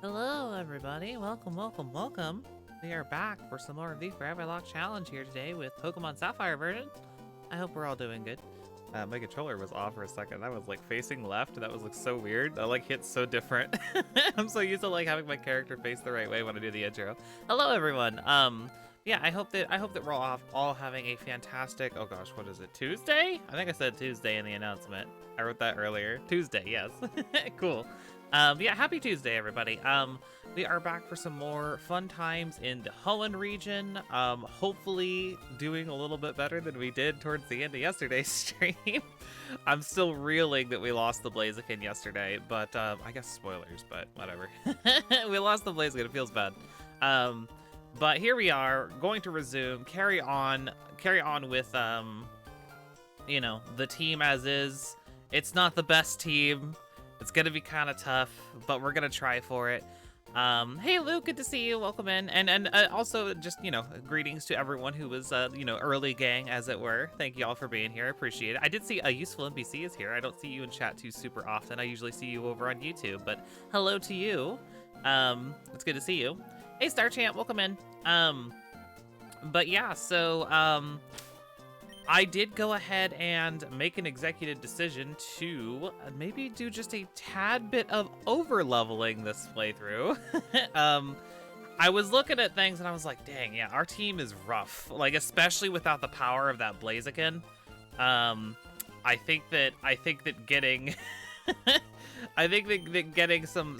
Hello, everybody. Welcome, welcome, welcome. We are back for some more of the Foreverlocke challenge here today with Pokemon Sapphire version. I hope we're all doing good. My controller was off for a second. I was like facing left. That was like so weird. That like hit so different. I'm so used to like having my character face the right way when I do the intro. Hello, everyone. Yeah, I hope that we're all having a fantastic. Oh gosh, what is it? Tuesday? I think I said Tuesday in the announcement. I wrote that earlier. Tuesday, yes. Cool. Yeah, happy Tuesday, everybody. We are back for some more fun times in the Hoenn region. Hopefully doing a little bit better than we did towards the end of yesterday's stream. I'm still reeling that we lost the Blaziken yesterday, but I guess spoilers, but whatever. We lost the Blaziken, it feels bad. But here we are, going to resume, carry on with, you know, the team as is. It's not the best team. It's gonna be kind of tough, but we're gonna try for it. Hey Luke, good to see you. Welcome in, and also just greetings to everyone who was early gang, as it were. Thank you all for being here. I appreciate it. I did see a useful NPC is here. I don't see you in chat too super often. I usually see you over on YouTube, but hello to you. It's good to see you. Hey Star Champ, welcome in. But yeah, so I did go ahead and make an executive decision to maybe do just a tad bit of over-leveling this playthrough. I was looking at things and I was like, dang, yeah, our team is rough. Like, especially without the power of that Blaziken. I think that getting I think that getting some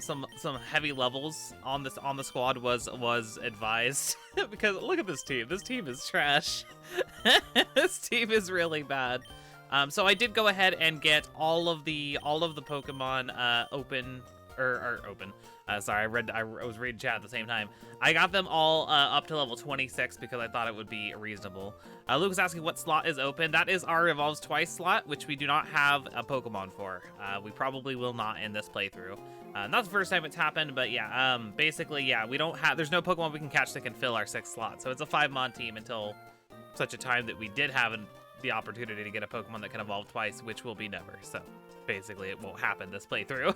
heavy levels on the squad was advised because look at this team. This team is trash. This team is really bad. So I did go ahead and get all of the Pokemon open. Sorry, I was reading chat at the same time. I got them all up to level 26 because I thought it would be reasonable. Luke is asking what slot is open. That is our Evolves Twice slot, which we do not have a Pokemon for. We probably will not in this playthrough. Not the first time it's happened, but yeah, basically, yeah, there's no Pokemon we can catch that can fill our 6th slot. So it's a 5-mon team until such a time that we did have the opportunity to get a Pokemon that can evolve twice, which will be never. So basically it won't happen this playthrough.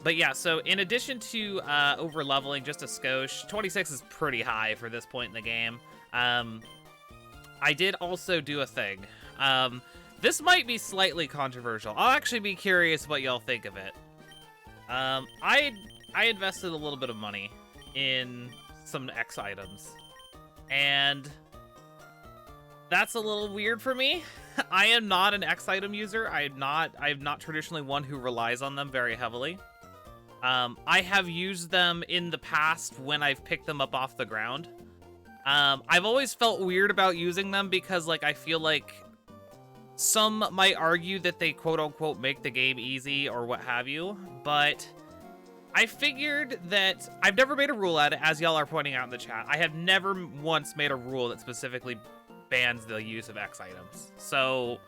But yeah, so in addition to over leveling just a skosh, 26 is pretty high for this point in the game. I did also do a thing. This might be slightly controversial. I'll actually be curious what y'all think of it. I invested a little bit of money in some X items, and that's a little weird for me. I am not an X item user. I'm not traditionally one who relies on them very heavily. I have used them in the past when I've picked them up off the ground. I've always felt weird about using them because, like, I feel like some might argue that they quote-unquote make the game easy or what have you, but I figured that I've never made a rule at it, as y'all are pointing out in the chat. I have never once made a rule that specifically bans the use of X items. So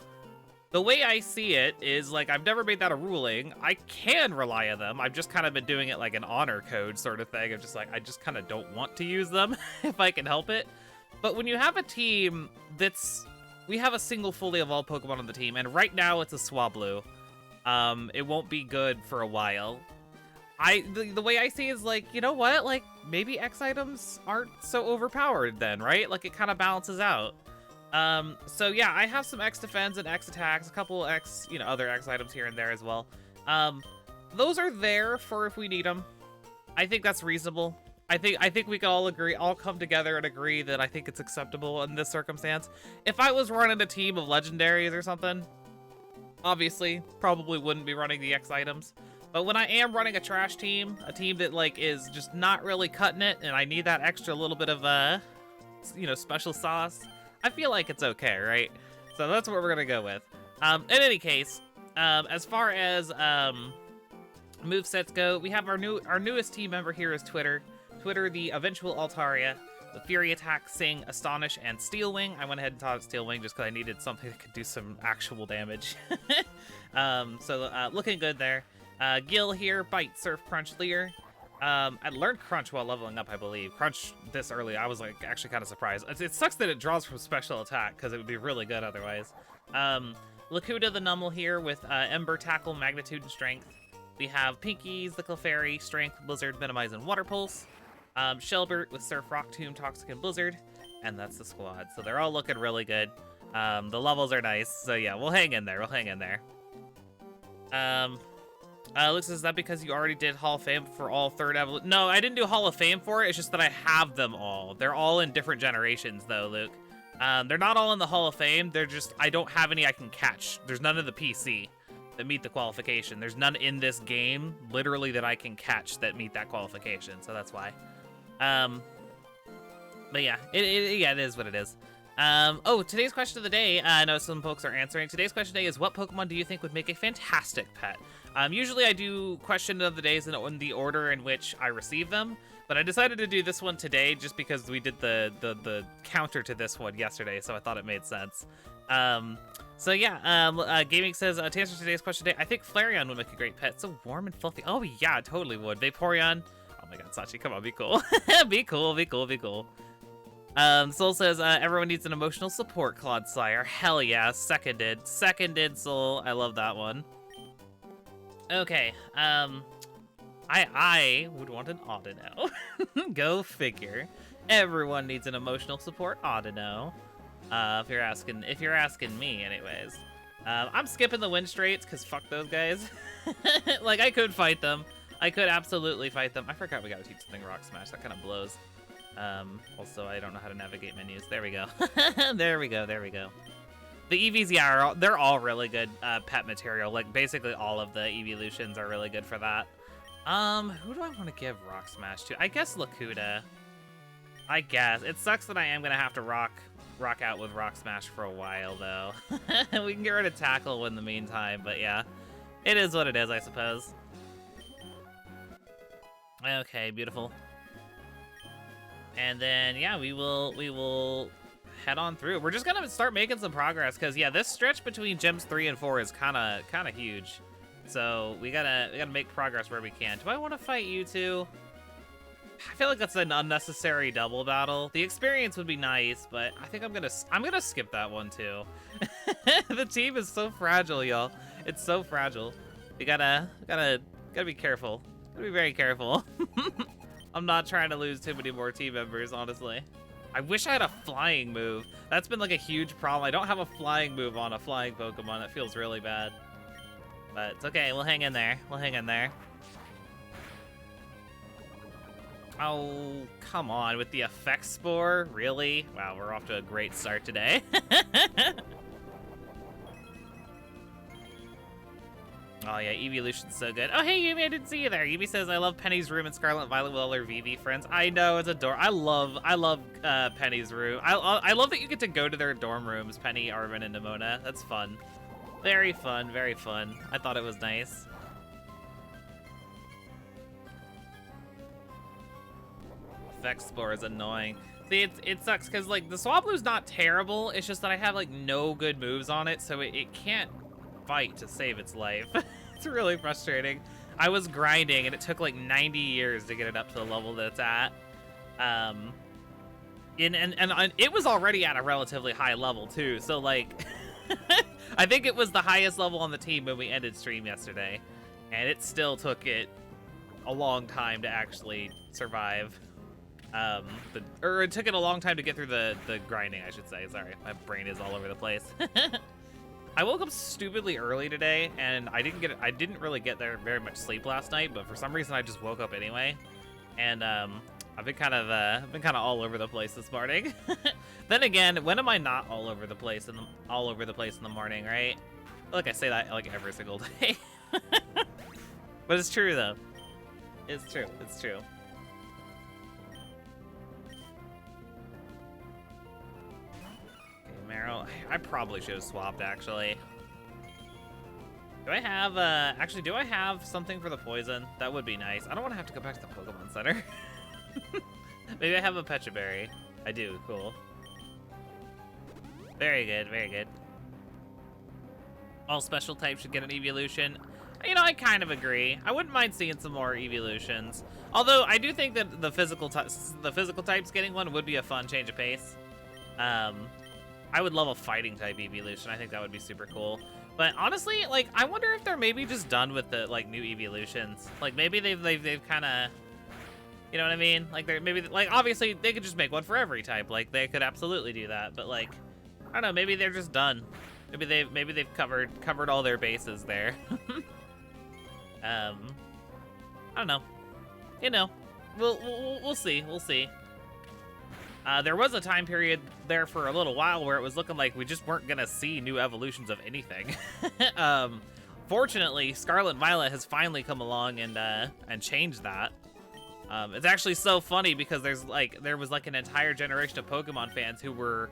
the way I see it is, like, I've never made that a ruling. I can rely on them. I've just kind of been doing it like an honor code sort of thing. I'm just like, I just kind of don't want to use them if I can help it. But when you have a team we have a single fully evolved Pokemon on the team, and right now it's a Swablu. It won't be good for a while. The way I see it is, like, you know what? Like, maybe X items aren't so overpowered then, right? Like, it kind of balances out. So yeah, I have some X defense and X attacks, a couple X, other X items here and there as well. Those are there for if we need them. I think that's reasonable. I think we can all come together and agree that I think it's acceptable in this circumstance. If I was running a team of legendaries or something, obviously, probably wouldn't be running the X items. But when I am running a trash team, a team that, like, is just not really cutting it, and I need that extra little bit of, special sauce, I feel like it's okay, right? So that's what we're gonna go with. In any case, as far as movesets go, we have our newest team member here is Twitter, the Eventual Altaria, the Fury Attack, Sing, Astonish, and Steel Wing. I went ahead and taught it Steel Wing just because I needed something that could do some actual damage. So looking good there. Gil here, Bite, Surf, Crunch, Leer. I learned Crunch while leveling up, I believe. Crunch this early, I was like actually kind of surprised. It sucks that it draws from special attack because it would be really good otherwise. Lakuta the Numel here with Ember, Tackle, Magnitude, and Strength. We have Pinkies, the Clefairy, Strength, Blizzard, Minimize, and Water Pulse. Shelbert with Surf, Rock Tomb, Toxic, and Blizzard. And that's the squad. So they're all looking really good. The levels are nice. So yeah, we'll hang in there. We'll hang in there. Looks, is that because you already did Hall of Fame for all third evolution? No, I didn't do Hall of Fame for it. It's just that I have them all. They're all in different generations, though, Luke. They're not all in the Hall of Fame. They're just, I don't have any I can catch. There's none of the PC that meet the qualification. There's none in this game, literally, that I can catch that meet that qualification. So that's why. But yeah, it is what it is. Oh, today's question of the day, I know some folks are answering. Today's question today is, what Pokemon do you think would make a fantastic pet? Usually I do question of the days in the order in which I receive them, but I decided to do this one today just because we did the counter to this one yesterday, so I thought it made sense. So yeah, Gaming says, to answer today's question today, I think Flareon would make a great pet. So warm and fluffy. Oh yeah, totally would. Vaporeon. Oh my god, Sachi, come on, be cool. Be cool, be cool, be cool. Soul says, everyone needs an emotional support, Clodsire. Hell yeah, seconded. Seconded, Soul. I love that one. Okay, I would want an Audino. Go figure. Everyone needs an emotional support Audino. If you're asking me, anyways. I'm skipping the win straights, because fuck those guys. Like, I could fight them. I could absolutely fight them. I forgot we gotta teach something Rock Smash. That kind of blows. Also, I don't know how to navigate menus. There we go. There we go, there we go. The EVs, yeah, they're all really good pet material. Like, basically all of the evolutions are really good for that. Who do I want to give Rock Smash to? I guess Lakuta. I guess. It sucks that I am going to have to rock out with Rock Smash for a while, though. We can get rid of Tackle in the meantime, but yeah. It is what it is, I suppose. Okay, beautiful. And then, yeah, we will head on through. We're just gonna start making some progress, because yeah, this stretch between Gems 3 and 4 is kind of huge. So we gotta make progress where we can. Do I want to fight you two? I feel like that's an unnecessary double battle. The experience would be nice, but I think I'm gonna skip that one too. The team is so fragile, y'all. It's so fragile. We gotta be careful. Gotta be very careful. I'm not trying to lose too many more team members, honestly. I wish I had a flying move. That's been like a huge problem. I don't have a flying move on a flying Pokemon. It feels really bad. But it's okay. We'll hang in there. We'll hang in there. Oh, come on. With the Effect Spore? Really? Wow, we're off to a great start today. Oh yeah, Evolution's so good. Oh hey Yumi, I didn't see you there. Yumi says, I love Penny's room and Scarlet and Violet with all their VV friends. I know, it's adorable. I love Penny's room. I love that you get to go to their dorm rooms, Penny, Arvin, and Nimona. That's fun. Very fun, very fun. I thought it was nice. Effect Spore is annoying. See, it sucks because like the Swablu's not terrible. It's just that I have like no good moves on it, so it can't fight to save its life. It's really frustrating. I was grinding and it took like 90 years to get it up to the level that it's at. And it was already at a relatively high level too. So like, I think it was the highest level on the team when we ended stream yesterday, and it still took it a long time to actually survive. Or it took it a long time to get through the grinding, I should say. Sorry, my brain is all over the place. I woke up stupidly early today, and I didn't really get there very much sleep last night, but for some reason I just woke up anyway, and I've been kind of all over the place this morning. Then again, when am I not all over the place in the morning, right? Like I say that like every single day. But it's true though. It's true. It's true. Marrow. I probably should have swapped, actually. Do I have something for the poison? That would be nice. I don't want to have to go back to the Pokemon Center. Maybe I have a Pecha Berry. I do, cool. Very good, very good. All special types should get an evolution. You know, I kind of agree. I wouldn't mind seeing some more evolutions. Although, I do think that the physical types getting one would be a fun change of pace. I would love a fighting type evolution. I think that would be super cool. But honestly, like, I wonder if they're maybe just done with the like new evolutions. Like maybe they've kind of, you know what I mean? Like they're maybe like obviously they could just make one for every type. Like they could absolutely do that. But like, I don't know. Maybe they're just done. Maybe they've covered all their bases there. I don't know. You know, we'll see. We'll see. There was a time period there for a little while where it was looking like we just weren't gonna see new evolutions of anything. Fortunately, Scarlet and Violet has finally come along and changed that. It's actually so funny because there was like an entire generation of Pokemon fans who were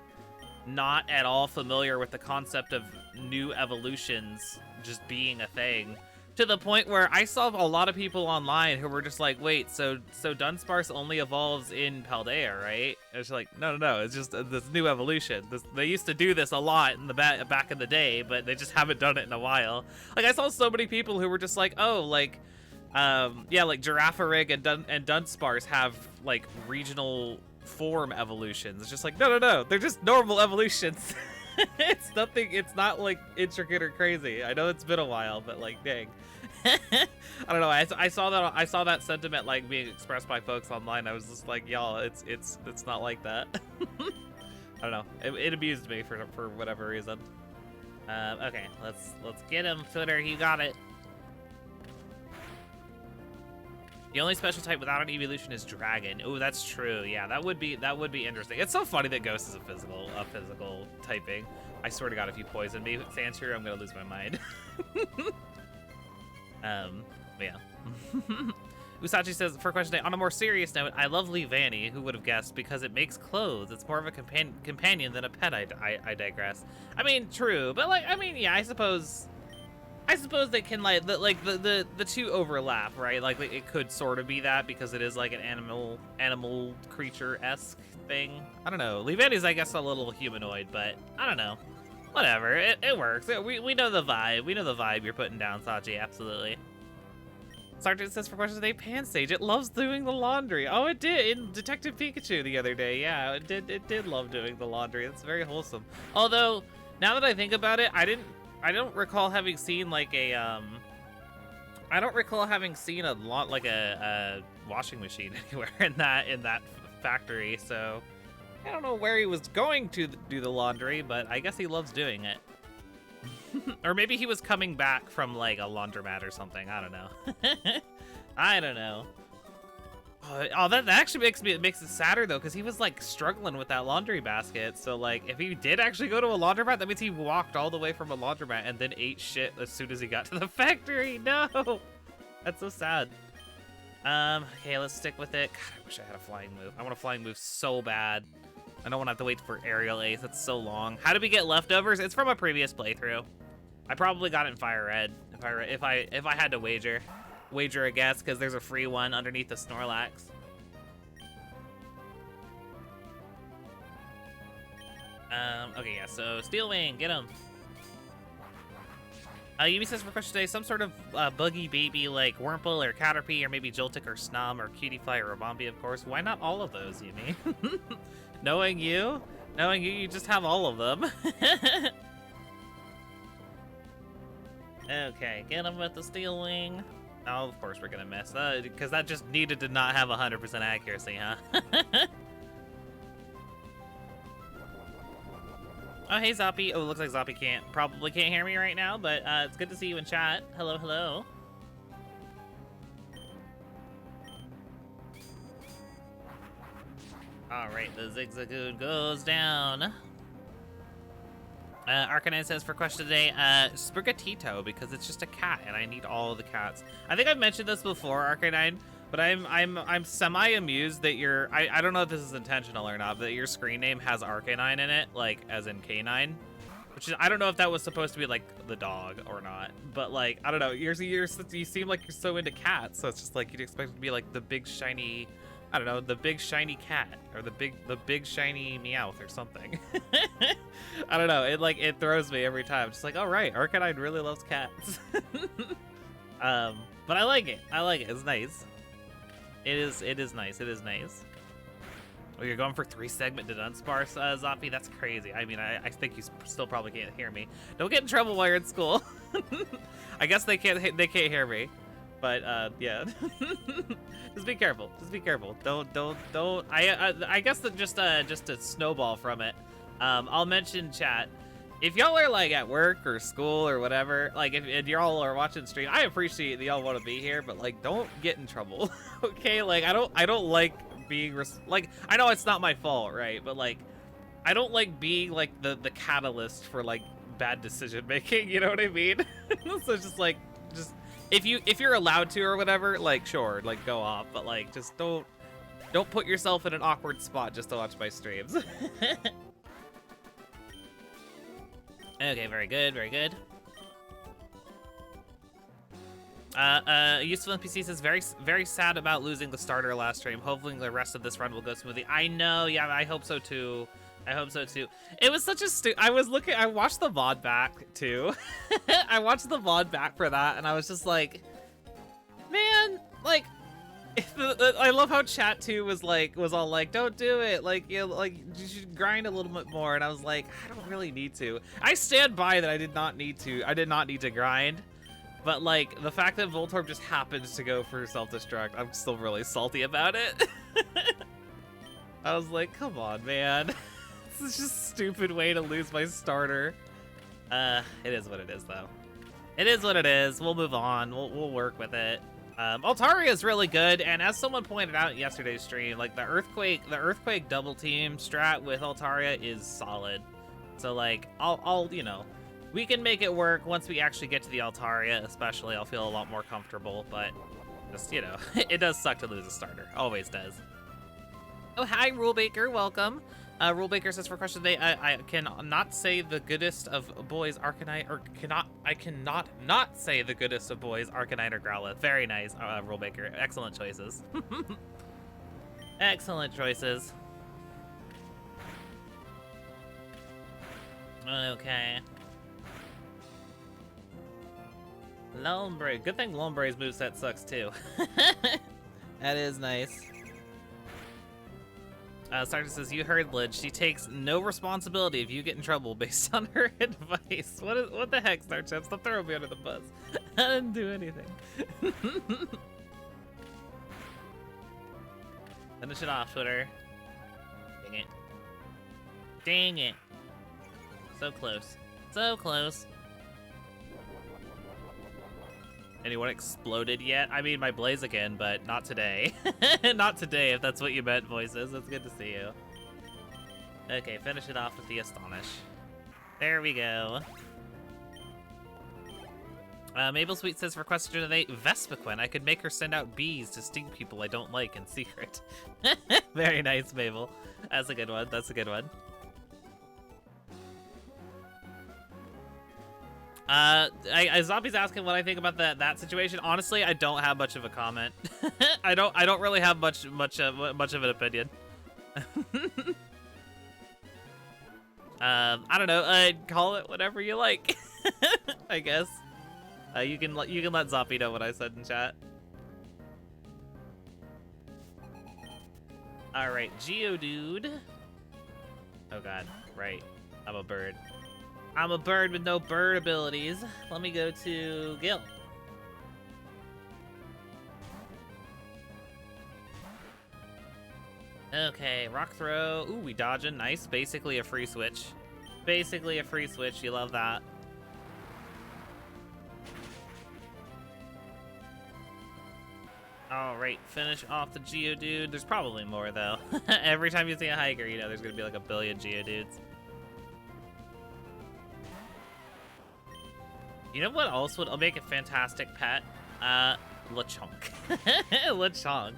not at all familiar with the concept of new evolutions just being a thing. To the point where I saw a lot of people online who were just like, wait, so Dunsparce only evolves in Paldea, right? It's like, no, it's just this new evolution. They used to do this a lot in the back in the day, but they just haven't done it in a while. Like, I saw so many people who were just like, oh, like, yeah, like Girafarig and Dunsparce have, like, regional form evolutions. It's just like, no, they're just normal evolutions. It's not like intricate or crazy. I know it's been a while, but like, dang. I don't know. I saw that sentiment like being expressed by folks online. I was just like, y'all, it's not like that. I don't know. It amused me for whatever reason. Okay, let's get him, Twitter. You got it. The only special type without an evolution is Dragon. Oh, that's true. Yeah, that would be interesting. It's so funny that Ghost is a physical typing. I swear to God, if you poison me, Sandshrew, I'm gonna lose my mind. But yeah. Usachi says, for question today, on a more serious note, I love Leavanny. Who would have guessed? Because it makes clothes. It's more of a companion than a pet. I digress. I mean, true, but like, I mean, yeah, I suppose they can like the two overlap, right? Like it could sort of be that because it is like an animal creature-esque thing. I don't know. Leavanny's, I guess, a little humanoid, but I don't know. Whatever. It works. We know the vibe. We know the vibe you're putting down, Sachi. Absolutely. Sergeant says for questions today, Pansage. It loves doing the laundry. Oh, it did in Detective Pikachu the other day. Yeah, it did love doing the laundry. It's very wholesome. Although, now that I think about it, I don't recall having seen like a I don't recall having seen a washing machine anywhere in that factory. So I don't know where he was going to do the laundry, but I guess he loves doing it. Or maybe he was coming back from like a laundromat or something. I don't know. I don't know. Oh, that actually makes it sadder though, because he was like struggling with that laundry basket. So like, if he did actually go to a laundromat, that means he walked all the way from a laundromat and then ate shit as soon as he got to the factory. No, that's so sad. Okay, let's stick with it. God, I wish I had a flying move. I want a flying move so bad. I don't want to have to wait for Aerial Ace. That's so long. How did we get leftovers? It's from a previous playthrough. I probably got it in Fire Red if I had to wager a guess, because there's a free one underneath the Snorlax. Okay, yeah, so Steel Wing, get him. Yumi says for question today, some sort of buggy baby like Wurmple or Caterpie or maybe Joltik or Snom or Cutiefly or Bombi, of course. Why not all of those, Yumi? Knowing you, you just have all of them. Okay, get him with the Steel Wing. Oh, of course we're gonna miss. Because that just needed to not have 100% accuracy, huh? Oh, hey, Zoppy. Oh, it looks like Zoppy probably can't hear me right now, but it's good to see you in chat. Hello, hello. Alright, the Zigzagoon goes down. Arcanine says for question today, Sprigatito, because it's just a cat and I need all of the cats. I think I've mentioned this before, Arcanine, but I'm semi-amused that I don't know if this is intentional or not, but that your screen name has Arcanine in it, like as in canine. Which is, I don't know if that was supposed to be like the dog or not, but like, I don't know, you seem like you're so into cats, so it's just like you'd expect it to be like the big shiny, I don't know, the big shiny cat or the big shiny Meowth or something. I don't know. It throws me every time. Just like, all right, Arcanine really loves cats. But I like it. It's nice. It is nice. Oh, you're going for 3-segment to Dunsparce, Zoppy? That's crazy. I mean, I think you still probably can't hear me. Don't get in trouble while you're in school. I guess they can't hear me. But, yeah. Just be careful. Just be careful. Don't. I guess that just a snowball from it. I'll mention chat. If y'all are like at work or school or whatever, like if y'all are watching stream, I appreciate that y'all want to be here, but like don't get in trouble. Okay? Like I don't like being like I know it's not my fault, right? But like I don't like being like the catalyst for like bad decision making, you know what I mean? So it's just like if you're allowed to or whatever, like sure, like go off, but like just don't put yourself in an awkward spot just to watch my streams. Okay, very good, very good. Useful NPC says very sad about losing the starter last stream. Hopefully the rest of this run will go smoothly. I know, yeah, I hope so too. I hope so too. It was such a I watched the VOD back too. I watched the VOD back for that and I was just like, man, like I love how chat too was all like, don't do it, like you should grind a little bit more, and I was like, I don't really need to. I stand by that I did not need to grind, but like the fact that Voltorb just happens to go for self-destruct, I'm still really salty about it. I was like, come on, man. This is just a stupid way to lose my starter. It is what it is though. It is what it is. We'll move on. We'll work with it. Altaria is really good, and as someone pointed out in yesterday's stream, like the earthquake double team strat with Altaria is solid. So like I'll you know, we can make it work once we actually get to the Altaria, especially. I'll feel a lot more comfortable, but just, you know, it does suck to lose a starter. Always does. Oh, hi, Rulebaker, welcome. Rulebaker says for question today, I cannot say the goodest of boys, Arcanine, or I cannot not say the goodest of boys, Arcanine or Growlithe. Very nice, Rulebaker. Excellent choices. Excellent choices. Okay. Lombre. Good thing Lombre's moveset sucks too. That is nice. Sergeant says, you heard Lid. She takes no responsibility if you get in trouble based on her advice. What the heck, Starchef? Stop throwing me under the bus. I didn't do anything. Finish it off, Twitter. Dang it. Dang it. So close. So close. Anyone exploded yet? I mean, my Blaziken, but not today. Not today, if that's what you meant, Voices. It's good to see you. Okay, finish it off with the Astonish. There we go. Maple Sweet says for question today, Vespiquen. I could make her send out bees to sting people I don't like in secret. Very nice, Mabel. That's a good one. That's a good one. Zombie's asking what I think about that situation. Honestly, I don't have much of a comment. I don't really have much of an opinion. I don't know. Call it whatever you like. I guess. You can let Zombie know what I said in chat. All right, Geodude. Oh God, right. I'm a bird. I'm a bird with no bird abilities. Let me go to Gil. Okay, Rock Throw. Ooh, we dodging. Nice. Basically a free switch. Basically a free switch. You love that. All right, finish off the Geodude. There's probably more, though. Every time you see a hiker, you know there's going to be like a billion Geodudes. You know what else would make a fantastic pet? Lechonk. Lechonk.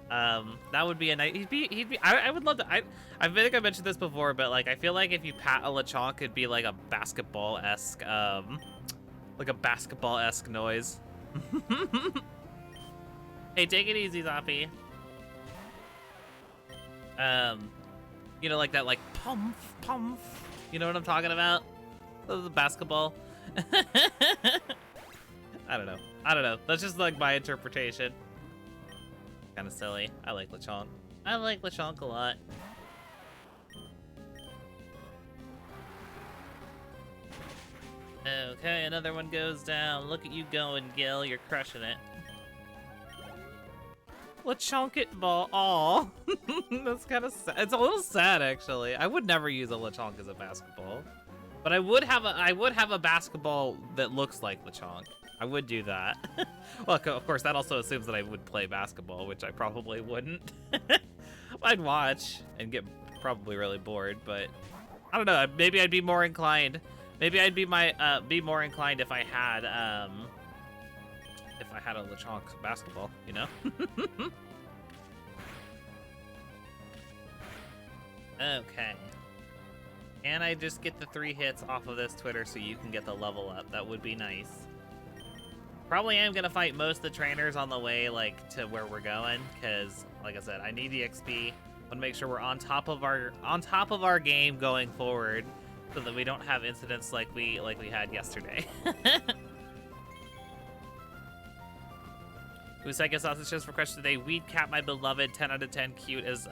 That would be a nice. He'd be. I would love to. I think I mentioned this before, but like I feel like if you pat a Lechonk, it'd be like a basketball-esque, noise. Hey, take it easy, Zoppy. You know, like that, like pump. You know what I'm talking about? The basketball. I don't know. That's just like my interpretation. Kind of silly. I like Lechonk. I like Lechonk a lot. Okay, another one goes down. Look at you going, Gil. You're crushing it. Lechonk it ball. Aw. That's kind of sad. It's a little sad, actually. I would never use a Lechonk as a basketball. But I would have a basketball that looks like Lechonk. I would do that. Well, of course, that also assumes that I would play basketball, which I probably wouldn't. I'd watch and get probably really bored, but I don't know. Maybe I'd be more inclined. Maybe I'd be more inclined if I had a Lechonk basketball, you know? Okay. Can I just get the 3 hits off of this Twitter so you can get the level up? That would be nice. Probably am gonna fight most of the trainers on the way, like, to where we're going, because, like I said, I need the XP. Want to make sure we're on top of our game going forward, so that we don't have incidents like we had yesterday. Usagi Sausage just for question today. Weed Cat, my beloved, 10 out of 10, cute as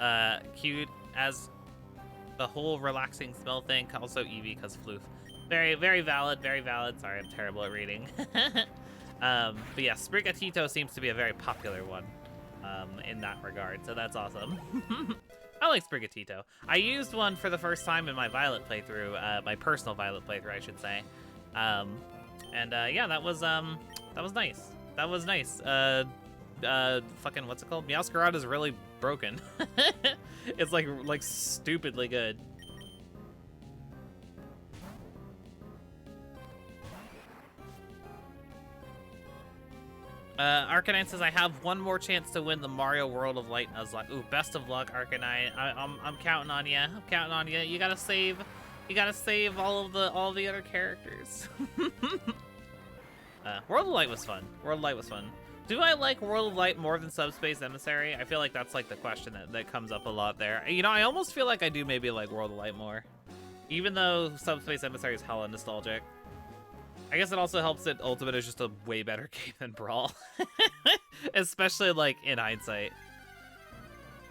the whole relaxing smell thing. Also Eevee, cause floof. Very, very valid, very valid. Sorry, I'm terrible at reading. But yeah, Sprigatito seems to be a very popular one in that regard, so that's awesome. I like Sprigatito. I used one for the first time in my Violet playthrough, my personal Violet playthrough, I should say. Yeah, that was nice. That was nice. Fucking, what's it called? Meowscarada is really broken. It's like stupidly good. Arcanine says, I have one more chance to win the Mario World of Light Nuzlocke. Ooh, best of luck, Arcanine. I'm counting on you. I'm counting on you. You gotta save all the other characters. World of Light was fun. World of Light was fun. Do I like World of Light more than Subspace Emissary? I feel like that's like the question that comes up a lot there. You know, I almost feel like I do maybe like World of Light more. Even though Subspace Emissary is hella nostalgic. I guess it also helps that Ultimate is just a way better game than Brawl. Especially, like, in hindsight.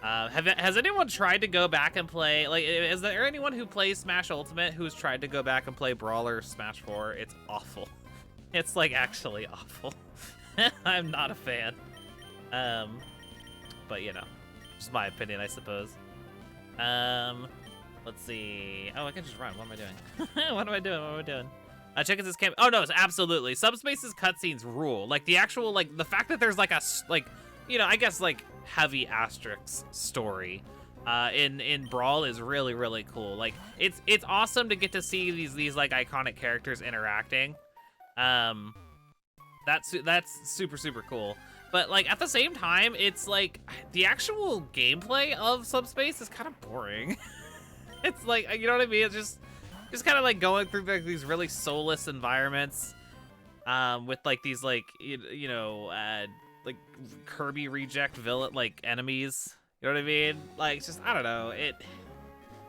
Has anyone tried to go back and play... Like, is there anyone who plays Smash Ultimate who's tried to go back and play Brawl or Smash 4? It's awful. It's, like, actually awful. I'm not a fan. But, you know. Just my opinion, I suppose. Let's see. Oh, I can just run. What am I doing? What am I doing? Check out this camp. Oh, no, it's absolutely. Subspace's cutscenes rule. Like, the actual, like, the fact that there's, like, you know, I guess, like, heavy asterisk story in Brawl is really, really cool. Like, it's awesome to get to see these like, iconic characters interacting. That's super, super cool. But, like, at the same time, it's, like, the actual gameplay of Subspace is kind of boring. It's, like, you know what I mean? It's just kind of like going through like these really soulless environments, with like these like you know like Kirby reject villain like enemies. You know what I mean? Like it's just I don't know.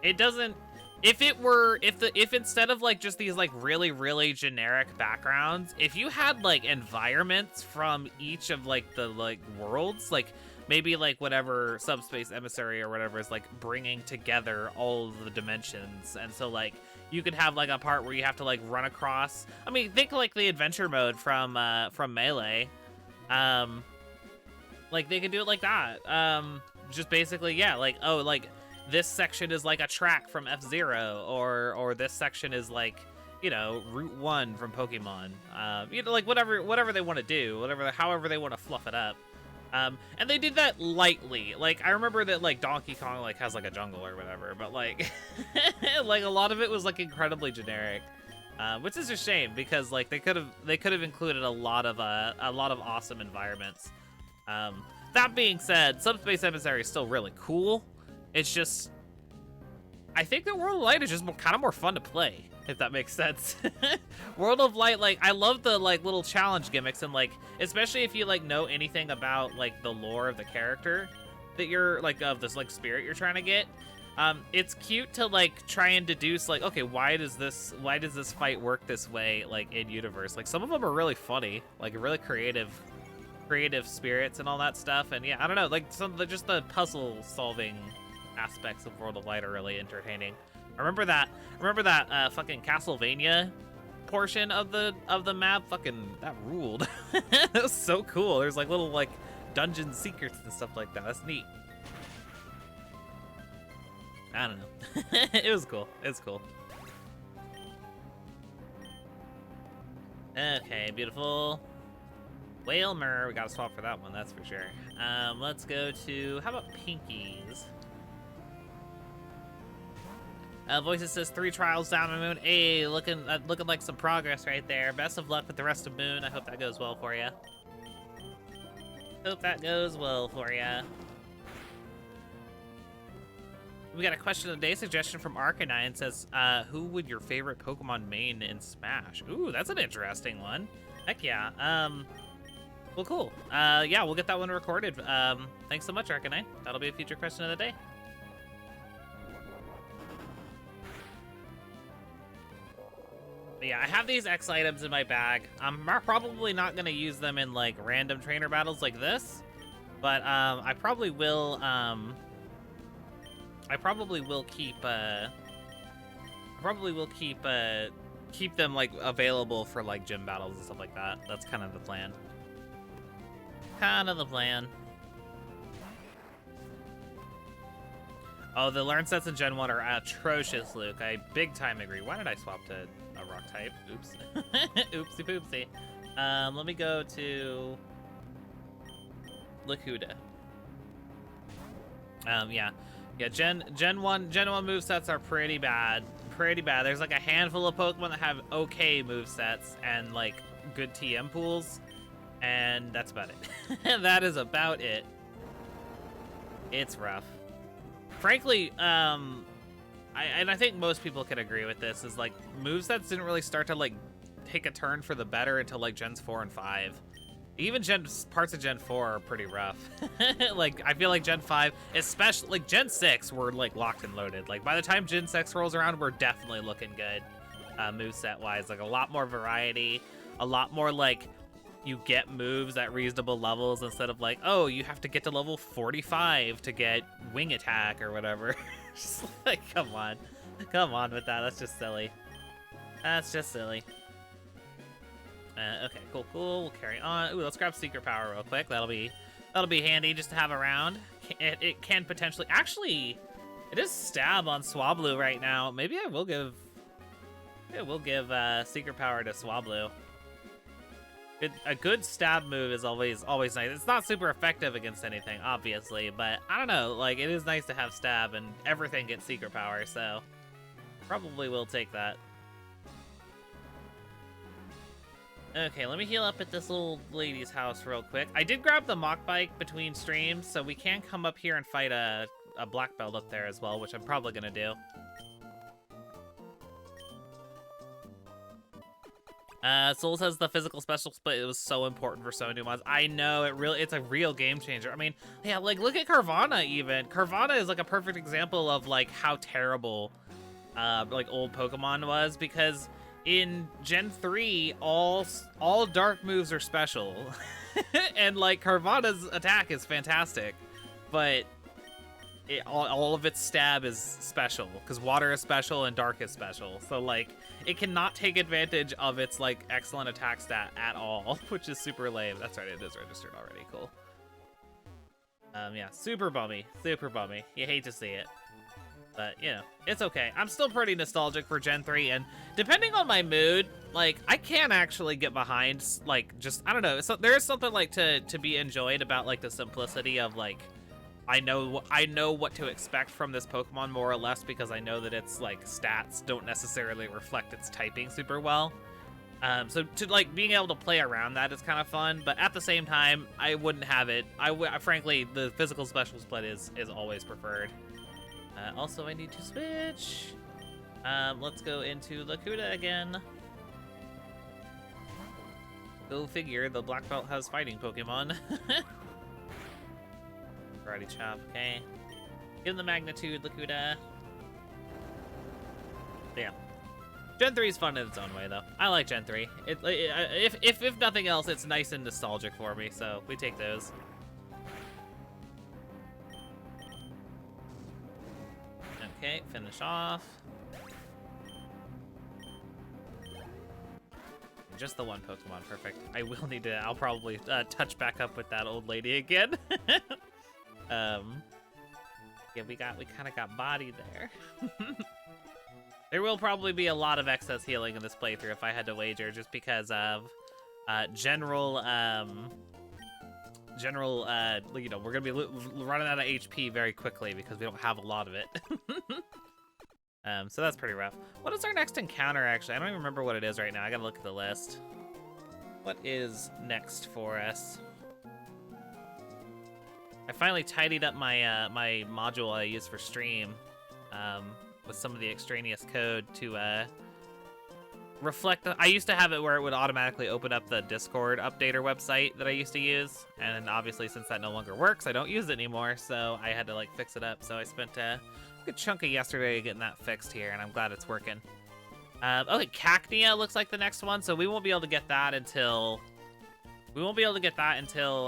It doesn't. If instead of like just these like really generic backgrounds, if you had like environments from each of like the like worlds, like maybe like whatever Subspace Emissary or whatever is like bringing together all of the dimensions, and so like you could have like a part where you have to like run across. I mean, think like the adventure mode from Melee. Like they could do it like that. Just basically, yeah, like oh, like this section is like a track from F-Zero, or this section is like, you know, Route 1 from Pokemon. You know, like whatever they want to do, however they want to fluff it up. And they did that lightly. Like, I remember that, like, Donkey Kong, like, has, like, a jungle or whatever, but, like, like, a lot of it was, like, incredibly generic, which is a shame, because, like, they could have included a lot of awesome environments. That being said, Subspace Emissary is still really cool. It's just, I think that World of Light is just kind of more fun to play, if that makes sense. World of Light, like, I love the, like, little challenge gimmicks, and, like, especially if you, like, know anything about, like, the lore of the character that you're, like, of this, like, spirit you're trying to get. It's cute to, like, try and deduce, like, okay, why does this fight work this way, like, in universe? Like, some of them are really funny, like, really creative creative spirits and all that stuff. And yeah, I don't know, like just the puzzle solving aspects of World of Light are really entertaining. Remember that fucking Castlevania portion of the map? Fucking that ruled. That was so cool. There's like little like dungeon secrets and stuff like that. That's neat. I don't know. It was cool. It's cool. Okay, beautiful. Whalmer, we gotta swap for that one, that's for sure. Let's go to, how about Pinkies? Voices says 3 trials down on Moon. Hey, looking like some progress right there. Best of luck with the rest of Moon. I hope that goes well for you. Hope that goes well for you. We got a question of the day suggestion from Arcanine. Says, who would your favorite Pokemon main in Smash? Ooh, that's an interesting one. Heck yeah. Well, cool. Yeah, we'll get that one recorded. Thanks so much, Arcanine. That'll be a future question of the day. But yeah, I have these X items in my bag. I'm probably not gonna use them in like random trainer battles like this, but I probably will. I probably will keep keep them like available for like gym battles and stuff like that. That's kind of the plan. Oh, the learn sets in Gen 1 are atrocious, Luke. I big time agree. Why did I swap to a rock type? Oops. Oopsie poopsie. Let me go to Lakuda. Yeah, Gen 1 movesets are pretty bad. There's like a handful of Pokemon that have okay movesets and like good TM pools, and that's about it. That is about it. It's rough. Frankly, I think most people can agree with this, is like movesets didn't really start to like take a turn for the better until like Gens 4 and 5. Even parts of Gen 4 are pretty rough. Like, I feel like Gen 5, especially, like, Gen 6, we're, like, locked and loaded. Like, by the time Gen 6 rolls around, we're definitely looking good, moveset-wise. Like, a lot more variety, a lot more, like, you get moves at reasonable levels instead of, like, oh, you have to get to level 45 to get wing attack or whatever. Just, like, come on. Come on with that. That's just silly. Okay, cool. We'll carry on. Ooh, let's grab Secret Power real quick. That'll be handy just to have around. It can potentially... Actually, it is Stab on Swablu right now. Maybe I will give... Secret Power to Swablu. A good Stab move is always nice. It's not super effective against anything, obviously, but I don't know. Like, it is nice to have Stab, and everything gets Secret Power, so... Probably will take that. Okay, let me heal up at this little lady's house real quick. I did grab the Mach Bike between streams, so we can come up here and fight a black belt up there as well, which I'm probably gonna do. Soul says the physical special split, it was so important for so many mods. I know, it's a real game changer. I mean, yeah, like look at Carvana even. Carvana is like a perfect example of like how terrible like old Pokemon was, because in Gen 3, all dark moves are special. And like Carvana's attack is fantastic, but all of its stab is special, because water is special and dark is special. So like it cannot take advantage of its like excellent attack stat at all, which is super lame. That's right, it is registered already. Cool. Yeah, super bummy. You hate to see it. But, you know, it's okay. I'm still pretty nostalgic for Gen 3, and depending on my mood, like, I can actually get behind, like, just, I don't know, so there is something, like, to be enjoyed about, like, the simplicity of, like, I know what to expect from this Pokemon more or less, because I know that its, like, stats don't necessarily reflect its typing super well. So, to, like, being able to play around that is kind of fun, but at the same time, I wouldn't have it. Frankly, the physical special split is always preferred. Also, I need to switch. Let's go into Lakuda again. Go figure, the black belt has fighting Pokemon. Karate Chop, okay. Give him the magnitude, Lakuda. Yeah. Gen 3 is fun in its own way, though. I like Gen 3. If nothing else, it's nice and nostalgic for me, so we take those. Okay, finish off. Just the one Pokemon, perfect. I will need to, I'll probably touch back up with that old lady again. Yeah, we kind of got bodied there. There will probably be a lot of excess healing in this playthrough if I had to wager, just because of general, you know, we're gonna be running out of HP very quickly because we don't have a lot of it. So that's pretty rough. What is our next encounter, actually? I don't even remember what it is right now. I gotta look at the list. What is next for us? I finally tidied up my my module I use for stream with some of the extraneous code to reflect. I used to have it where it would automatically open up the Discord updater website that I used to use, and obviously since that no longer works, I don't use it anymore, so I had to like fix it up. So I spent a good chunk of yesterday getting that fixed here, and I'm glad it's working. Okay, Cacnea looks like the next one, so we won't be able to get that until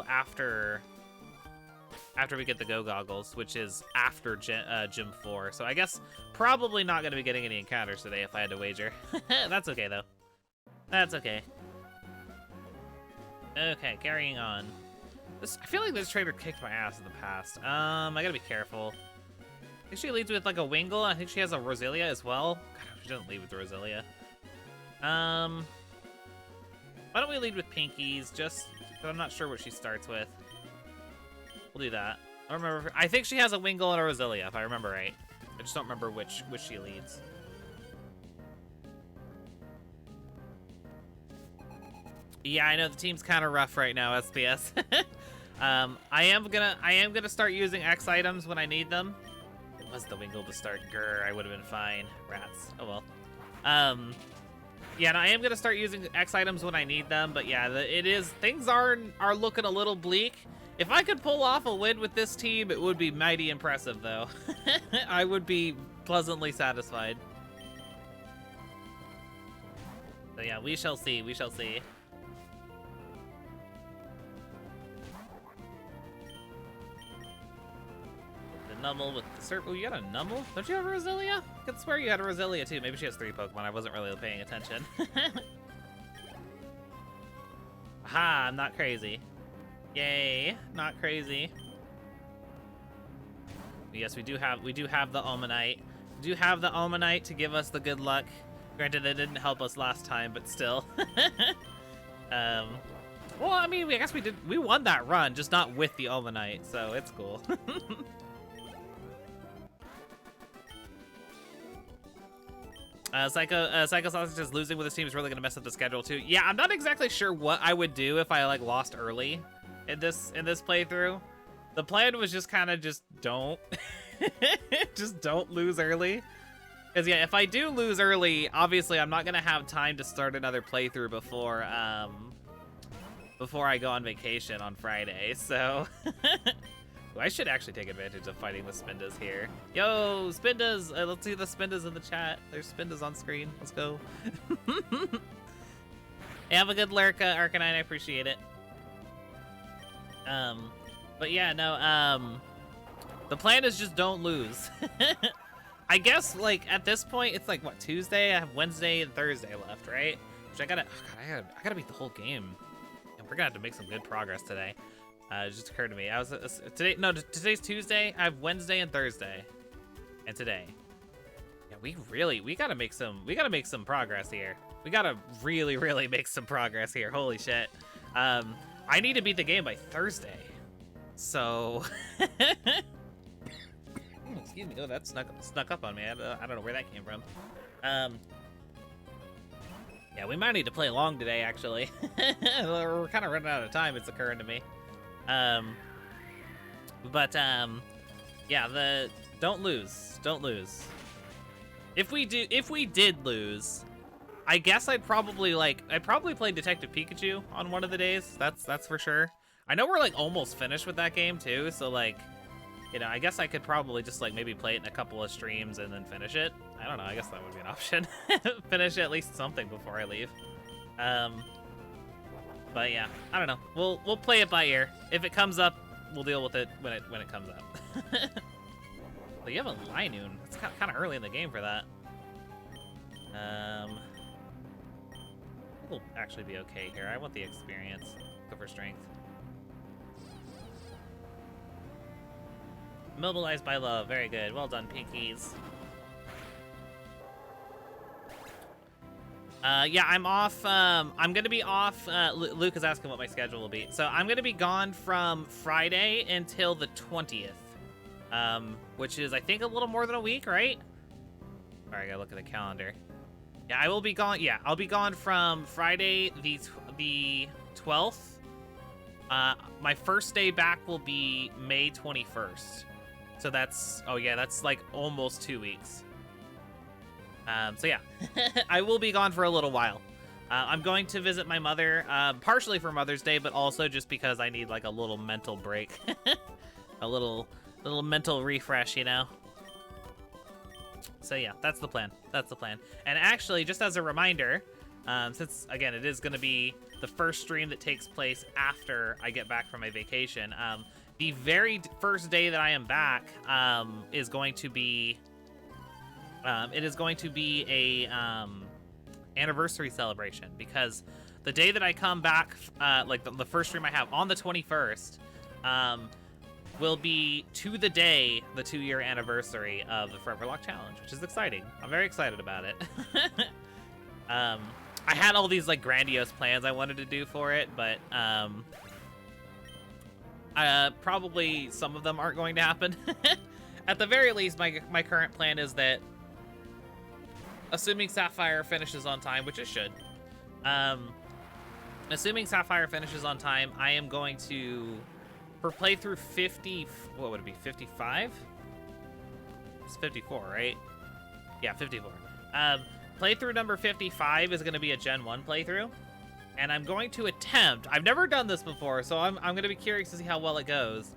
after we get the Go Goggles, which is after Gym 4. So I guess probably not going to be getting any encounters today if I had to wager. That's okay, though. That's okay. Okay, carrying on. I feel like this trainer kicked my ass in the past. I gotta be careful. I think she leads with like a Wingull. I think she has a Roselia as well. God, she doesn't lead with the Roselia. Why don't we lead with Pinkies? Just because I'm not sure what she starts with. We'll do that. I don't remember. I think she has a Wingull and a Roselia, if I remember right. I just don't remember which she leads. Yeah, I know the team's kind of rough right now, SPS. I am gonna start using X items when I need them. It was the Wingull to start. Grr, I would have been fine. Rats. Oh well. Yeah, and I am gonna start using X items when I need them. But yeah, things are looking a little bleak. If I could pull off a win with this team, it would be mighty impressive, though. I would be pleasantly satisfied. So yeah, we shall see. We shall see. The Numble with the Serp. Oh, you got a Numble? Don't you have a Roselia? I could swear you had a Roselia, too. Maybe she has 3 Pokemon. I wasn't really paying attention. Aha, I'm not crazy. Yay, not crazy. Yes, we do have the Almanite. We do have the Almanite to give us the good luck. Granted, it didn't help us last time, but still. Well, I mean, I guess we won that run, just not with the Almanite, so it's cool. Psycho Sausage is losing with his team is really gonna mess up the schedule too. Yeah, I'm not exactly sure what I would do if I like lost early in this playthrough. The plan was just kind of don't just don't lose early. Because yeah, if I do lose early, obviously I'm not gonna have time to start another playthrough before I go on vacation on Friday. So I should actually take advantage of fighting the Spindas here. Yo, Spindas! Let's see the Spindas in the chat. There's Spindas on screen. Let's go. Hey, have a good lurk, Arcanine. I appreciate it. But yeah, no, the plan is just don't lose. I guess, like, at this point, it's like, what, Tuesday? I have Wednesday and Thursday left, right? Which I gotta beat the whole game. And we're gonna have to make some good progress today. It just occurred to me. Today's Tuesday. I have Wednesday and Thursday. And today. Yeah, we gotta make some progress here. We gotta really make some progress here. Holy shit. I need to beat the game by Thursday. So excuse me. Oh, that snuck up on me. I don't know where that came from. Yeah, we might need to play long today, actually. We're kind of running out of time, it's occurring to me. Yeah, don't lose. If we did lose, I guess I'd probably play Detective Pikachu on one of the days. That's for sure. I know we're like almost finished with that game too, so like, you know, I guess I could probably just like maybe play it in a couple of streams and then finish it. I don't know. I guess that would be an option. Finish at least something before I leave. But yeah, I don't know. We'll play it by ear. If it comes up, we'll deal with it when it comes up. But you have a Linoon. It's kind of early in the game for that. We'll actually be okay here. I want the experience. Go for strength. Mobilized by love. Very good. Well done, Pinkies. Yeah, I'm off. I'm gonna be off. Luke is asking what my schedule will be. So I'm gonna be gone from Friday until the 20th, which is I think a little more than a week, right? All right, I gotta look at the calendar. Yeah, I will be gone. Yeah, I'll be gone from Friday the 12th. My first day back will be May 21st. So that's that's like almost 2 weeks. So yeah, I will be gone for a little while. I'm going to visit my mother, partially for Mother's Day, but also just because I need like a little mental break, a little mental refresh, you know. So yeah, that's the plan. That's the plan. And actually, just as a reminder, since again it is going to be the first stream that takes place after I get back from my vacation, the very first day that I am back is going to be. It is going to be a anniversary celebration, because the day that I come back, like the first stream I have on the 21st, will be to the day the 2-year anniversary of the Foreverlocke challenge, which is exciting. I'm very excited about it. I had all these like grandiose plans I wanted to do for it, but probably some of them aren't going to happen. At the very least, my current plan is that, assuming Sapphire finishes on time, which it should, assuming Sapphire finishes on time, I am going to, for playthrough 50, what would it be, 55? It's 54, right? Yeah, 54. Playthrough number 55 is going to be a Gen 1 playthrough, and I'm going to attempt, I've never done this before, so I'm going to be curious to see how well it goes.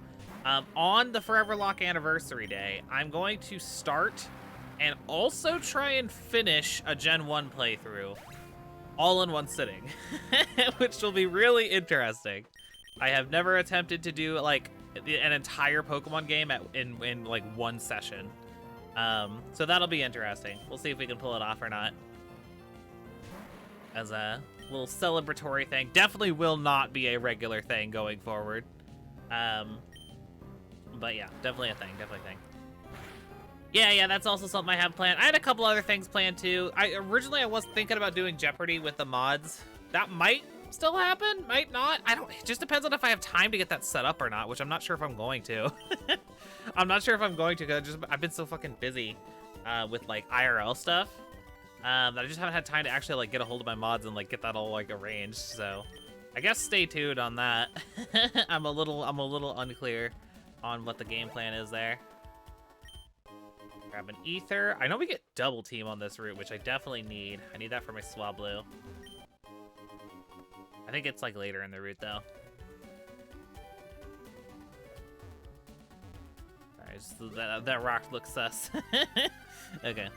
On the Foreverlocke anniversary day, I'm going to start and also try and finish a Gen 1 playthrough all in one sitting, which will be really interesting. I have never attempted to do like an entire Pokemon game in like one session. So that'll be interesting. We'll see if we can pull it off or not. As a little celebratory thing. Definitely will not be a regular thing going forward. But yeah, definitely a thing, definitely a thing. Yeah, that's also something I have planned. I had a couple other things planned too. Originally I was thinking about doing Jeopardy with the mods. That might still happen, might not. It just depends on if I have time to get that set up or not, which I'm not sure if I'm going to. I'm not sure if I'm going to, because I've been so fucking busy with like IRL stuff that I just haven't had time to actually like get a hold of my mods and like get that all like arranged. So I guess stay tuned on that. I'm a little unclear on what the game plan is there. Grab an ether. I know we get double team on this route, which I definitely need. I need that for my Swablu. I think it's like later in the route though. Alright, so that rock looks sus. Okay.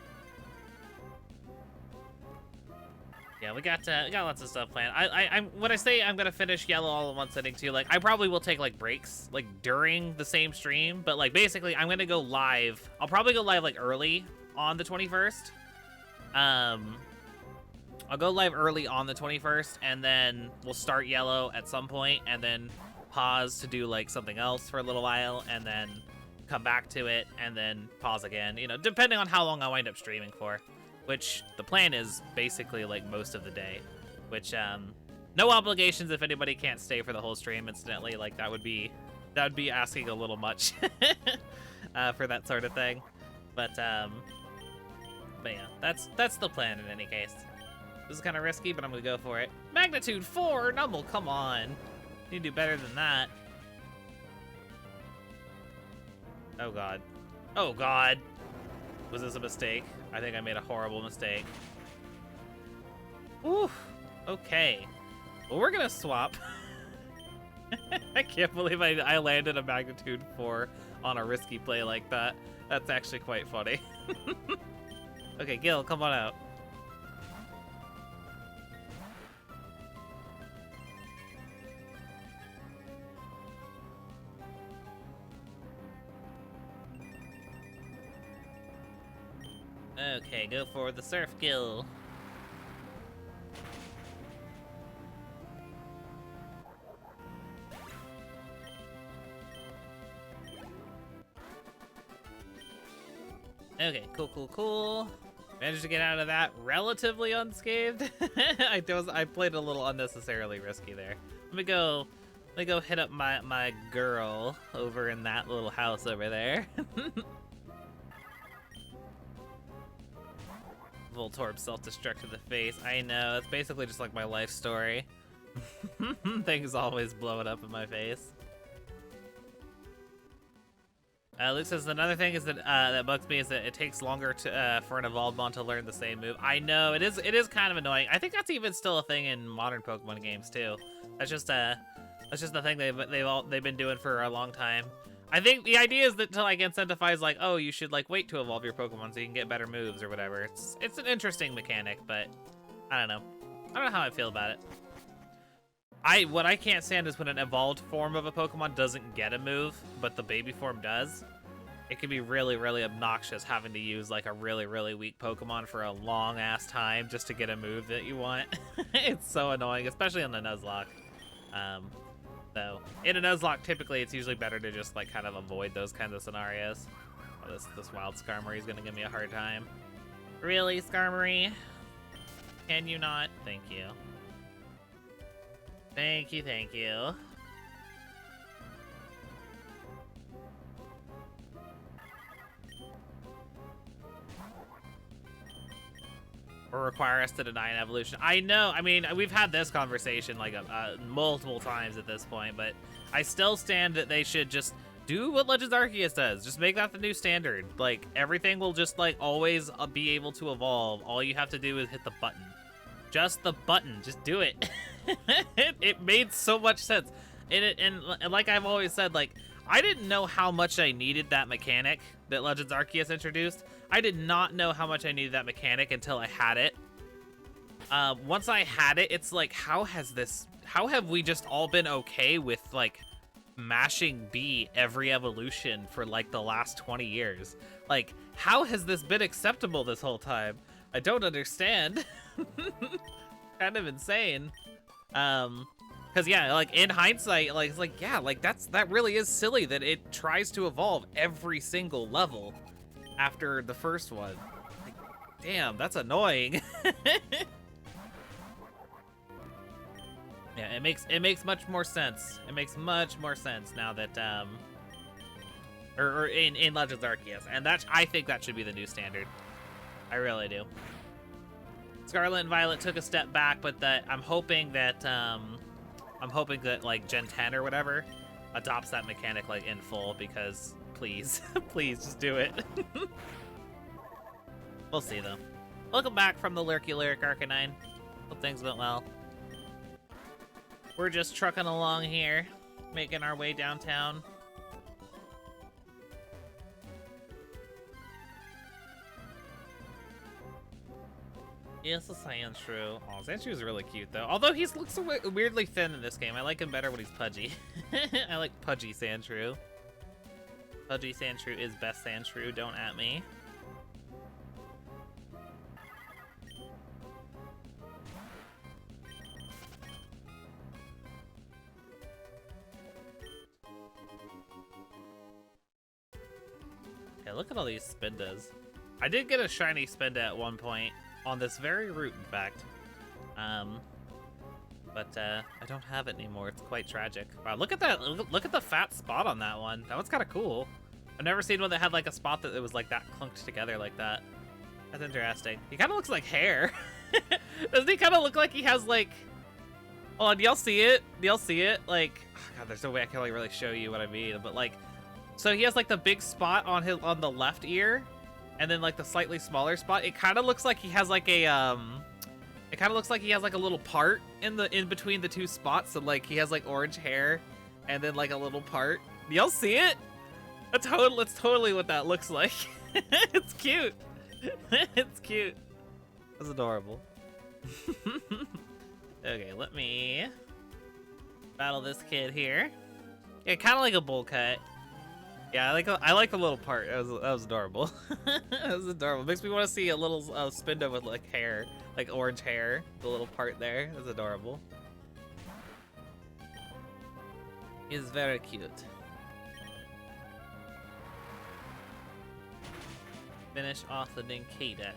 Yeah, we got lots of stuff planned. I'm when I say I'm gonna finish yellow all in one sitting too, like I probably will take like breaks like during the same stream, but like basically I'm gonna go live. I'll probably go live like early on the 21st. I'll go live early on the 21st, and then we'll start yellow at some point, and then pause to do like something else for a little while, and then come back to it, and then pause again. You know, depending on how long I wind up streaming for. Which the plan is basically like most of the day, which no obligations if anybody can't stay for the whole stream. Incidentally, like that would be asking a little much for that sort of thing. But yeah, that's the plan in any case. This is kind of risky, but I'm gonna go for it. Magnitude 4, Numble, come on, you do better than that. Oh god, oh god. Was this a mistake? I think I made a horrible mistake. Ooh, okay. Well, we're gonna swap. I can't believe I landed a magnitude 4 on a risky play like that. That's actually quite funny. Okay, Gil, come on out. Okay, go for the surf, Gil. Okay, cool. Managed to get out of that relatively unscathed. I played a little unnecessarily risky there. Let me go hit up my girl over in that little house over there. Voltorb self-destruct to the face. I know, that's basically just like my life story. Things always blowing up in my face. Luke says another thing is that that bugs me is that it takes longer to for an evolved mon to learn the same move. I know it is kind of annoying. I think that's even still a thing in modern Pokemon games too. That's just a thing they've been doing for a long time. I think the idea is that to like incentivize like, oh, you should like wait to evolve your Pokemon so you can get better moves or whatever. It's an interesting mechanic, but I don't know. I don't know how I feel about it. What I can't stand is when an evolved form of a Pokemon doesn't get a move, but the baby form does. It can be really, really obnoxious having to use like a really, really weak Pokemon for a long ass time just to get a move that you want. It's so annoying, especially on the Nuzlocke. So in a Nuzlocke, typically it's usually better to just like kind of avoid those kinds of scenarios. Oh, this wild Skarmory is gonna give me a hard time. Really, Skarmory? Can you not? Thank you. Thank you. Or require us to deny an evolution. I know, I mean, we've had this conversation like multiple times at this point, but I still stand that they should just do what Legends Arceus does. Just make that the new standard. Like, everything will just like always be able to evolve. All you have to do is hit the button. Just the button, just do it. It made so much sense. And like I've always said, like, I didn't know how much I needed that mechanic that Legends Arceus introduced. I did not know how much I needed that mechanic until I had it. Once I had it, it's like, how have we just all been okay with like mashing B every evolution for like the last 20 years? Like, how has this been acceptable this whole time? I don't understand. Kind of insane. Cause yeah, like in hindsight, like it's like, yeah, like that really is silly that it tries to evolve every single level after the first one. Like, damn, that's annoying. Yeah, it makes much more sense. It makes much more sense now that or in Legends Arceus, and I think that should be the new standard. I really do. Scarlet and Violet took a step back, but I'm hoping that like Gen 10 or whatever adopts that mechanic like in full, because please, please just do it. We'll see though. Welcome back from the Lurky Lyric Arcanine. Hope things went well. We're just trucking along here, making our way downtown. Yes, the Sandshrew. Oh, Sandshrew is really cute, though. Although he looks so weirdly thin in this game. I like him better when he's pudgy. I like pudgy Sandshrew. Pudgy Sandshrew is best Sandshrew, don't at me. Okay, look at all these Spindas. I did get a shiny Spinda at one point. On this very route, in fact. But I don't have it anymore. It's quite tragic. Wow, look at that. Look at the fat spot on that one. That one's kind of cool. I've never seen one that had like a spot that it was like that clunked together like that. That's interesting. He kind of looks like hair. Doesn't he kind of look like he has like... Hold on, do y'all see it? Do y'all see it? Like, oh God, there's no way I can like really show you what I mean. But like, so he has like the big spot on the left ear. And then like the slightly smaller spot, it kind of looks like he has like a it kind of looks like he has like a little part in between the two spots. So like he has like orange hair and then like a little part. Y'all see it? That's totally what that looks like. It's cute. It's cute. That's adorable. Okay, let me battle this kid here. Yeah, kind of like a bowl cut. Yeah, I like the little part. That was adorable. That was adorable. Makes me want to see a little Spindo with like hair, like orange hair. The little part there. That's adorable. He's very cute. Finish off the Ninkata.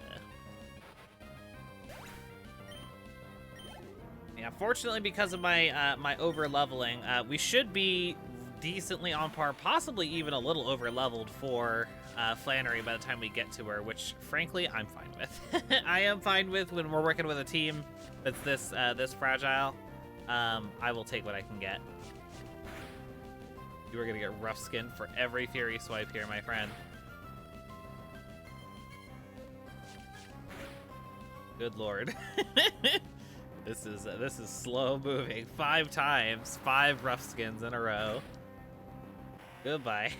Yeah, fortunately, because of my my over leveling, we should be decently on par, possibly even a little over leveled for Flannery by the time we get to her, which frankly I'm fine with. I am fine with when we're working with a team that's this fragile. I will take what I can get. You are gonna get rough skin for every Fury swipe here, my friend. Good lord. This is slow moving. 5 times, 5 rough skins in a row. Goodbye.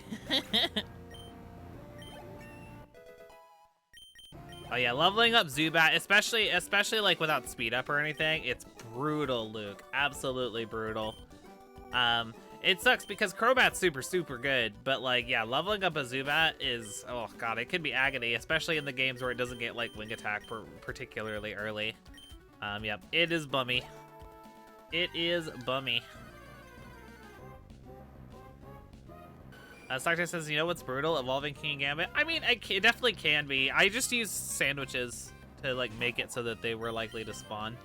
Oh yeah, leveling up Zubat, especially like without speed up or anything, it's brutal, Luke. Absolutely brutal. It sucks because Crobat's super good, but like yeah, leveling up a Zubat is, oh god, it can be agony, especially in the games where it doesn't get like wing attack particularly early. Yep, it is bummy. It is bummy. Starter says, you know what's brutal? Evolving King Gambit? I mean, it definitely can be. I just used sandwiches to like make it so that they were likely to spawn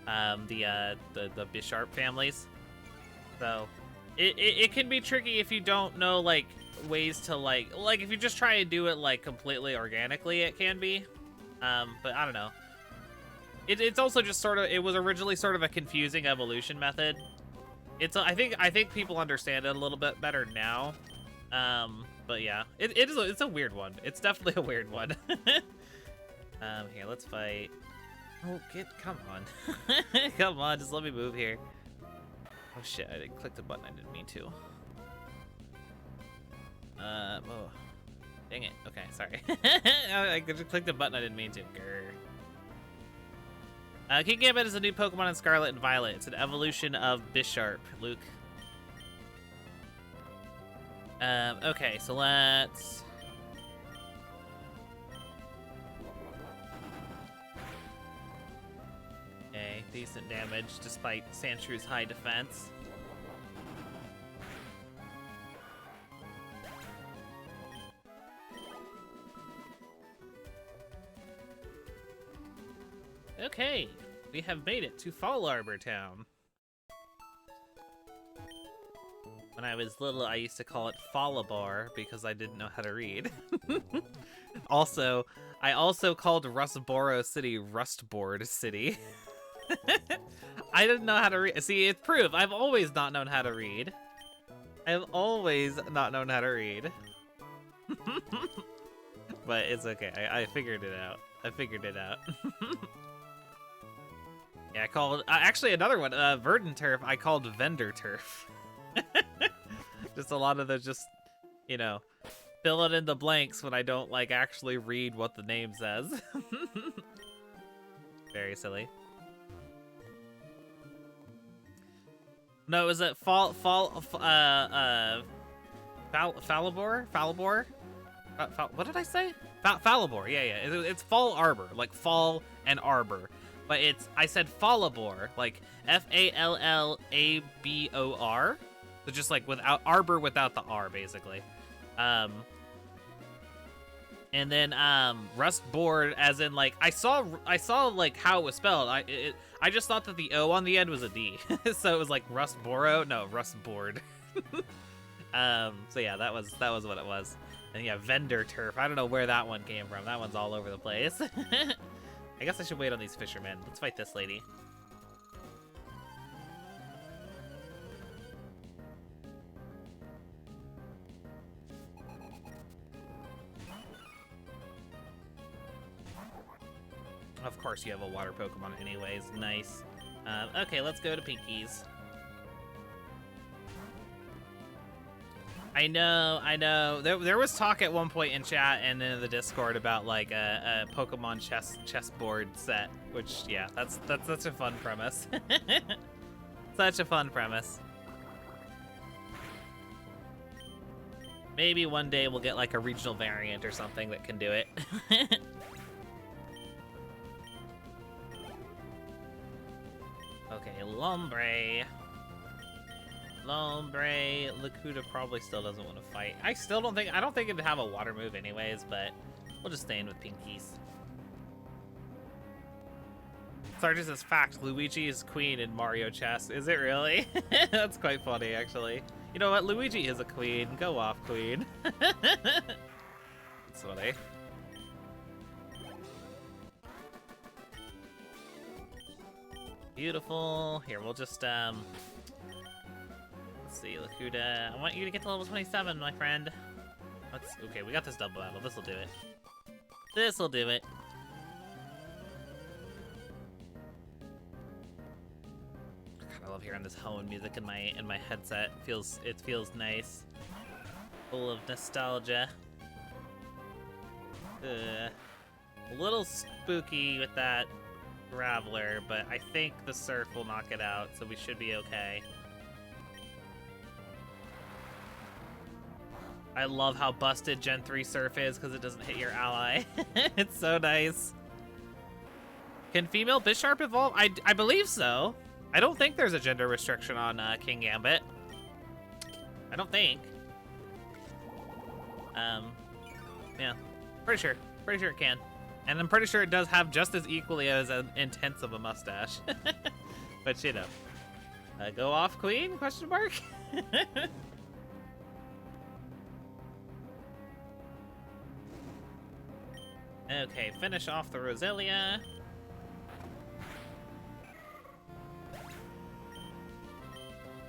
the Bisharp families. So it can be tricky if you don't know like ways to like if you just try and do it like completely organically, it can be. But I don't know. It's also just sort of, it was originally sort of a confusing evolution method. I think people understand it a little bit better now. But yeah, it's a weird one. It's definitely a weird one. Here, let's fight. Oh, come on. Come on, just let me move here. Oh shit, I didn't click the button, I didn't mean to. Oh. Dang it, okay, sorry. I just clicked the button, I didn't mean to. Grr. King Gambit is a new Pokemon in Scarlet and Violet. It's an evolution of Bisharp, Luke. Okay, so let's... Okay, decent damage despite Sandshrews' high defense. Okay, we have made it to Fall Arbor Town. When I was little, I used to call it Fallabar because I didn't know how to read. Also, I also called Rustboro City Rustboard City. I didn't know how to read. See, it's proof. I've always not known how to read. I've always not known how to read. But it's okay. I figured it out. I figured it out. Yeah, I called... actually, another one. Verdant Turf, I called Vendor Turf. Just a lot of those just, you know, fill it in the blanks when I don't, like, actually read what the name says. Very silly. No, is it Falibor? Falibor? What did I say? Falibor, yeah. It's Fall Arbor, like Fall and Arbor. But I said Falibor, like Fallabor. So just like without Arbor without the R, basically. And then Rustboard, as in like I saw like how it was spelled. I just thought that the O on the end was a D, so it was like Rustboro. No, Rustboard. So yeah, that was what it was. And yeah, Vendor Turf. I don't know where that one came from. That one's all over the place. I guess I should wait on these fishermen. Let's fight this lady. Of course you have a water Pokemon anyways. Nice. Okay, let's go to Pinkies. I know. There was talk at one point in chat and in the Discord about like a Pokemon chessboard set, which yeah, that's such a fun premise. Such a fun premise. Maybe one day we'll get like a regional variant or something that can do it. Okay, Lombre. Lakuta probably still doesn't want to fight. I don't think it'd have a water move anyways, but we'll just stay in with Pinkies. Sarge says, fact, Luigi is queen in Mario chess. Is it really? That's quite funny, actually. You know what? Luigi is a queen. Go off, queen. That's funny. Beautiful. Here, we'll just, let's see, Lakuta. I want you to get to level 27, my friend. Okay, we got this double battle. This'll do it. This'll do it. God, I love hearing this Hoenn music in my headset. It feels nice. Full of nostalgia. A little spooky with that Graveler, but I think the surf will knock it out, so we should be okay. I love how busted Gen 3 surf is because it doesn't hit your ally. It's so nice. Can female Bisharp evolve? I believe so. I don't think there's a gender restriction on King Gambit. I don't think. Yeah, pretty sure it can. And I'm pretty sure it does have just as equally as intense of a mustache. But you know. Go off, queen? Question mark? Okay, finish off the Roselia.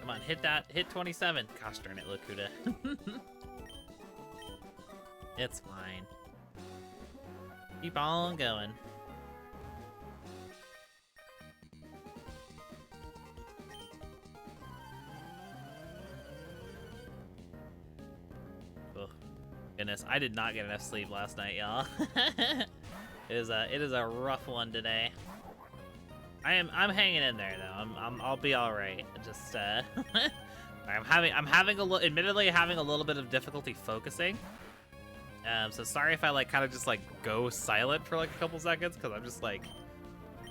Come on, hit that. Hit 27. Gosh darn it, Lakuta. It's fine. Keep on going. Oh, goodness, I did not get enough sleep last night, y'all. It is a rough one today. I'm hanging in there though. I'll be all right. Just admittedly having a little bit of difficulty focusing. So sorry if I like kind of just like go silent for like a couple seconds because I'm just like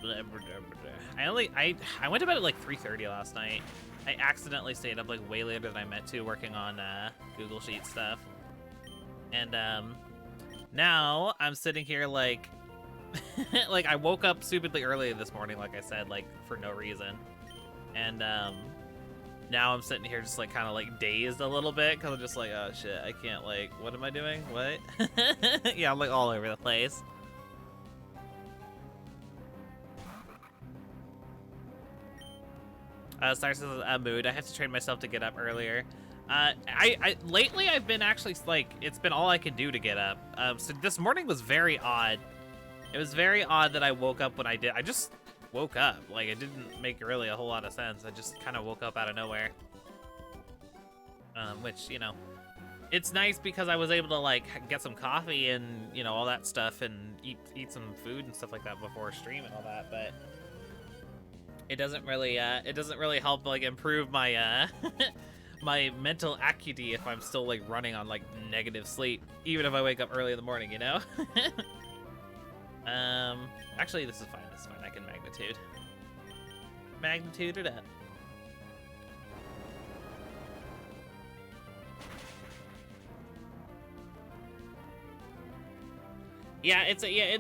blah, blah, blah, blah. I went to bed at like 3:30 last night. I accidentally stayed up like way later than I meant to working on Google Sheet stuff. And now I'm sitting here like like I woke up stupidly early this morning, like I said, like for no reason. And now I'm sitting here just like kind of like dazed a little bit because I'm just like, oh shit, I can't, like, what am I doing? What? Yeah, I'm like all over the place. Star says mood. I have to train myself to get up earlier. Lately I've been actually like, it's been all I can do to get up. So this morning was very odd. It was very odd that I woke up when I did. I just woke up. Like, it didn't make really a whole lot of sense. I just kind of woke up out of nowhere. Which, you know, it's nice because I was able to, like, get some coffee and, you know, all that stuff and eat some food and stuff like that before stream and all that, but it doesn't really help, like, improve my, my mental acuity if I'm still, like, running on, like, negative sleep, even if I wake up early in the morning, you know? Actually, this is fine. This is fine. I can magnitude. Magnitude it up. Yeah,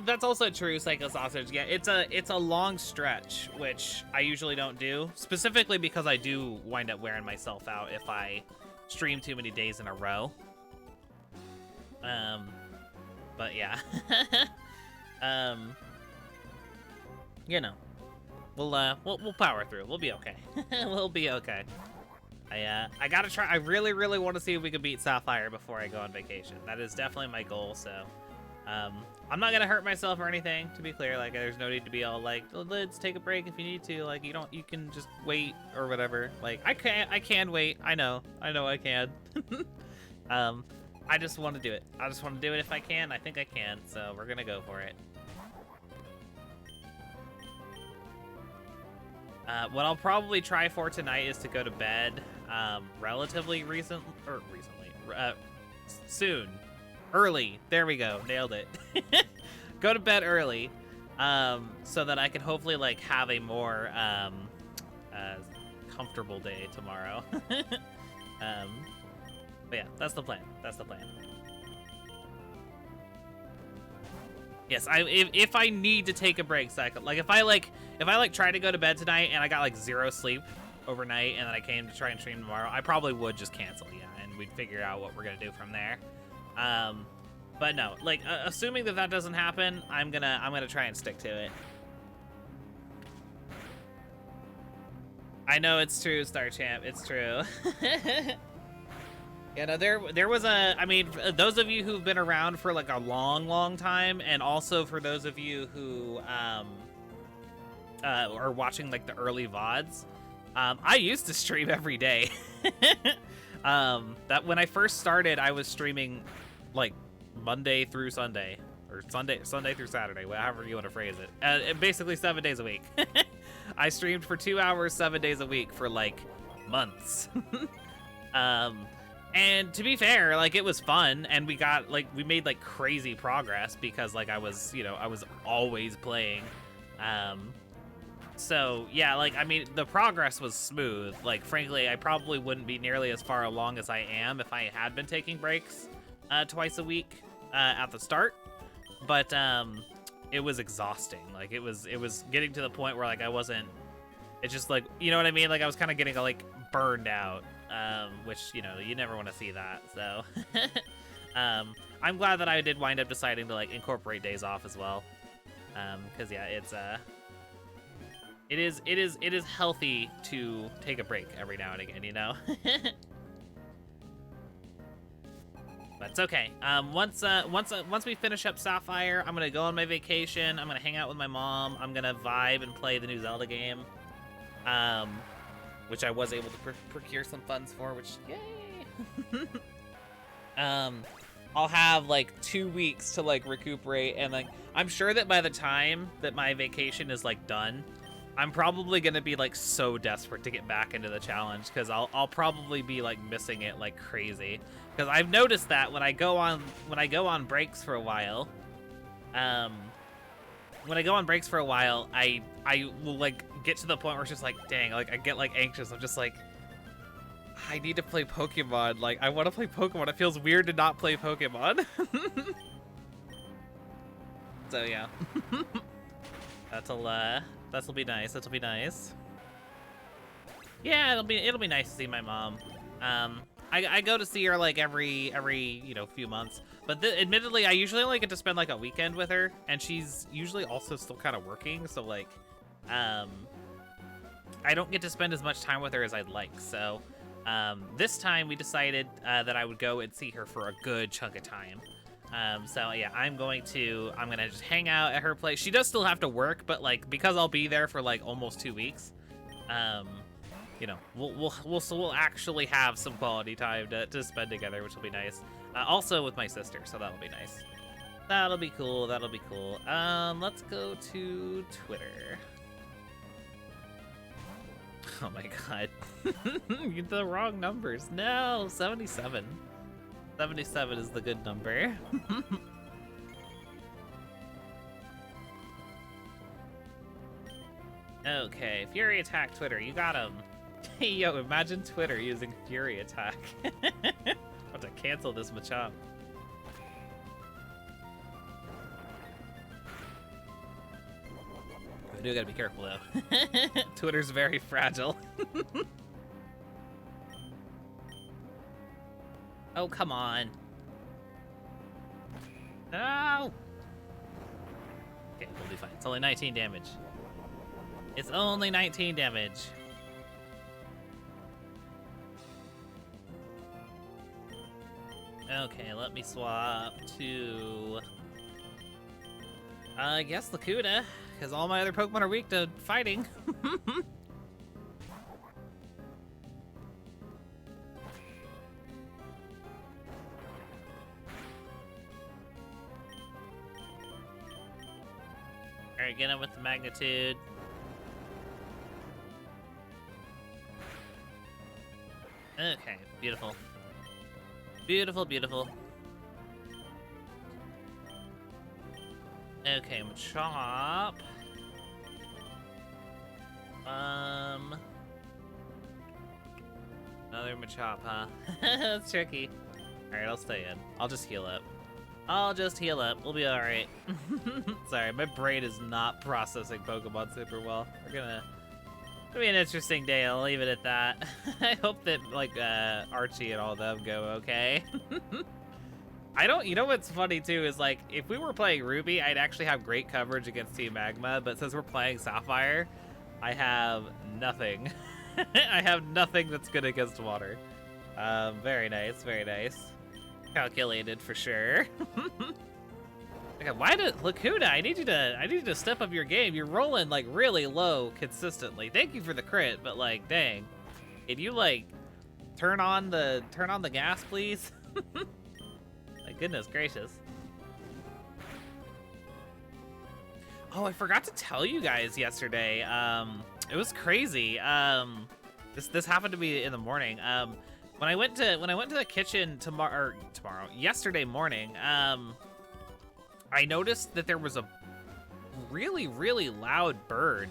that's also true, Psycho Sausage. Yeah, it's a long stretch, which I usually don't do, specifically because I do wind up wearing myself out if I stream too many days in a row. But yeah. You know, we'll power through. We'll be okay. We'll be okay. I gotta try. I really want to see if we can beat Sapphire before I go on vacation. That is definitely my goal. So, I'm not gonna hurt myself or anything. To be clear, like there's no need to be all like, let's take a break if you need to. Like you can just wait or whatever. Like I can wait. I know I can. I just want to do it. I just want to do it if I can. I think I can, so we're gonna go for it. What I'll probably try for tonight is to go to bed soon. Early. There we go. Nailed it. Go to bed early so that I can hopefully like have a more comfortable day tomorrow. But yeah, that's the plan. That's the plan. Yes, if I need to take a break cycle, like if I try to go to bed tonight and I got like 0 sleep overnight and then I came to try and stream tomorrow, I probably would just cancel, yeah, and we'd figure out what we're gonna do from there. But no, like assuming that doesn't happen, I'm gonna try and stick to it. I know it's true, Star Champ. It's true. Yeah, no, there was I mean, those of you who've been around for like a long time, and also for those of you who are watching like the early VODs, I used to stream every day. That when I first started, I was streaming like Monday through Sunday, or Sunday through Saturday, however you want to phrase it. Basically 7 days a week. I streamed for 2 hours, 7 days a week for like months. And to be fair, like it was fun, and we made like crazy progress because like I was always playing. So yeah, like I mean the progress was smooth. Like frankly, I probably wouldn't be nearly as far along as I am if I had been taking breaks twice a week at the start. But it was exhausting. Like it was getting to the point where like I wasn't. It's just like, you know what I mean? Like I was kind of getting like burned out. Which, you know, you never want to see that, so I'm glad that I did wind up deciding to like incorporate days off as well, because yeah, it is healthy to take a break every now and again, you know. But it's okay. Once we finish up Sapphire, I'm gonna go on my vacation. I'm gonna hang out with my mom. I'm gonna vibe and play the new Zelda game. Which I was able to procure some funds for, which, yay! I'll have, like, 2 weeks to, like, recuperate, and, like, I'm sure that by the time that my vacation is, like, done, I'm probably gonna be, like, so desperate to get back into the challenge, because I'll probably be, like, missing it like crazy. Because I've noticed that when I go on breaks for a while, I will, like, get to the point where it's just like, dang, like I get like anxious. I'm just like, I need to play Pokemon. Like I want to play Pokemon. It feels weird to not play Pokemon. So yeah, that'll be nice. That'll be nice. Yeah, it'll be nice to see my mom. I go to see her like every few months. But admittedly, I usually only get to spend like a weekend with her, and she's usually also still kind of working. So like, I don't get to spend as much time with her as I'd like. So this time we decided that I would go and see her for a good chunk of time. So yeah, I'm gonna just hang out at her place. She does still have to work, but like because I'll be there for like almost 2 weeks, you know, we'll actually have some quality time to spend together, which will be nice. Also with my sister, so that'll be nice. That'll be cool. That'll be cool. Let's go to Twitter. Oh my god. You get the wrong numbers. No, 77. 77 is the good number. Okay, Fury Attack Twitter, you got him. Hey, yo, imagine Twitter using Fury Attack. I'm about to cancel this Machamp. I do gotta be careful though. Twitter's very fragile. Oh, come on. No! Okay, we'll be fine. It's only 19 damage. It's only 19 damage. Okay, let me swap to... I guess Lakuta, because all my other Pokemon are weak to fighting. Alright, get him with the magnitude. Okay, beautiful. Beautiful, beautiful. Okay, Machop. Another Machop, huh? That's tricky. Alright, I'll stay in. I'll just heal up. I'll just heal up. We'll be alright. Sorry, my brain is not processing Pokemon super well. It'll be an interesting day, I'll leave it at that. I hope that, like, Archie and all of them go okay. You know what's funny, too, is, like, if we were playing Ruby, I'd actually have great coverage against Team Magma, but since we're playing Sapphire, I have nothing. I have nothing that's good against water. Very nice, very nice. Calculated for sure. Okay, Lacuna, I need you to step up your game. You're rolling like really low consistently. Thank you for the crit, but like dang. Can you like turn on the gas, please? My goodness gracious. Oh, I forgot to tell you guys yesterday. It was crazy. This happened to me in the morning. When I went to the kitchen yesterday morning, I noticed that there was a really, really loud bird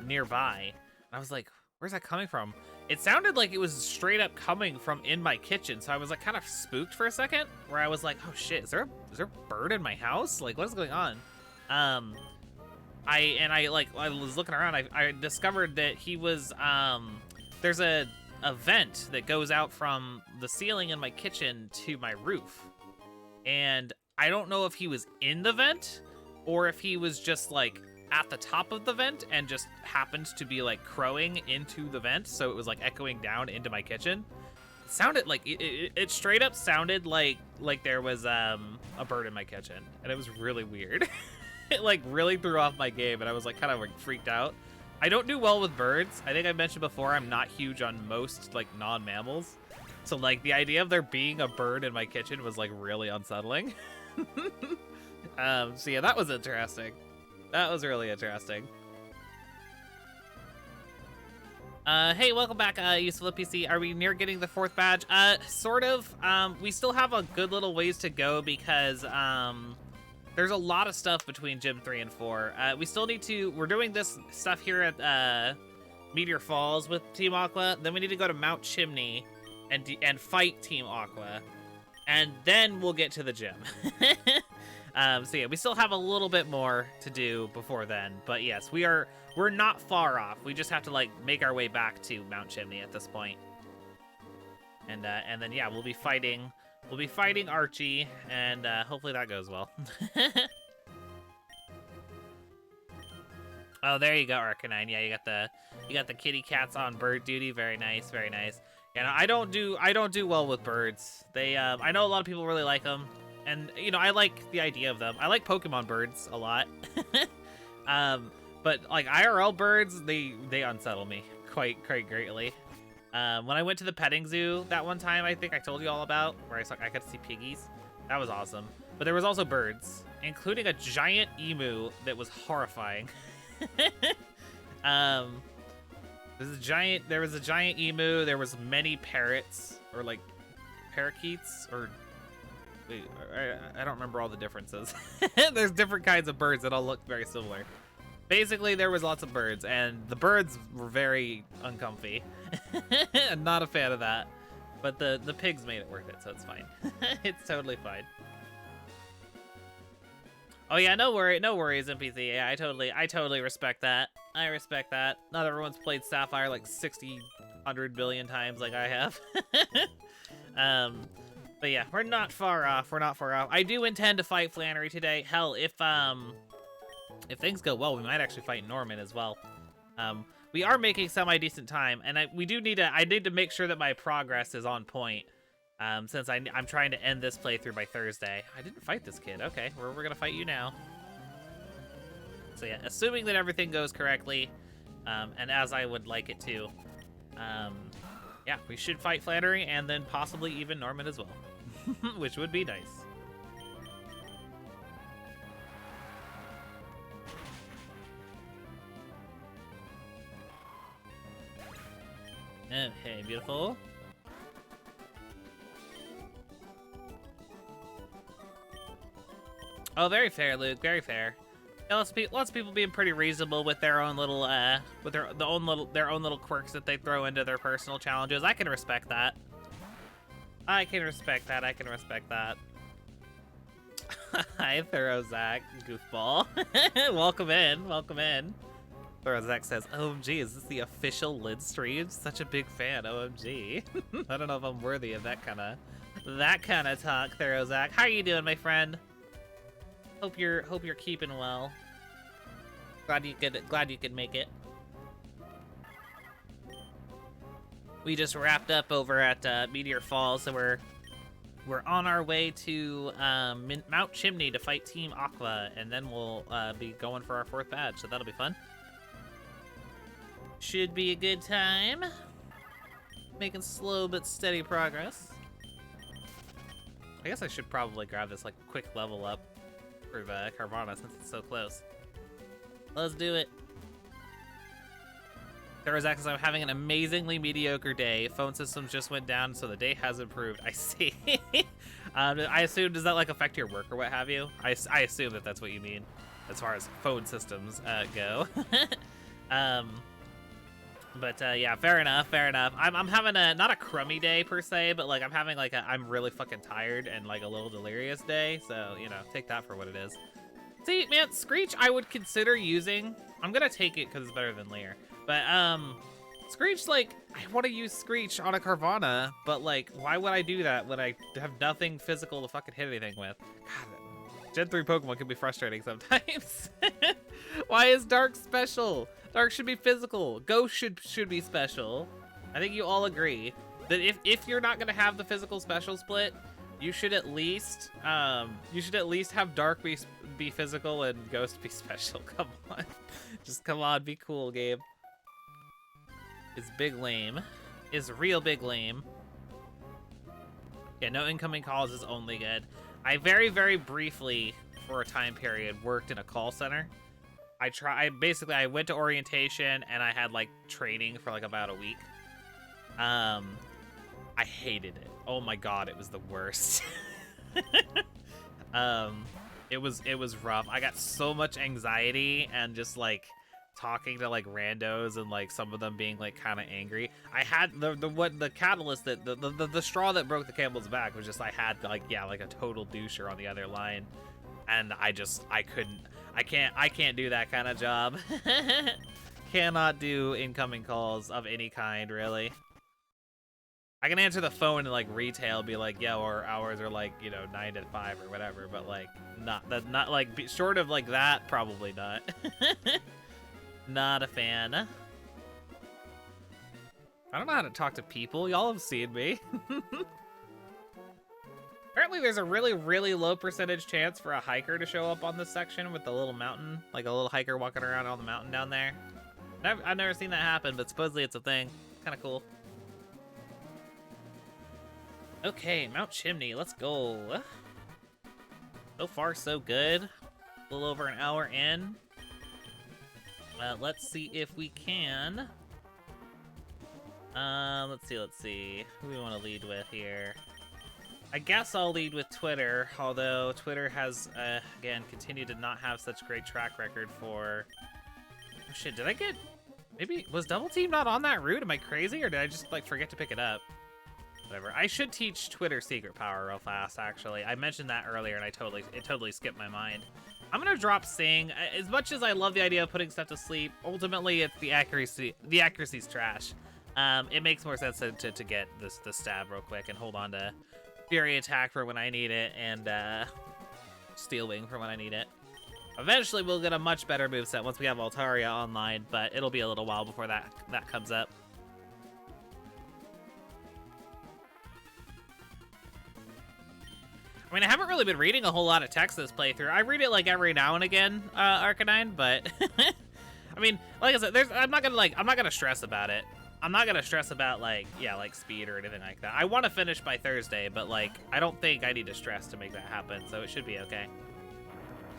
nearby. I was like, where's that coming from? It sounded like it was straight up coming from in my kitchen, so I was like kind of spooked for a second, where I was like, oh shit, is there a bird in my house? Like, what is going on? I was looking around, I discovered that he was, there's a vent that goes out from the ceiling in my kitchen to my roof. And I don't know if he was in the vent or if he was just like at the top of the vent and just happened to be like crowing into the vent. So it was like echoing down into my kitchen. It sounded like, it straight up sounded like there was a bird in my kitchen. And it was really weird. It like really threw off my game and I was like kind of like freaked out. I don't do well with birds. I think I mentioned before I'm not huge on most like non-mammals. So like the idea of there being a bird in my kitchen was like really unsettling. So yeah, that was interesting. That was really interesting. Hey, welcome back, Useful PC. Are we near getting the 4th badge? Sort of. We still have a good little ways to go because there's a lot of stuff between Gym 3 and 4. We still need to... We're doing this stuff here at Meteor Falls with Team Aqua. Then we need to go to Mount Chimney and fight Team Aqua. And then we'll get to the gym. So yeah, we still have a little bit more to do before then. But yes, we're not far off. We just have to like make our way back to Mount Chimney at this point. And then yeah, we'll be fighting Archie, and hopefully that goes well. Oh, there you go, Arcanine. Yeah, you got the kitty cats on bird duty. Very nice, very nice. Yeah, no, I don't do well with birds. They I know a lot of people really like them, and you know I like the idea of them. I like Pokemon birds a lot. But like IRL birds, they unsettle me quite greatly. When I went to the petting zoo that one time, I think I told you all about, where I got to see piggies. That was awesome. But there was also birds, including a giant emu that was horrifying. There was a giant emu. There was many parrots, or like parakeets, or wait, I don't remember all the differences. There's different kinds of birds that all look very similar. Basically, there was lots of birds, and the birds were very uncomfy. I'm not a fan of that, but the pigs made it worth it, so it's fine. It's totally fine. Oh yeah, no worries, NPC. Yeah, I totally respect that. I respect that. Not everyone's played Sapphire like 100 billion times like I have. But yeah, we're not far off. We're not far off. I do intend to fight Flannery today. Hell, if things go well, we might actually fight Norman as well. We are making semi-decent time, and I need to make sure that my progress is on point. Since I'm trying to end this playthrough by Thursday. I didn't fight this kid. Okay, we're gonna fight you now. So yeah, assuming that everything goes correctly, and as I would like it to, yeah, we should fight Flannery and then possibly even Norman as well, which would be nice. Okay, beautiful. Oh, very fair, Luke. Very fair. Yeah, lots of people being pretty reasonable with their own little, with their own little quirks that they throw into their personal challenges. I can respect that. I can respect that. I can respect that. Hi, Thorazak, goofball. Welcome in. Welcome in. Thorazak says, "OMG, is this the official Lid stream? Such a big fan. OMG." I don't know if I'm worthy of that kind of talk, Thorazak. How are you doing, my friend? Hope you're keeping well. Glad you could make it. We just wrapped up over at Meteor Falls, so we're on our way to Mount Chimney to fight Team Aqua, and then we'll be going for our 4th badge, so that'll be fun. Should be a good time. Making slow but steady progress. I guess I should probably grab this like quick level up for Carvana since it's so close. Let's do it. Thorazak says, "I'm having an amazingly mediocre day. Phone systems just went down, so the day has improved." I see. I assume, does that like affect your work or what have you? I assume that that's what you mean as far as phone systems go. But yeah, fair enough, fair enough. I'm having not a crummy day per se, but like I'm having like I'm really fucking tired and like a little delirious day. So, you know, take that for what it is. See, man, Screech I would consider using. I'm gonna take it because it's better than Leer. But Screech, like, I want to use Screech on a Carvana, but like, why would I do that when I have nothing physical to fucking hit anything with? God, Gen 3 Pokemon can be frustrating sometimes. Why is Dark special? Dark should be physical. Ghost should be special. I think you all agree that if you're not gonna have the physical special split, you should at least have Dark be physical and Ghost be special. Come on, just come on, be cool, Gabe. Is big lame. Is real big lame. Yeah, no incoming calls is only good. I very, very briefly, for a time period, worked in a call center. I went to orientation and I had like training for like about a week. I hated it. Oh my god, it was the worst. It was rough. I got so much anxiety and just like talking to like randos and like some of them being like kind of angry. I had the catalyst that the straw that broke the camel's back was just I had like a total doucher on the other line, and I can't do that kind of job. Cannot do incoming calls of any kind, really. I can answer the phone and like retail, be like, yeah, our hours are like, you know, 9 to 5 or whatever, but like not like short of like that, probably not. Not a fan. I don't know how to talk to people. Y'all have seen me. Apparently there's a really, really low percentage chance for a hiker to show up on this section with the little mountain, like a little hiker walking around on the mountain down there. I've never seen that happen, but supposedly it's a thing. Kind of cool. Okay, Mount Chimney, let's go. So far, so good. A little over an hour in. Let's see if we can. Let's see. Who do we want to lead with here? I guess I'll lead with Twitter, although Twitter has, again, continued to not have such great track record for... Oh shit, did I get... Maybe, was Double Team not on that route? Am I crazy, or did I just, like, forget to pick it up? Whatever. I should teach Twitter Secret Power real fast, actually. I mentioned that earlier, and it totally skipped my mind. I'm gonna drop Sing. As much as I love the idea of putting stuff to sleep, ultimately it's the accuracy. The accuracy's trash. It makes more sense to get the stab real quick and hold on to Fury Attack for when I need it, and Steel Wing for when I need it. Eventually we'll get a much better moveset once we have Altaria online, but it'll be a little while before that comes up. I mean, I haven't really been reading a whole lot of text this playthrough. I read it like every now and again, Arcanine, but I mean, like I said, I'm not gonna stress about it. I'm not gonna stress about like speed or anything like that. I want to finish by Thursday, but like I don't think I need to stress to make that happen, so it should be okay.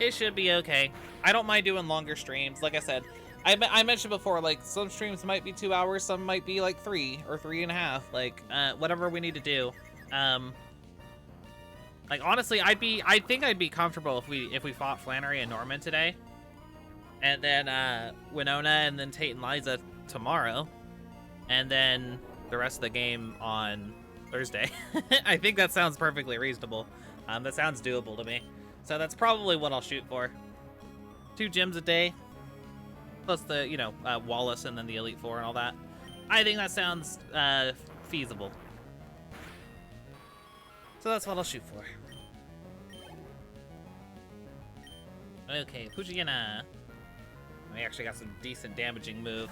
It should be okay. I don't mind doing longer streams. Like I said, I mentioned before, like, some streams might be 2 hours, some might be like 3 or 3.5, like, whatever we need to do. Like, honestly, I think I'd be comfortable if we fought Flannery and Norman today, and then Winona and then Tate and Liza tomorrow, and then the rest of the game on Thursday. I think that sounds perfectly reasonable. That sounds doable to me. So that's probably what I'll shoot for. 2 gyms a day. Plus the, you know, Wallace and then the Elite Four and all that. I think that sounds feasible. So that's what I'll shoot for. Okay, Pujigana. We actually got some decent damaging move.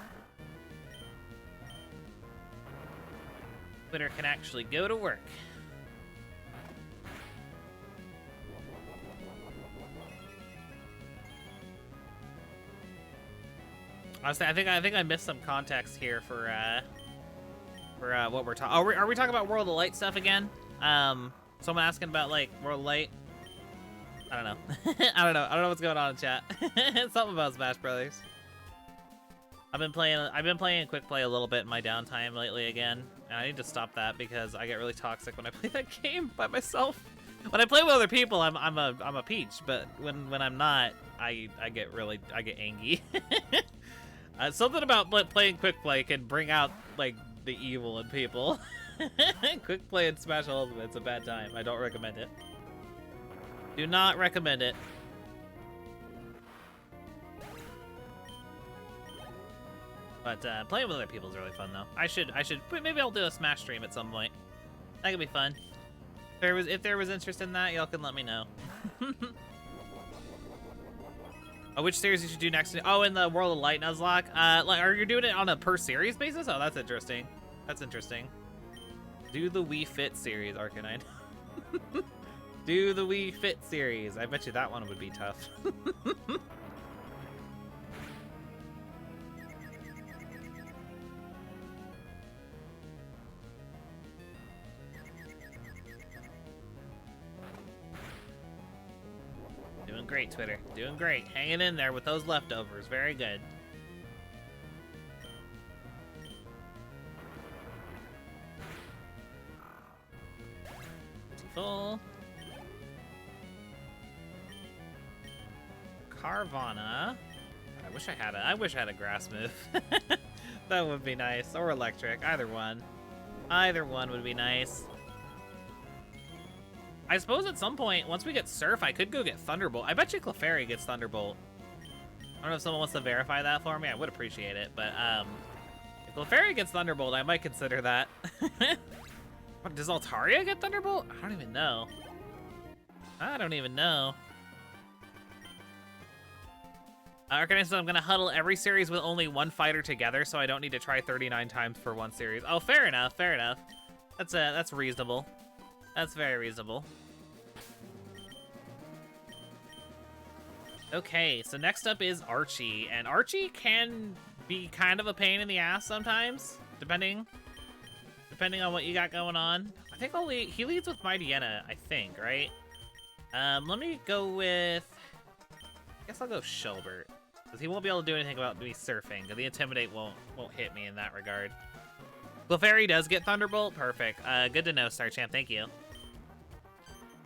Twitter can actually go to work. Honestly, I think I missed some context here for what we're talking. Are we talking about World of Light stuff again? Someone asking about like World of Light. I don't know. I don't know what's going on in chat. Something about Smash Brothers. I've been playing Quick Play a little bit in my downtime lately again, and I need to stop that because I get really toxic when I play that game by myself. When I play with other people, I'm a peach, but when I'm not, I get angry. Something about playing Quick Play can bring out like the evil in people. Quick Play and Smash Ultimate's a bad time. I don't recommend it. Do not recommend it. But playing with other people is really fun though. I should maybe I'll do a Smash stream at some point. That could be fun. If there was interest in that, y'all can let me know. Oh, which series you should do next? Oh, in the World of Light, Nuzlocke. Like, are you doing it on a per series basis? Oh, that's interesting. That's interesting. Do the Wii Fit series, Arcanine. Do the Wii Fit series. I bet you that one would be tough. Doing great, Twitter. Doing great. Hanging in there with those leftovers. Very good. Full. Carvana. I wish I had a grass move. That would be nice. Or electric. Either one. Either one would be nice. I suppose at some point, once we get Surf, I could go get Thunderbolt. I bet you Clefairy gets Thunderbolt. I don't know if someone wants to verify that for me. I would appreciate it, but if Clefairy gets Thunderbolt, I might consider that. Does Altaria get Thunderbolt? I don't even know. I don't even know. Arcanine says I'm gonna huddle every series with only one fighter together, so I don't need to try 39 times for one series. Oh, fair enough. Fair enough. That's reasonable. That's very reasonable. Okay, so next up is Archie, and Archie can be kind of a pain in the ass sometimes, depending on what you got going on. I think he leads with Mightyena, I think, right? Let me go with, I guess I'll go Shelbert, because he won't be able to do anything about me surfing, because the Intimidate won't hit me in that regard. Clefairy does get Thunderbolt, perfect. Good to know, Star Champ, thank you.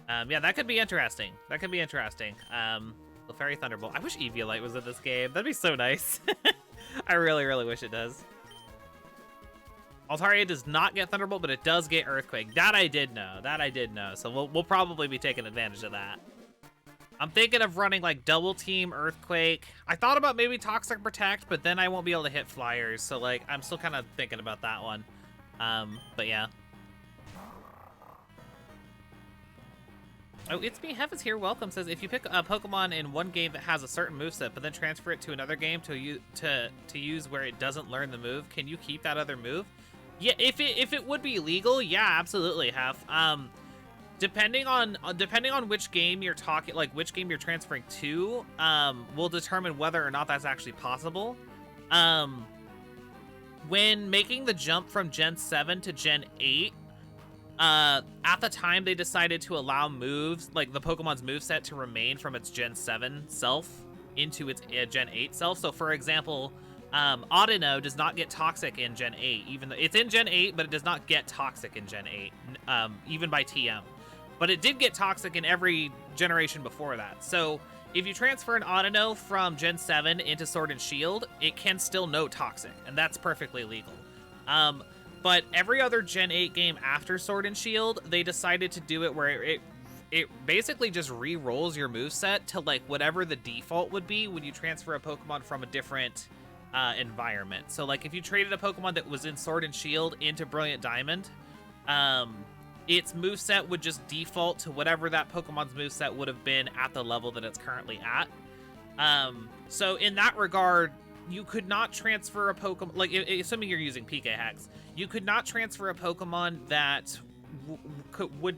Yeah, that could be interesting. That could be interesting. Clefairy Thunderbolt. I wish Eviolite was in this game. That'd be so nice. I really, really wish it does. Altaria does not get Thunderbolt, but it does get Earthquake. That I did know. That I did know. So we'll probably be taking advantage of that. I'm thinking of running like double team Earthquake. I thought about maybe Toxic Protect, but then I won't be able to hit flyers. So like I'm still kind of thinking about that one. But yeah. Oh, it's me, Hef is here. Welcome. Says if you pick a Pokemon in one game that has a certain moveset, but then transfer it to another game to use where it doesn't learn the move, can you keep that other move? Yeah, if it would be legal, yeah, absolutely, Hef. Depending on which game you're talking, like which game you're transferring to, will determine whether or not that's actually possible. When making the jump from Gen 7 to Gen 8. At the time they decided to allow moves, like the Pokemon's moveset to remain from its Gen 7 self. into its Gen 8 self. So for example, Audino does not get toxic in Gen 8, even though it's in Gen 8, but it does not get toxic in Gen 8, even by TM. But it did get toxic in every generation before that. So if you transfer an Audino from Gen 7 into Sword and Shield, it can still know toxic, and that's perfectly legal. But every other Gen 8 game after Sword and Shield, they decided to do it where it basically just re-rolls your moveset to like whatever the default would be when you transfer a Pokemon from a different environment. So like if you traded a Pokemon that was in Sword and Shield into Brilliant Diamond, its moveset would just default to whatever that Pokemon's moveset would have been at the level that it's currently at. So in that regard, you could not transfer a Pokemon, like assuming you're using PK Hex, you could not transfer a Pokemon that would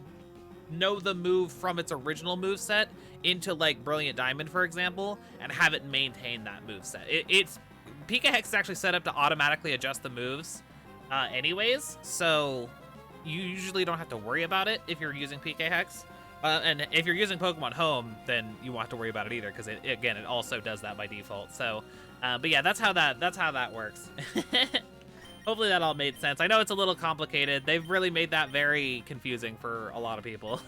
know the move from its original moveset into like Brilliant Diamond, for example, and have it maintain that moveset. It's PK Hex is actually set up to automatically adjust the moves anyways, so you usually don't have to worry about it if you're using PK Hex. And if you're using Pokemon Home, then you won't have to worry about it either, because it also does that by default. So, but yeah, that's how that works. Hopefully that all made sense. I know it's a little complicated. They've really made that very confusing for a lot of people.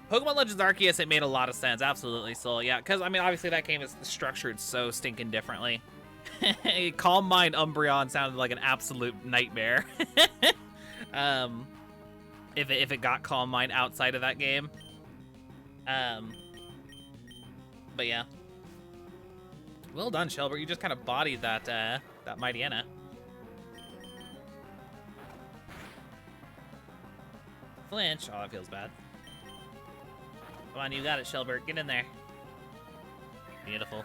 Pokemon Legends Arceus, it made a lot of sense. Absolutely, Soul. Yeah, because, I mean, obviously that game is structured so stinking differently. Calm Mind Umbreon sounded like an absolute nightmare. If it got Calm Mind outside of that game. But yeah. Well done, Shelbert. You just kind of bodied that Mightyena. Flinch. Oh, that feels bad. Come on, you got it, Shelbert. Get in there. Beautiful.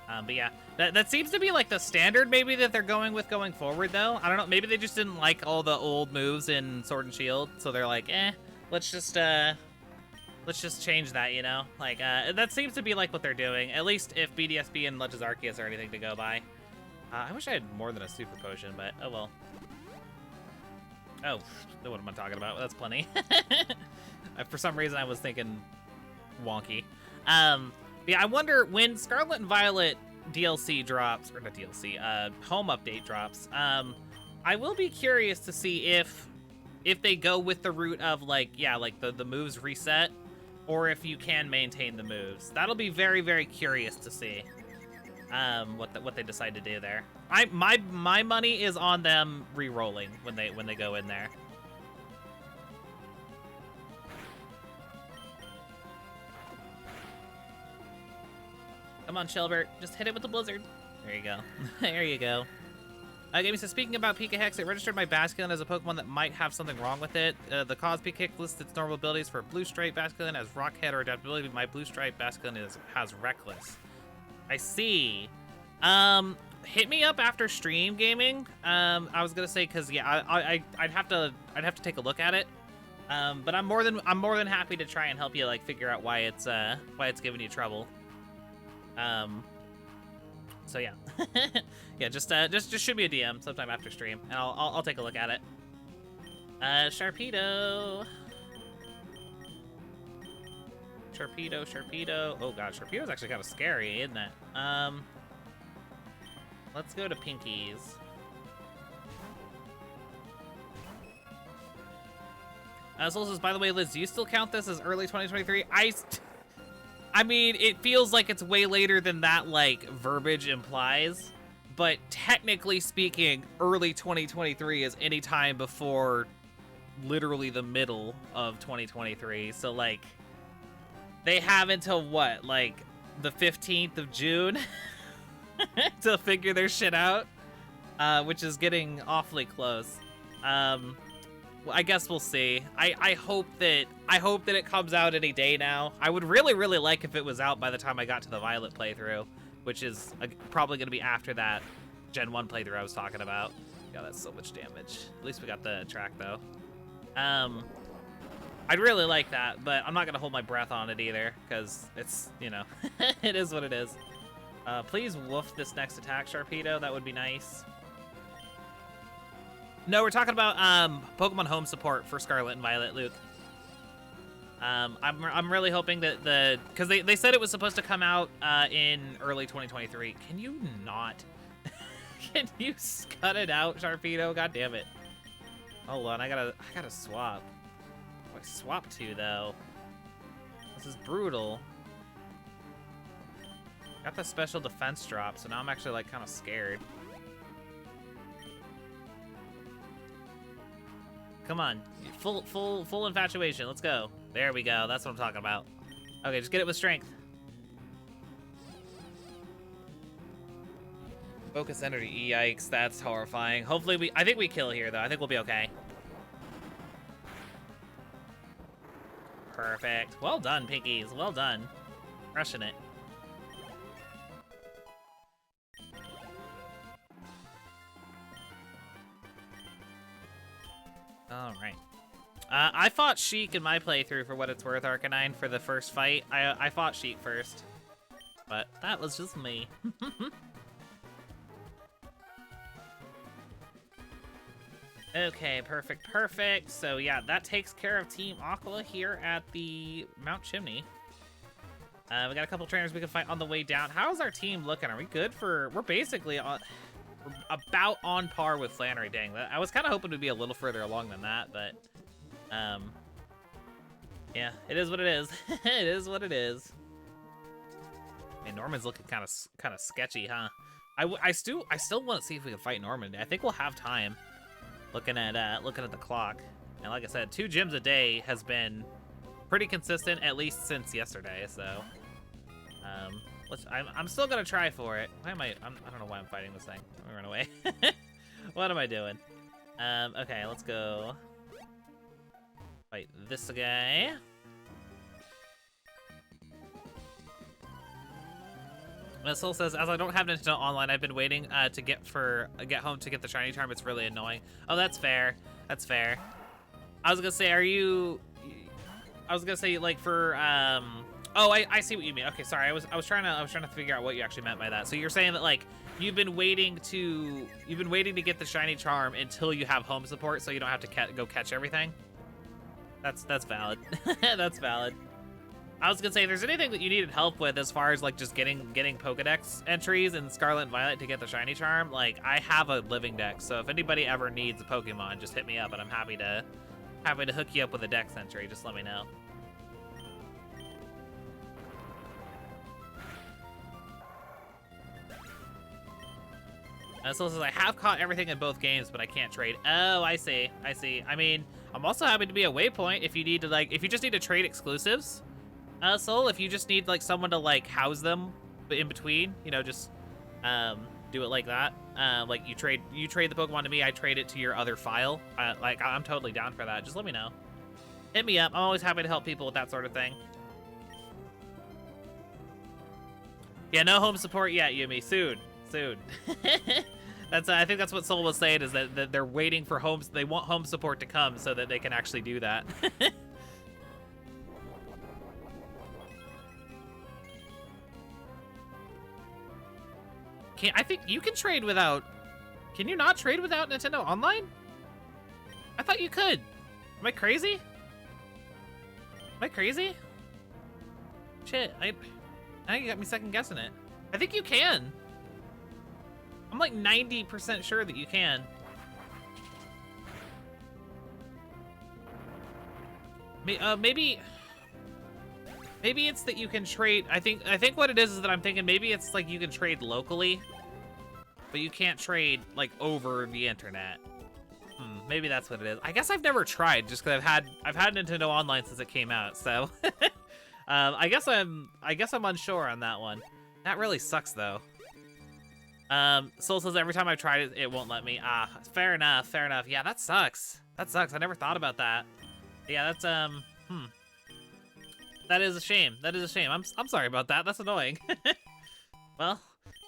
But yeah, that seems to be like the standard maybe that they're going forward, though. I don't know. Maybe they just didn't like all the old moves in Sword and Shield, so they're like, let's just change that, you know? Like, that seems to be like what they're doing. At least if BDSP and Legends Arceus are anything to go by. I wish I had more than a Super Potion, but oh well. Oh, what am I talking about? That's plenty. For some reason, I was thinking wonky. Yeah, I wonder when Scarlet and Violet DLC drops, or not DLC, home update drops. I will be curious to see if they go with the route of like, yeah, like the moves reset, or if you can maintain the moves. That'll be very, very curious to see. What they decide to do there. My money is on them re-rolling when they go in there. Come on, Shelbert. Just hit it with the blizzard. There you go. There you go. Gamey says, speaking about PK Hex, it registered my Basculin as a Pokemon that might have something wrong with it. The cause PK lists its normal abilities for Blue Stripe Basculin as Rockhead or Adaptability. My Blue Stripe Basculin has Reckless. I see. Hit me up after stream, Gaming. I was gonna say, cause yeah, I'd have to take a look at it. But I'm more than happy to try and help you like figure out why it's giving you trouble. So yeah, yeah, just shoot me a DM sometime after stream, and I'll take a look at it. Sharpedo. Oh god, Sharpedo's actually kind of scary, isn't it? Let's go to Pinkies. Soul says, by the way, Liz, do you still count this as early 2023? I mean, it feels like it's way later than that, like, verbiage implies. But technically speaking, early 2023 is any time before literally the middle of 2023. So, like, they have until what, like, the 15th of June to figure their shit out, which is getting awfully close. I guess we'll see. I hope that it comes out any day now. I would really like if it was out by the time I got to the Violet playthrough, which is probably going to be after that Gen 1 playthrough I was talking about. God, that's so much damage. At least we got the track, though. I'd really like that, but I'm not going to hold my breath on it either, because it's, you know, it is what it is. Please woof this next attack, Sharpedo. That would be nice. No, we're talking about Pokemon Home support for Scarlet and Violet, Luke. I'm really hoping that because they said it was supposed to come out in early 2023. Can you not? Can you cut it out, Sharpedo? God damn it. Hold on, I gotta swap. What do I swap to though? This is brutal. Got the special defense drop, so now I'm actually like kind of scared. Come on, full infatuation. Let's go. There we go. That's what I'm talking about. Okay, just get it with strength. Focus energy. Yikes, that's horrifying. Hopefully I think we kill here though. I think we'll be okay. Perfect. Well done, Pinkies. Well done. Crushing it. All right. I fought Sheik in my playthrough for what it's worth, Arcanine, for the first fight. I fought Sheik first, but that was just me. Okay, perfect. So yeah, that takes care of Team Aqua here at the Mount Chimney. We got a couple trainers we can fight on the way down. How's our team looking? Are we good for? We're basically on. We're about on par with Flannery. Dang, I was kind of hoping to be a little further along than that, but yeah, it is what it is. It is what it is. Man, Norman's looking kind of sketchy, huh? I still want to see if we can fight Norman. I think we'll have time. Looking at the clock, and like I said, 2 gyms a day has been pretty consistent, at least since yesterday. So, I'm still gonna try for it. Why am I don't know why I'm fighting this thing. Let me run away. What am I doing? Okay, let's go fight this guy. Soul says, as I don't have Nintendo Online, I've been waiting to get home to get the shiny charm. It's really annoying. Oh, that's fair. That's fair. I was gonna say, like for oh, I see what you mean. Okay, sorry. I was trying to figure out what you actually meant by that. So you're saying that like you've been waiting to get the shiny charm until you have home support, so you don't have to go catch everything. That's valid. That's valid. I was gonna say, if there's anything that you needed help with as far as like just getting Pokedex entries in Scarlet and Violet to get the shiny charm, like I have a living dex, so if anybody ever needs a Pokemon, just hit me up and I'm happy to hook you up with a dex entry. Just let me know. So it says, I have caught everything in both games, but I can't trade. Oh, I see. I mean, I'm also happy to be a waypoint if you need to if you just need to trade exclusives. Soul, if you just need like someone to like house them in between, you know, just do it like that. Like you trade the Pokemon to me, I trade it to your other file. Like I'm totally down for that. Just let me know. Hit me up. I'm always happy to help people with that sort of thing. Yeah, no home support yet, Yumi. Soon. That's I think that's what Soul was saying, is that they're waiting for homes. They want home support to come so that they can actually do that. I think you can trade without... Can you not trade without Nintendo Online? I thought you could. Am I crazy? Am I crazy? Shit, now you got me second guessing it. I think you can. I'm like 90% sure that you can. Maybe it's that you can trade. I think what it is that I'm thinking maybe it's like you can trade locally, but you can't trade like over the internet. Maybe that's what it is. I guess I've never tried just because I've had Nintendo Online since it came out, so I guess I'm unsure on that one. That really sucks though. Soul says every time I've tried it, it won't let me. Ah, fair enough. Yeah, that sucks. I never thought about that. Yeah, that's That is a shame. I'm sorry about that. That's annoying. Well,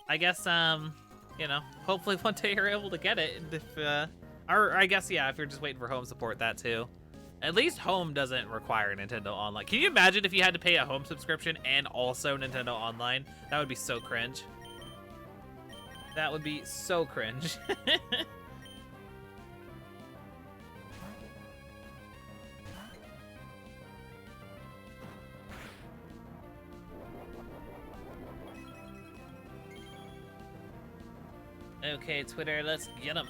I guess you know, hopefully one day you're able to get it. And if or I guess yeah, if you're just waiting for home support, that too. At least home doesn't require Nintendo Online. Can you imagine if you had to pay a home subscription and also Nintendo Online? That would be so cringe. That would be so cringe. Okay, Twitter, let's get them.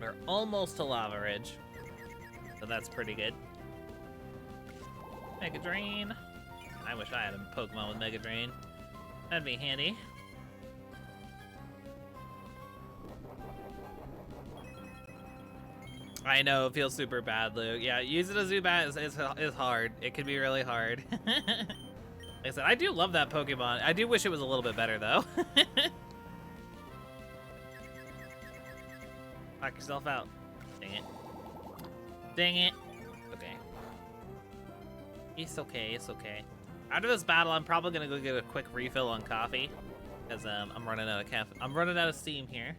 We're almost to Lava Ridge, so that's pretty good. Mega Drain. I wish I had a Pokemon with Mega Drain. That'd be handy. I know, it feels super bad, Luke. Yeah, using a Zubat is hard. It can be really hard. Like I said, I do love that Pokemon. I do wish it was a little bit better, though. Knock yourself out. Dang it. Dang it. Okay. It's okay, it's okay. After this battle, I'm probably gonna go get a quick refill on coffee. Because I'm running out of caffeine. I'm running out of steam here.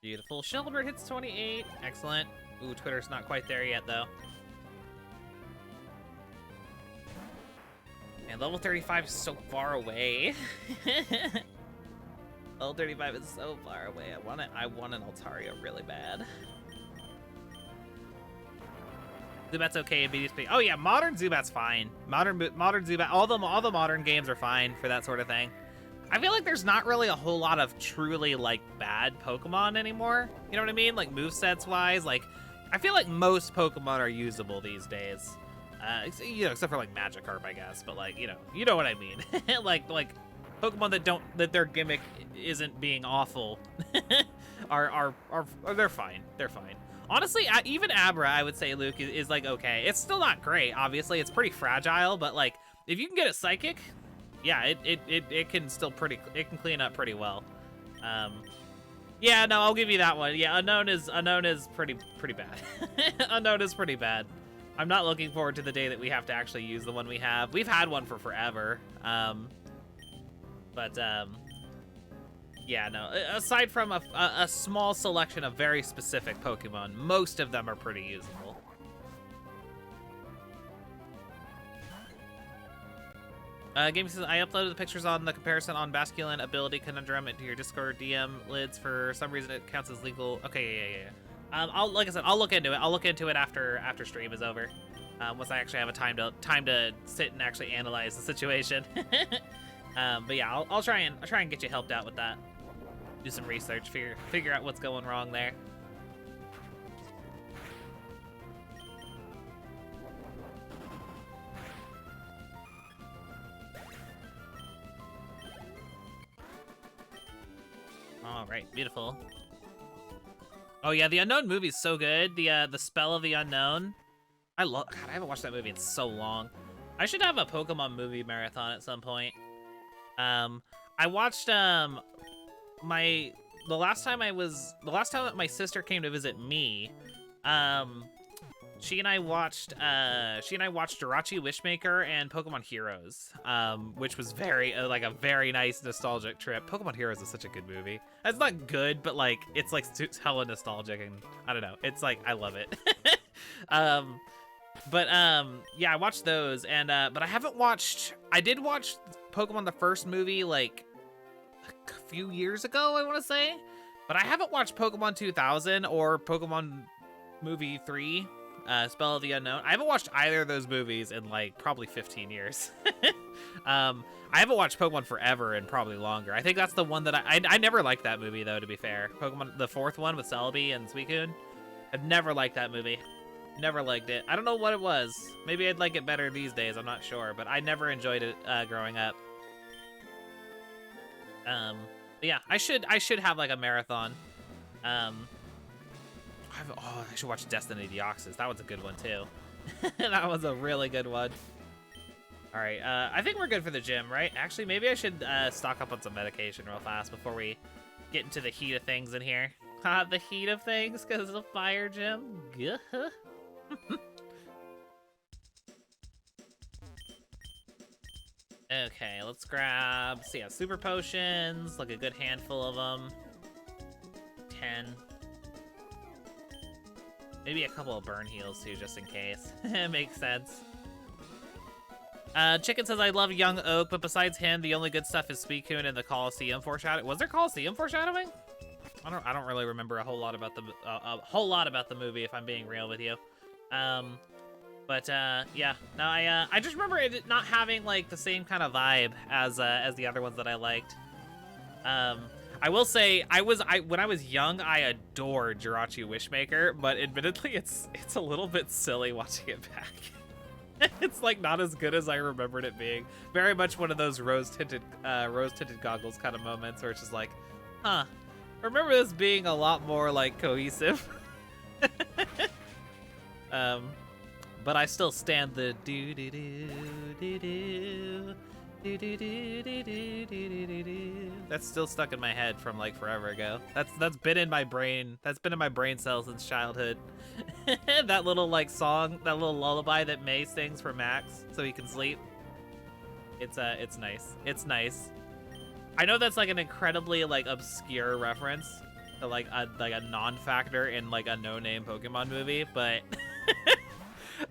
Beautiful. Shelbert hits 28. Excellent. Ooh, Twitter's not quite there yet, though. Man, level 35 is so far away. Level 35 is so far away. I want an Altaria really bad. Zubat's okay. BDSP. Oh yeah, modern Zubat's fine. Modern Zubat. All the modern games are fine for that sort of thing. I feel like there's not really a whole lot of truly, like, bad Pokemon anymore. You know what I mean? Like, movesets-wise, like, I feel like most Pokemon are usable these days. You know, except for, like, Magikarp, I guess. But, like, you know what I mean. like, Pokemon that their gimmick isn't being awful they're fine. They're fine. Honestly, even Abra, I would say, Luke, is like, okay. It's still not great, obviously. It's pretty fragile, but, like, if you can get it Psychic... Yeah, it can still it can clean up pretty well. Yeah, no, I'll give you that one. Yeah, Unknown is pretty bad. Unknown is pretty bad. I'm not looking forward to the day that we have to actually use the one we have. We've had one for forever. Yeah, no. Aside from a small selection of very specific Pokemon, most of them are pretty usable. Gaming says, I uploaded the pictures on the comparison on Basculin ability conundrum into your Discord DM lids. For some reason, it counts as legal. Okay, yeah. Like I said, I'll look into it. I'll look into it after stream is over. Once I actually have a time to sit and actually analyze the situation. But yeah, I'll try and get you helped out with that. Do some research, figure out what's going wrong there. All right, beautiful. Oh yeah, the Unknown movie's so good. The Spell of the Unknown. God, I haven't watched that movie in so long. I should have a Pokemon movie marathon at some point. I watched the last time that my sister came to visit me, she and I watched Jirachi Wishmaker and Pokemon Heroes, which was like a very nice nostalgic trip. Pokemon Heroes is such a good movie. It's not good, but like it's like hella nostalgic, and I don't know. It's like I love it. Yeah, I watched those, and but I did watch Pokemon the first movie like a few years ago, I want to say, but I haven't watched Pokemon 2000 or Pokemon movie 3. Spell of the Unknown. I haven't watched either of those movies in like probably 15 years. I haven't watched Pokemon Forever in probably longer. I think that's the one that I never liked that movie, though, to be fair. Pokemon, the fourth one with Celebi and Suicune. I've never liked that movie. Never liked it. I don't know what it was. Maybe I'd like it better these days. I'm not sure, but I never enjoyed it growing up. But yeah, I should have like a marathon. I should watch Destiny Deoxys. That was a good one, too. That was a really good one. All right, I think we're good for the gym, right? Actually, maybe I should stock up on some medication real fast before we get into the heat of things in here. The heat of things, because of the fire gym. Okay, let's grab, super potions, like a good handful of them. 10. Maybe a couple of burn heals too, just in case. It makes sense. Chicken says, I love Young Oak, but besides him, the only good stuff is Suicune and the Coliseum foreshadowing. Was there Coliseum foreshadowing? I don't really remember a whole lot about the movie, if I'm being real with you. Yeah, no, I just remember it not having like the same kind of vibe as the other ones that I liked. I will say, when I was young, I adored Jirachi Wishmaker, but admittedly, it's a little bit silly watching it back. It's like not as good as I remembered it being. Very much one of those rose-tinted goggles kind of moments where it's just like, huh, I remember this being a lot more like cohesive. But I still stand the do do do do do do do do do do do do. That's still stuck in my head from like forever ago. That's been in my brain. That's been in my brain cells since childhood. That little like song, that little lullaby that May sings for Max so he can sleep. It's nice. It's nice. I know that's like an incredibly like obscure reference to like a non-factor in like a no-name Pokemon movie, but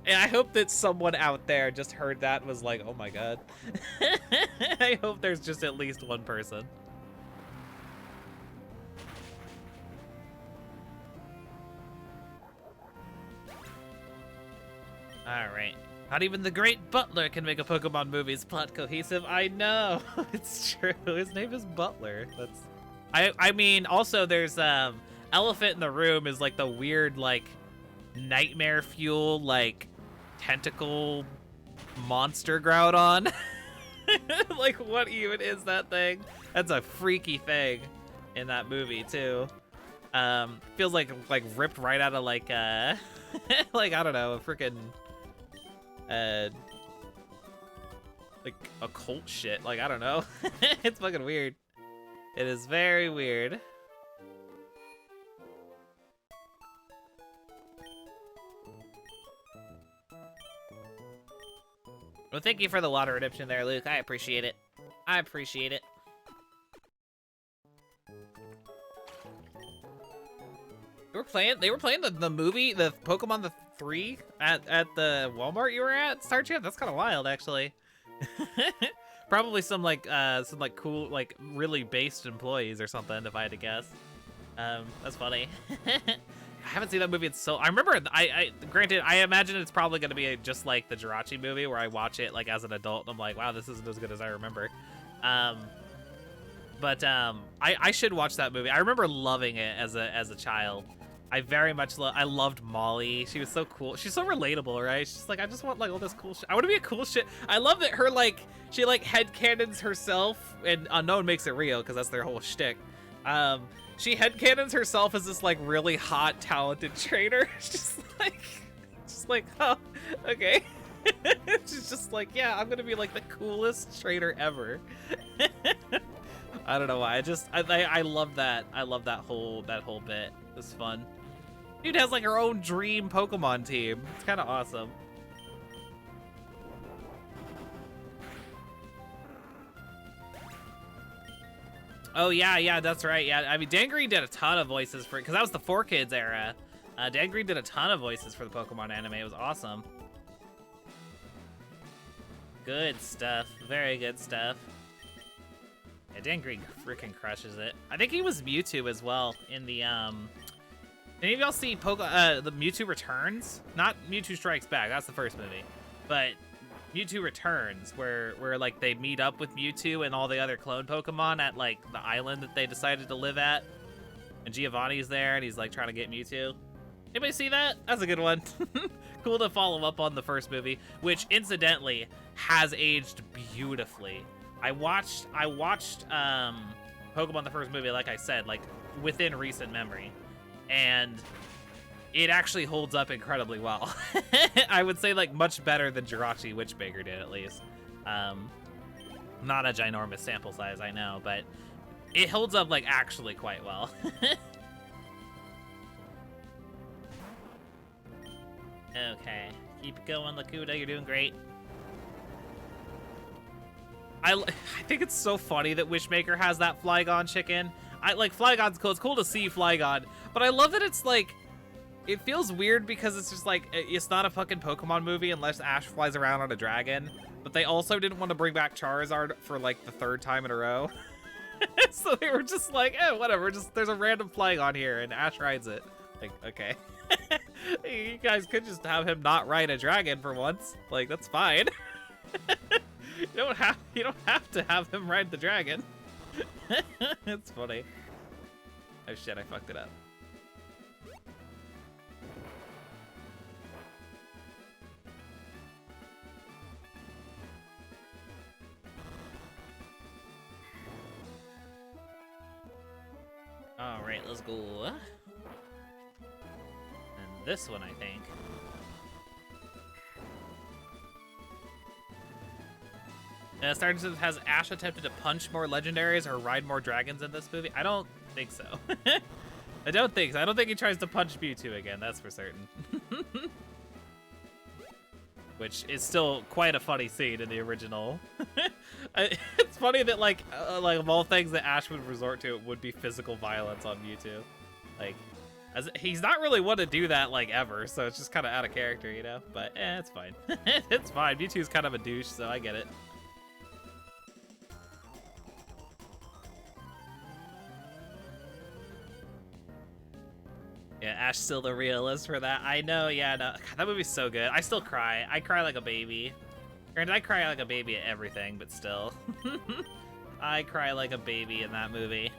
and I hope that someone out there just heard that and was like, oh my god. I hope there's just at least one person. Alright. Not even the great Butler can make a Pokemon movie's plot cohesive. I know. It's true. His name is Butler. That's I mean, also there's Elephant in the Room is like the weird like nightmare fuel like tentacle monster Groudon. Like what even is that thing? That's a freaky thing in that movie too. Feels like ripped right out of like like I don't know, a freaking like occult shit. Like I don't know. It's fucking weird. It is very weird. Well, thank you for the water redemption there, Luke. I appreciate it. I appreciate it. They were playing the movie, the Pokemon the 3 at the Walmart you were at, Star Champ. That's kind of wild, actually. Probably some cool, like really based employees or something, if I had to guess. That's funny. I haven't seen that movie in so. I remember. Granted, I imagine it's probably going to be just like the Jirachi movie, where I watch it like as an adult, and I'm like, wow, this isn't as good as I remember. I should watch that movie. I remember loving it as a child. I very much I loved Molly. She was so cool. She's so relatable, right? She's like, I just want like all this cool shit. I want to be a cool shit. I love that her like she like headcanons herself, and Unknown makes it real because that's their whole shtick. She headcanons herself as this like really hot, talented trainer. Just like, oh, okay. She's just like, yeah, I'm gonna be like the coolest trainer ever. I don't know why. I love that. I love that whole bit. It's fun. Dude has like her own dream Pokemon team. It's kind of awesome. Oh yeah, that's right. Yeah, I mean Dan Green did a ton of voices for, because that was the 4Kids era. Dan Green did a ton of voices for the Pokemon anime. It was awesome. Good stuff. Very good stuff. Yeah, Dan Green freaking crushes it. I think he was Mewtwo as well in the Any of y'all see the Mewtwo Returns? Not Mewtwo Strikes Back. That's the first movie, but Mewtwo Returns, where like they meet up with Mewtwo and all the other clone Pokemon at like the island that they decided to live at, and Giovanni's there and he's like trying to get Mewtwo. Anybody see that? That's a good one. Cool to follow up on the first movie, which incidentally has aged beautifully. I watched Pokemon the first movie, like I said, like within recent memory, and it actually holds up incredibly well. I would say like much better than Jirachi Witchmaker did, at least. Not a ginormous sample size, I know, but it holds up like actually quite well. Okay, keep going, Lakuta. You're doing great. I think it's so funny that Wishmaker has that Flygon chicken. I like Flygon's cool. It's cool to see Flygon, but I love that it's like, it feels weird because it's just like, it's not a fucking Pokemon movie unless Ash flies around on a dragon. but they also didn't want to bring back Charizard for like the 3rd time in a row. So they were just like, eh, whatever, just there's a random Flygon here and Ash rides it. Like, okay. You guys could just have him not ride a dragon for once. Like, that's fine. You don't have to have him ride the dragon. It's funny. Oh shit, I fucked it up. Alright, let's go. And this one, I think. Has Ash attempted to punch more legendaries or ride more dragons in this movie? I don't think so. I don't think so. I don't think he tries to punch Mewtwo again, that's for certain. Which is still quite a funny scene in the original. It's funny that like of all things that Ash would resort to, it would be physical violence on Mewtwo. Like, as he's not really one to do that like ever, so it's just kind of out of character, you know. But it's fine. It's fine. Mewtwo's kind of a douche, so I get it. Yeah, Ash still the realist for that. I know, yeah, no. God, that movie's so good. I still cry. I cry like a baby. Granted, I cry like a baby at everything, but still. I cry like a baby in that movie.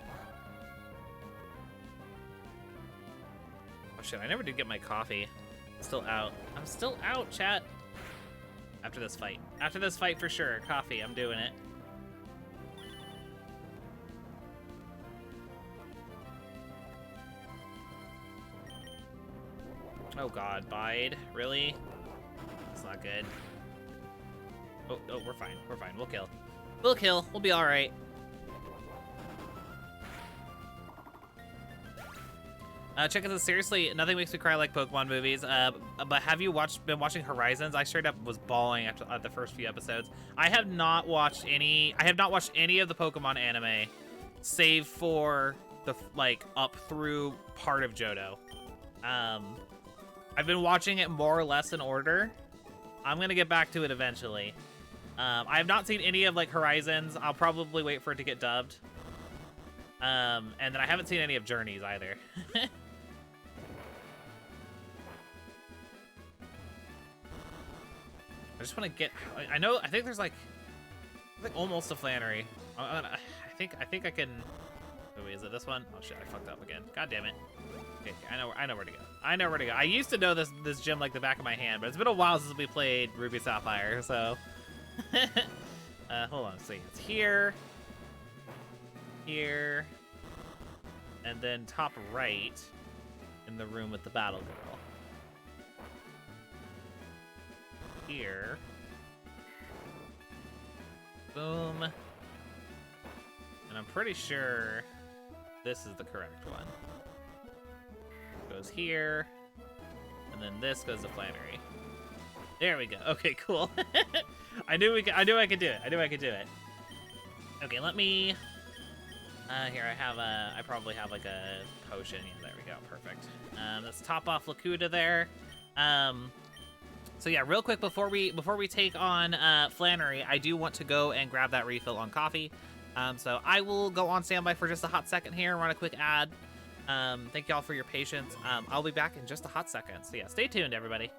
Oh shit, I never did get my coffee. Still out. I'm still out, chat. After this fight. After this fight for sure. Coffee, I'm doing it. Oh god, bide. Really? That's not good. Oh, we're fine. We're fine. We'll kill. We'll kill. We'll be alright. Check this. Seriously, nothing makes me cry like Pokemon movies. But have you been watching Horizons? I straight up was bawling after the first few episodes. I have not watched any of the Pokemon anime, save for the like up through part of Johto. I've been watching it more or less in order. I'm gonna get back to it eventually. I have not seen any of like Horizons. I'll probably wait for it to get dubbed. And then I haven't seen any of Journeys either. I just want to get. I think there's like almost a Flannery. I think I can. Oh, wait, is it this one? Oh shit, I fucked up again. God damn it. Okay, I know where to go. I know where to go. I used to know this gym like the back of my hand, but it's been a while since we played Ruby Sapphire, so. Hold on, let's see. It's here, and then top right in the room with the battle girl. Here. Boom. And I'm pretty sure this is the correct one. Goes here, and then this goes to Flannery. There we go. Okay, cool. I knew I could do it. I knew I could do it. Okay, let me. Here I probably have like a potion. Yeah, there we go. Perfect. Let's top off Lakuta there. So yeah, real quick before we take on Flannery, I do want to go and grab that refill on coffee. So I will go on standby for just a hot second here, run a quick ad. Thank y'all for your patience. I'll be back in just a hot second. So yeah, stay tuned, everybody.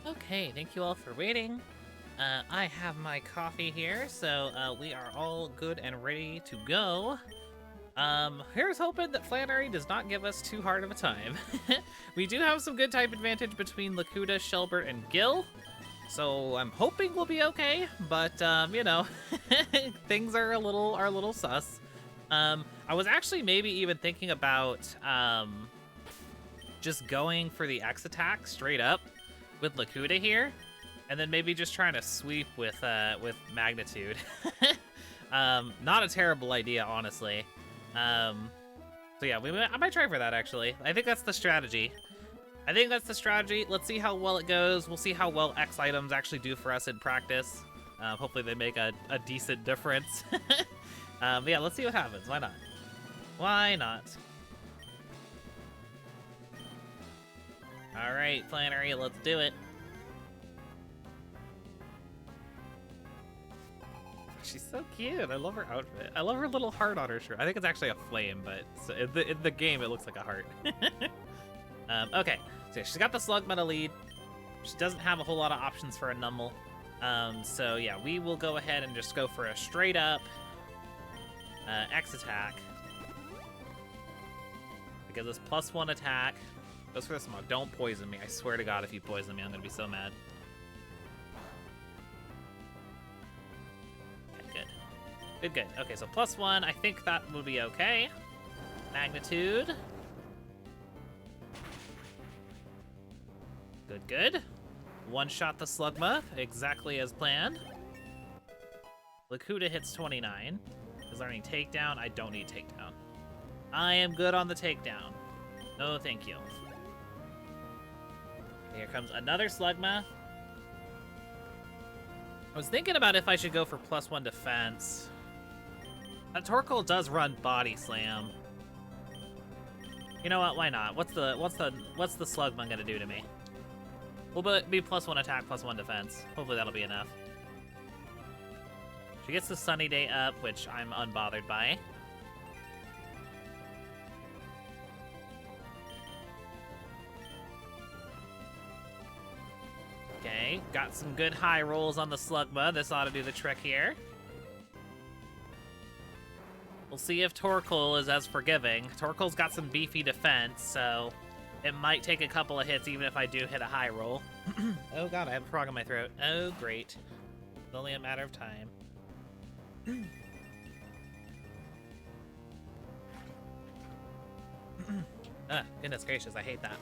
Okay, thank you all for waiting. I have my coffee here, so we are all good and ready to go. Here's hoping that Flannery does not give us too hard of a time. We do have some good type advantage between Lakuta, Shelbert, and Gil, so I'm hoping we'll be okay, but, you know, things are a little sus. I was actually maybe even thinking about, just going for the X attack straight up with Lakuta here, and then maybe just trying to sweep with Magnitude. Not a terrible idea, honestly. So yeah, I might try for that, actually. I think that's the strategy. Let's see how well it goes. We'll see how well X items actually do for us in practice. Hopefully they make a decent difference. But yeah, let's see what happens. Why not? Why not? All right, Flannery, let's do it. She's so cute. I love her outfit. I love her little heart on her shirt. I think it's actually a flame, but in the game it looks like a heart. Okay, so she's got the Slugma lead. She doesn't have a whole lot of options for a Numble. So yeah, we will go ahead and just go for a straight up X attack. Because this +1 attack goes for the Smog. Don't poison me. I swear to God, if you poison me, I'm gonna be so mad. Good. Okay, so +1. I think that will be okay. Magnitude. Good. One-shot the Slugma, exactly as planned. Lakuta hits 29. Is learning takedown. I don't need takedown. I am good on the takedown. No, thank you. Here comes another Slugma. I was thinking about if I should go for +1 defense. That Torkoal does run Body Slam. You know what? Why not? What's the Slugma gonna do to me? We'll be +1 attack, +1 defense. Hopefully that'll be enough. She gets the Sunny Day up, which I'm unbothered by. Okay, got some good high rolls on the Slugma. This ought to do the trick here. We'll see if Torkoal is as forgiving. Torkoal's got some beefy defense, so it might take a couple of hits even if I do hit a high roll. Oh god, I have a frog in my throat. Oh great. It's only a matter of time. Goodness gracious, I hate that.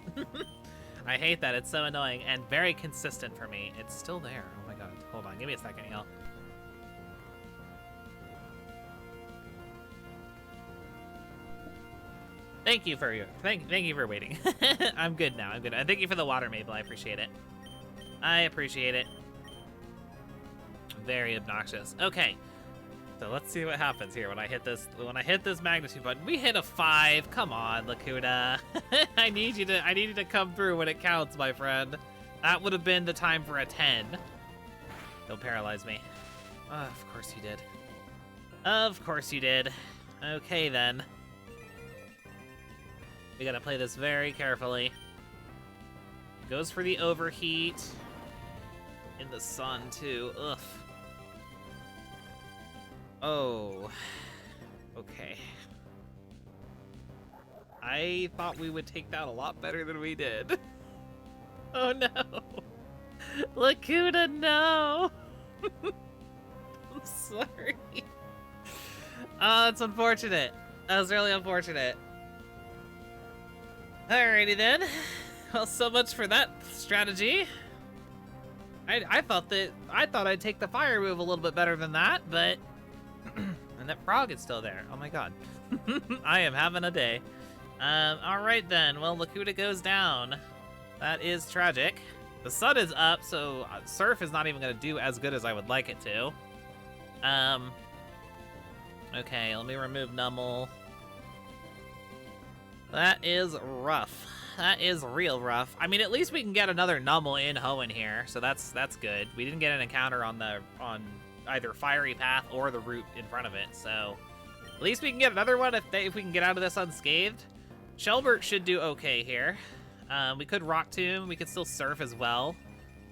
I hate that, it's so annoying and very consistent for me. It's still there. Oh my god, hold on, give me a second, y'all. Thank you for waiting. I'm good now. I'm good. And thank you for the water, Mabel. I appreciate it. I appreciate it. Very obnoxious. Okay, so let's see what happens here when I hit this. When I hit this magnitude button, we hit a 5. Come on, Lakuta. I need you to come through when it counts, my friend. That would have been the time for a 10. Don't paralyze me. Of course you did. Of course you did. Okay then. We gotta play this very carefully. Goes for the overheat. In the sun, too. Ugh. Oh. Okay. I thought we would take that a lot better than we did. Oh no. Lakuta, no. I'm sorry. Oh, it's unfortunate. That was really unfortunate. Alrighty then. Well, so much for that strategy. I thought I'd take the fire move a little bit better than that, but and that frog is still there. Oh my god. I am having a day. Alright then. Well, Lakuta goes down. That is tragic. The sun is up, so Surf is not even gonna do as good as I would like it to. Okay, let me remove Numble. That is rough. That is real rough. I mean, at least we can get another Numble in Hoenn here, so that's good. We didn't get an encounter on either Fiery Path or the route in front of it, so at least we can get another one if we can get out of this unscathed. Shelbert should do okay here. We could Rock Tomb. We could still Surf as well.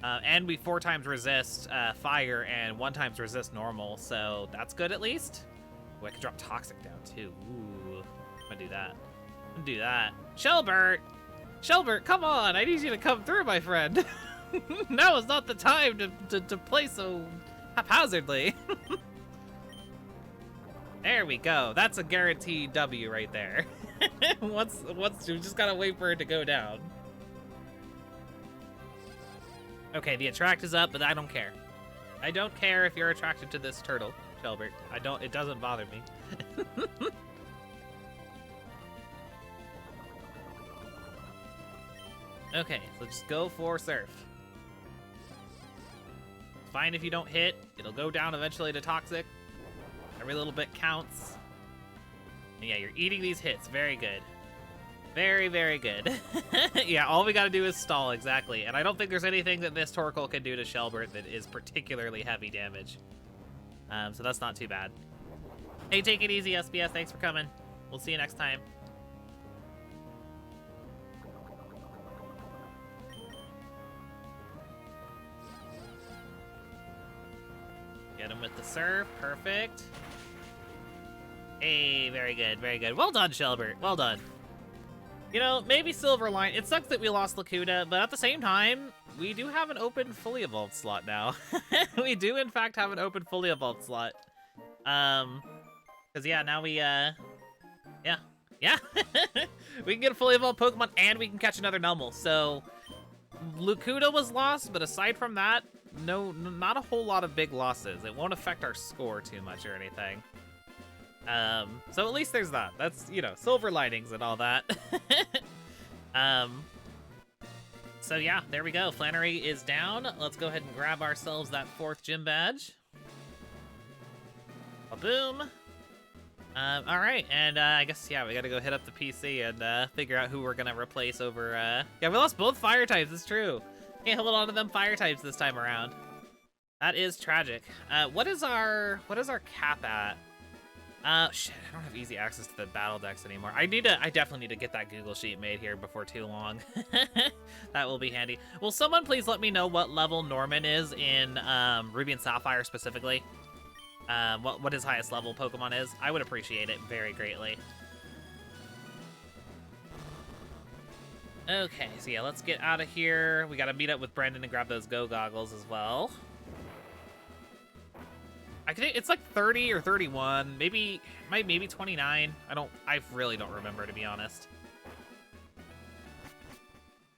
And we 4 times resist fire and 1 times resist normal, so that's good at least. Oh, I can drop toxic down too. Ooh, I'm gonna do that. I'm gonna do that. Shelbert! Shelbert, come on! I need you to come through, my friend. Now is not the time to play so haphazardly. There we go. That's a guaranteed W right there. once we just gotta wait for it to go down. Okay, the attract is up, but I don't care. I don't care if you're attracted to this turtle, Shelbert. It doesn't bother me. Okay, so just go for surf. It's fine if you don't hit. It'll go down eventually to toxic. Every little bit counts. And yeah, you're eating these hits. Very good. Very, very good. Yeah, all we gotta do is stall, exactly. And I don't think there's anything that this Torkoal can do to Shelbert that is particularly heavy damage. So that's not too bad. Hey, take it easy, SBS. Thanks for coming. We'll see you next time. Get him with the surf. Perfect. Hey, very good, very good. Well done, Shelbert. Well done. You know, maybe Silverline. It sucks that we lost Lakuta, but at the same time, we do have an open fully evolved slot now. We do, in fact, have an open fully evolved slot. Because, yeah, now we, yeah. We can get a fully evolved Pokemon, and we can catch another Numel. So, Lakuta was lost, but aside from that, not a whole lot of big losses. It won't affect our score too much or anything. So at least there's that. That's, you know, silver linings and all that. So yeah, there we go. Flannery is down. Let's go ahead and grab ourselves that 4th gym badge. Boom. All right, and I guess, yeah, we gotta go hit up the PC and figure out who we're gonna replace over, yeah, we lost both fire types, it's true. Can't hold on to them fire types this time around. That is tragic. What is our cap at? Shit, I don't have easy access to the battle decks anymore. I definitely need to get that Google Sheet made here before too long. That will be handy. Will someone please let me know what level Norman is in Ruby and Sapphire specifically? What his highest level Pokemon is? I would appreciate it very greatly. Okay, so yeah, let's get out of here. We gotta meet up with Brendan and grab those Go Goggles as well. I think it's like 30 or 31, maybe 29. I really don't remember, to be honest.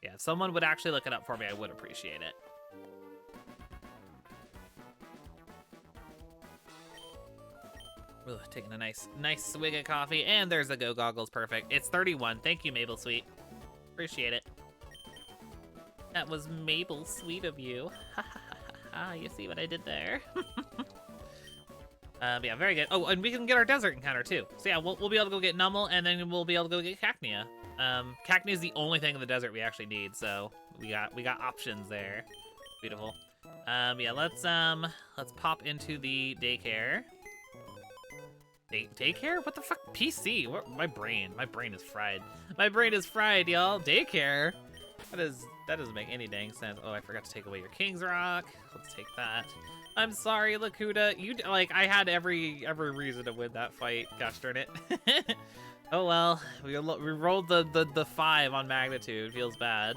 Yeah, if someone would actually look it up for me, I would appreciate it. Ugh, taking a nice swig of coffee, and there's the Go Goggles, perfect. It's 31. Thank you, Mabel Sweet. Appreciate it. That was Mabel Sweet of you. You see what I did there? Yeah, very good. Oh, and we can get our desert encounter too. So yeah, we'll be able to go get Numel, and then we'll be able to go get Cacnea. Cacnea is the only thing in the desert we actually need, so we got options there. Beautiful. Yeah, let's pop into the daycare. Daycare? What the fuck? PC? My brain is fried. My brain is fried, y'all. Daycare? That doesn't make any dang sense. Oh, I forgot to take away your King's Rock. Let's take that. I'm sorry, Lakuta. I had every reason to win that fight. Gosh darn it. Oh well, we rolled the 5 on magnitude. Feels bad.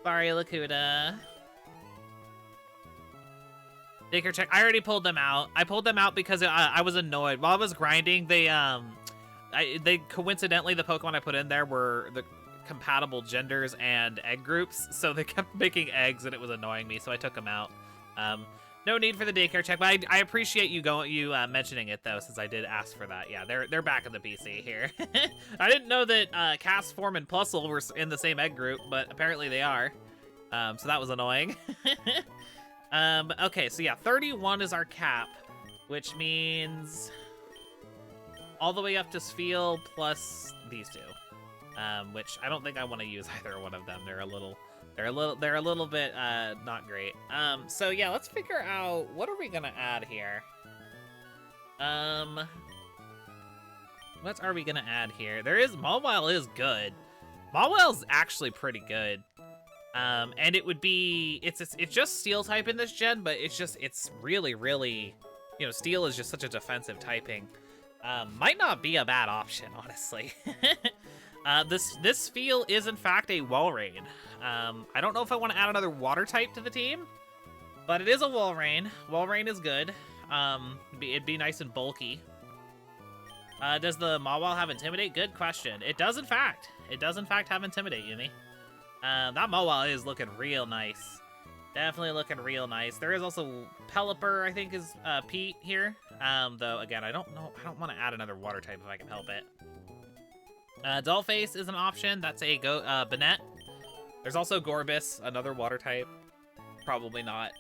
Sorry, Lakuta. Daycare check. I already pulled them out. I pulled them out because I was annoyed. While I was grinding, they coincidentally, the Pokemon I put in there were the compatible genders and egg groups, so they kept making eggs and it was annoying me, so I took them out. No need for the daycare check, but I appreciate you mentioning it though, since I did ask for that. Yeah, they're back in the PC here. I didn't know that Cast Form and Plusle were in the same egg group, but apparently they are. So that was annoying. Okay, so yeah, 31 is our cap, which means all the way up to Spheal plus these two, which I don't think I want to use either one of them. They're a little bit not great. So yeah, let's figure out what are we gonna add here. What are we gonna add here? Mawile is good. Mawile's actually pretty good. And it would be, it's just steel type in this gen, but it's really, really, you know, steel is just such a defensive typing. Might not be a bad option, honestly. This feel is in fact a Walrein. I don't know if I want to add another water type to the team, but it is a Walrein. Walrein is good. It'd be nice and bulky. Does the Mawile have Intimidate? Good question. It does in fact. It does in fact have Intimidate, Yumi. That Mawile is looking real nice. Definitely looking real nice. There is also Pelipper, I think, is Pete here. Though again, I don't know. I don't want to add another water type if I can help it. Dollface is an option. That's a Banette. There's also Gorbis, another water type. Probably not.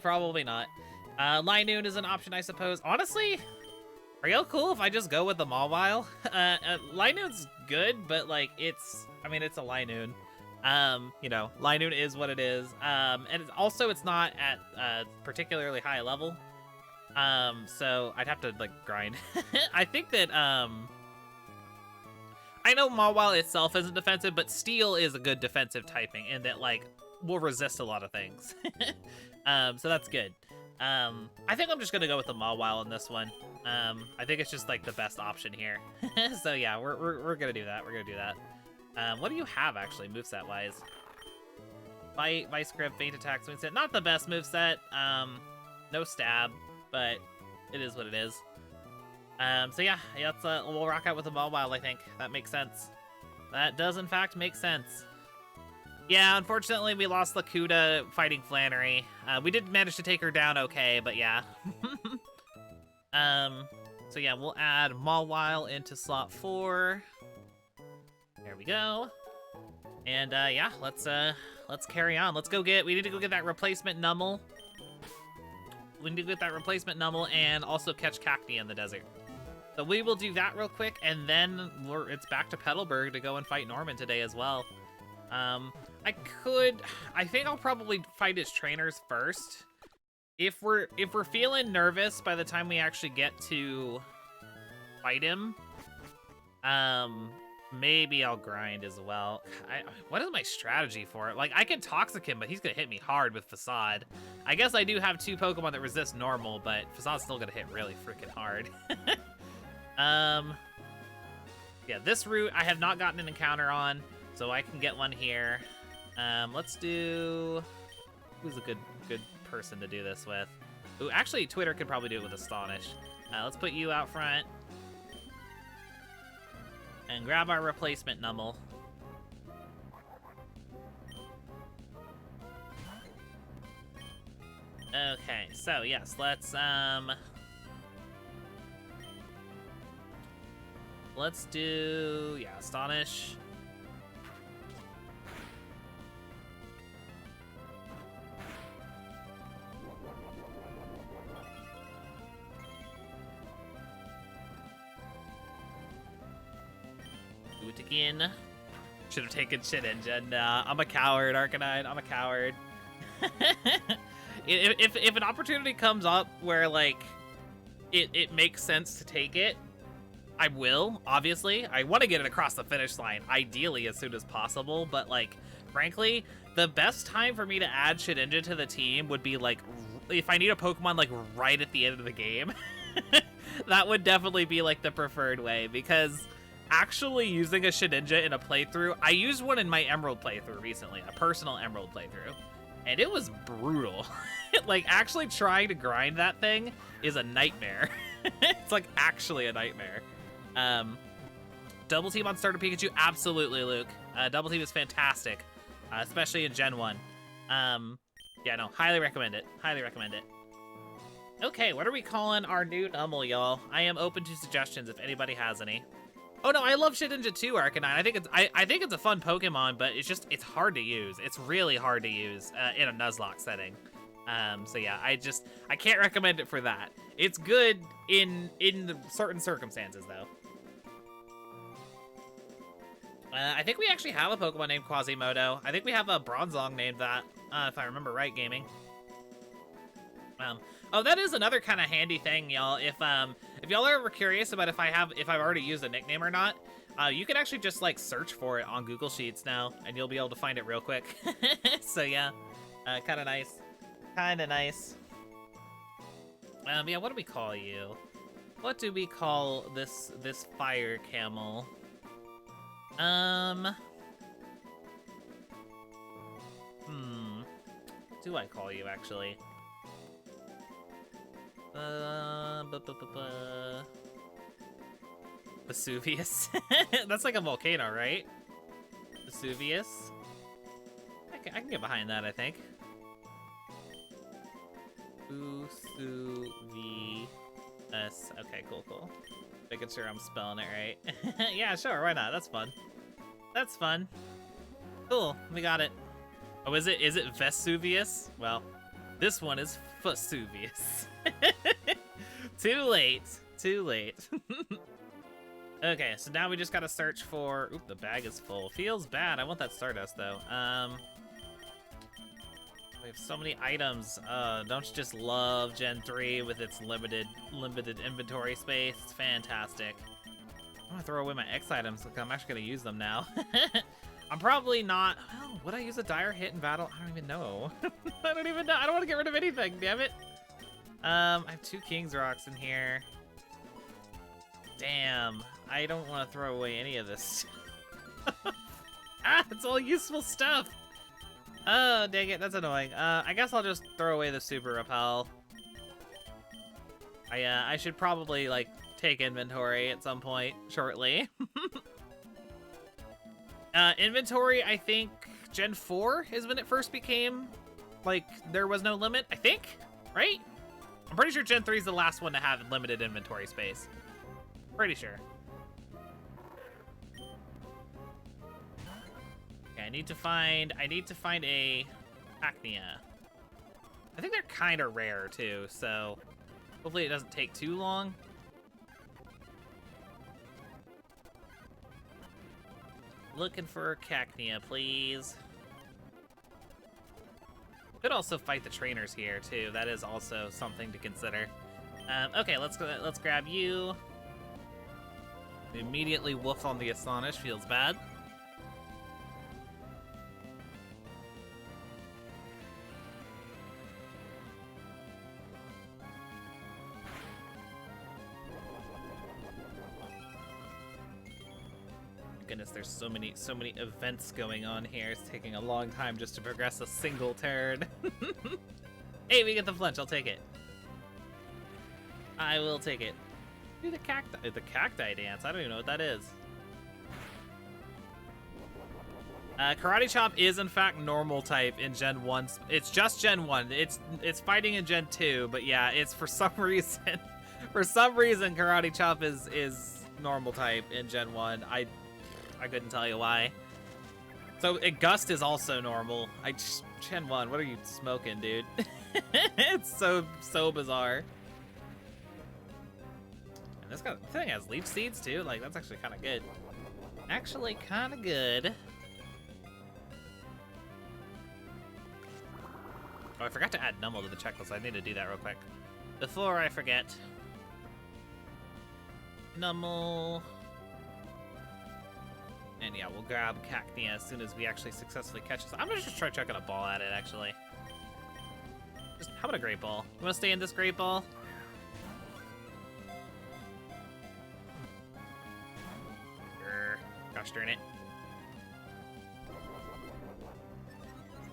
Probably not. Linoon is an option, I suppose. Honestly, are y'all cool if I just go with the Mawile? Linoon's good, but like it's a Linoon. You know, Linoon is what it is. And it's not at a particularly high level. So I'd have to like grind. I think that I know Mawile itself isn't defensive, but Steel is a good defensive typing in that like will resist a lot of things. So that's good. I think I'm just gonna go with the Mawile in this one. I think it's just like the best option here. So yeah, we're gonna do that. We're gonna do that. What do you have actually, moveset wise? Bite, Vice Grip, Feint Attack, Swing Set. Not the best moveset. No stab, but it is what it is. So yeah, we'll rock out with the Mawile, I think. That makes sense. That does in fact make sense. Yeah, unfortunately we lost Lakuta fighting Flannery. We did manage to take her down okay, but yeah. So yeah, we'll add Mawile into slot 4. There we go. And yeah, let's carry on. We need to go get that replacement Nummel. We need to get that replacement Nummel and also catch Cacti in the desert. So we will do that real quick, and then it's back to Petalburg to go and fight Norman today as well. I think I'll probably fight his trainers first. If we're feeling nervous by the time we actually get to fight him, maybe I'll grind as well. What is my strategy for it? Like, I can Toxic him, but he's gonna hit me hard with Facade. I guess I do have 2 Pokemon that resist normal, but Facade's still gonna hit really freaking hard. Yeah, this route I have not gotten an encounter on, so I can get one here. Let's do... Who's a good person to do this with? Ooh, actually, Twitter could probably do it with Astonish. Let's put you out front. And grab our replacement Nummel. Okay, so yes, let's do, yeah, Astonish. Do it again. Should have taken Shedinja. Nah, I'm a coward, Arcanine. I'm a coward. If an opportunity comes up where like it makes sense to take it, I will, obviously. I want to get it across the finish line, ideally as soon as possible, but like, frankly, the best time for me to add Shedinja to the team would be like, if I need a Pokemon like right at the end of the game. That would definitely be like the preferred way, because actually using a Shedinja in a playthrough, I used one in my Emerald playthrough recently, a personal Emerald playthrough, and it was brutal. Like, actually trying to grind that thing is a nightmare. It's like actually a nightmare. Double team on starter Pikachu? Absolutely, Luke. Double team is fantastic, especially in Gen 1. Yeah, no, highly recommend it. Highly recommend it. Okay, what are we calling our new Nummel, y'all? I am open to suggestions if anybody has any. Oh no, I love Shedinja too, Arcanine. I think it's a fun Pokemon, but it's hard to use. It's really hard to use in a Nuzlocke setting. So yeah, I can't recommend it for that. It's good in certain circumstances though. I think we actually have a Pokemon named Quasimodo. I think we have a Bronzong named that, if I remember right, gaming. Oh, that is another kind of handy thing, y'all. If y'all are ever curious about if I've already used a nickname or not, You can actually just like search for it on Google Sheets now, and you'll be able to find it real quick. So yeah, kind of nice, kind of nice. Yeah, what do we call you? What do we call this fire camel? What do I call you actually? Vesuvius. That's like a volcano, right? Vesuvius. I can get behind that, I think. Vesuvius. Okay, cool. Making sure I'm spelling it right. Yeah, sure, why not? That's fun. That's fun. Cool, we got it. Oh, is it Vesuvius? Well, this one is Vesuvius. Too late. Okay, so now we just gotta search for... Oop, the bag is full. Feels bad. I want that Stardust, though. We have so many items. Don't you just love Gen 3 with its limited inventory space? It's fantastic. I'm gonna throw away my X items because I'm actually gonna use them now. I'm probably not... Well, would I use a dire hit in battle? I don't even know. I don't even know. I don't want to get rid of anything, damn it. I have 2 King's Rocks in here. Damn. I don't want to throw away any of this. It's all useful stuff. Oh, dang it. That's annoying. I guess I'll just throw away the Super Repel. I should probably, like, take inventory at some point shortly. Inventory, I think Gen 4 is when it first became, like, there was no limit, I think, right? I'm pretty sure Gen 3 is the last one to have limited inventory space. Pretty sure. Okay, I need to find a Acnea. I think they're kind of rare too, so hopefully it doesn't take too long. Looking for a Cacnea, please. Could also fight the trainers here too. That is also something to consider. Okay, let's grab you. Immediately woof on the Astonish, feels bad. Goodness, there's so many events going on here. It's taking a long time just to progress a single turn. Hey, we get the flinch. I'll take it. I will take it. Do the cacti dance. I don't even know what that is. Karate Chop is in fact normal type in Gen 1. It's just Gen 1. It's fighting in Gen 2, but yeah, it's for some reason Karate Chop is normal type in Gen 1. I couldn't tell you why. So Gust is also normal. Gen 1, what are you smoking, dude? It's so bizarre. And this thing has leaf seeds too. Like, that's actually kind of good. Actually kind of good. Oh, I forgot to add Numble to the checklist. I need to do that real quick before I forget. Numble. And yeah, we'll grab Cacnea as soon as we actually successfully catch this. I'm gonna just try chucking a ball at it, actually. Just, how about a Great Ball? You wanna stay in this Great Ball? Gosh darn it.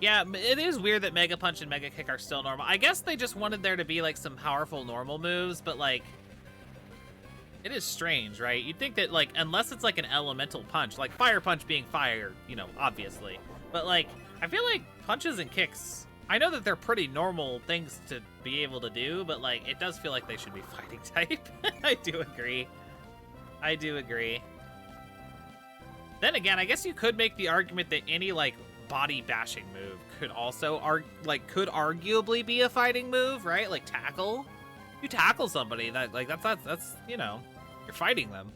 Yeah, it is weird that Mega Punch and Mega Kick are still normal. I guess they just wanted there to be, like, some powerful normal moves, but, like... It is strange, right? You'd think that, like, unless it's, like, an elemental punch, like Fire Punch being fire, you know, obviously. But, like, I feel like punches and kicks, I know that they're pretty normal things to be able to do, but, like, it does feel like they should be fighting type. I do agree. I do agree. Then again, I guess you could make the argument that any, like, body bashing move could also, could arguably be a fighting move, right? Like, tackle. You tackle somebody, that's you know, you're fighting them.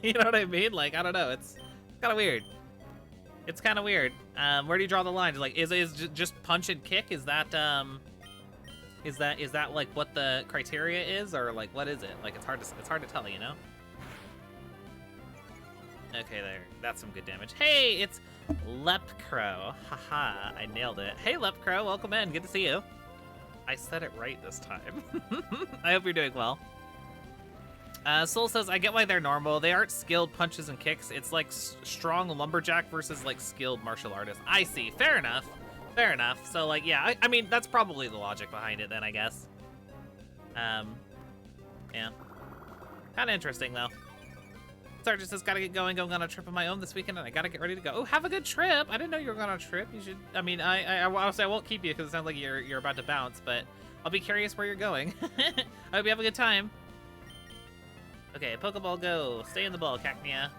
You know what I mean? Like, I don't know, it's kind of weird. It's kind of weird. Where do you draw the line? Like, is just punch and kick? Is that like what the criteria is, or like what is it? Like, it's hard to tell, you know. Okay, there. That's some good damage. Hey, it's Lepcrow. Haha, I nailed it. Hey, Lepcrow, welcome in. Good to see you. I said it right this time. I hope you're doing well. Soul says, I get why they're normal. They aren't skilled punches and kicks. It's like strong lumberjack versus like skilled martial artist. I see. Fair enough. Fair enough. So like, yeah, I mean, that's probably the logic behind it then, I guess. Yeah. Kind of interesting though. Sergeant says, gotta get going on a trip of my own this weekend, and I gotta get ready to go. Oh, have a good trip. I didn't know you were going on a trip. You should, I mean, I won't keep you because it sounds like you're about to bounce, but I'll be curious where you're going. I hope you have a good time. Okay, Pokeball go. Stay in the ball, Cacnea.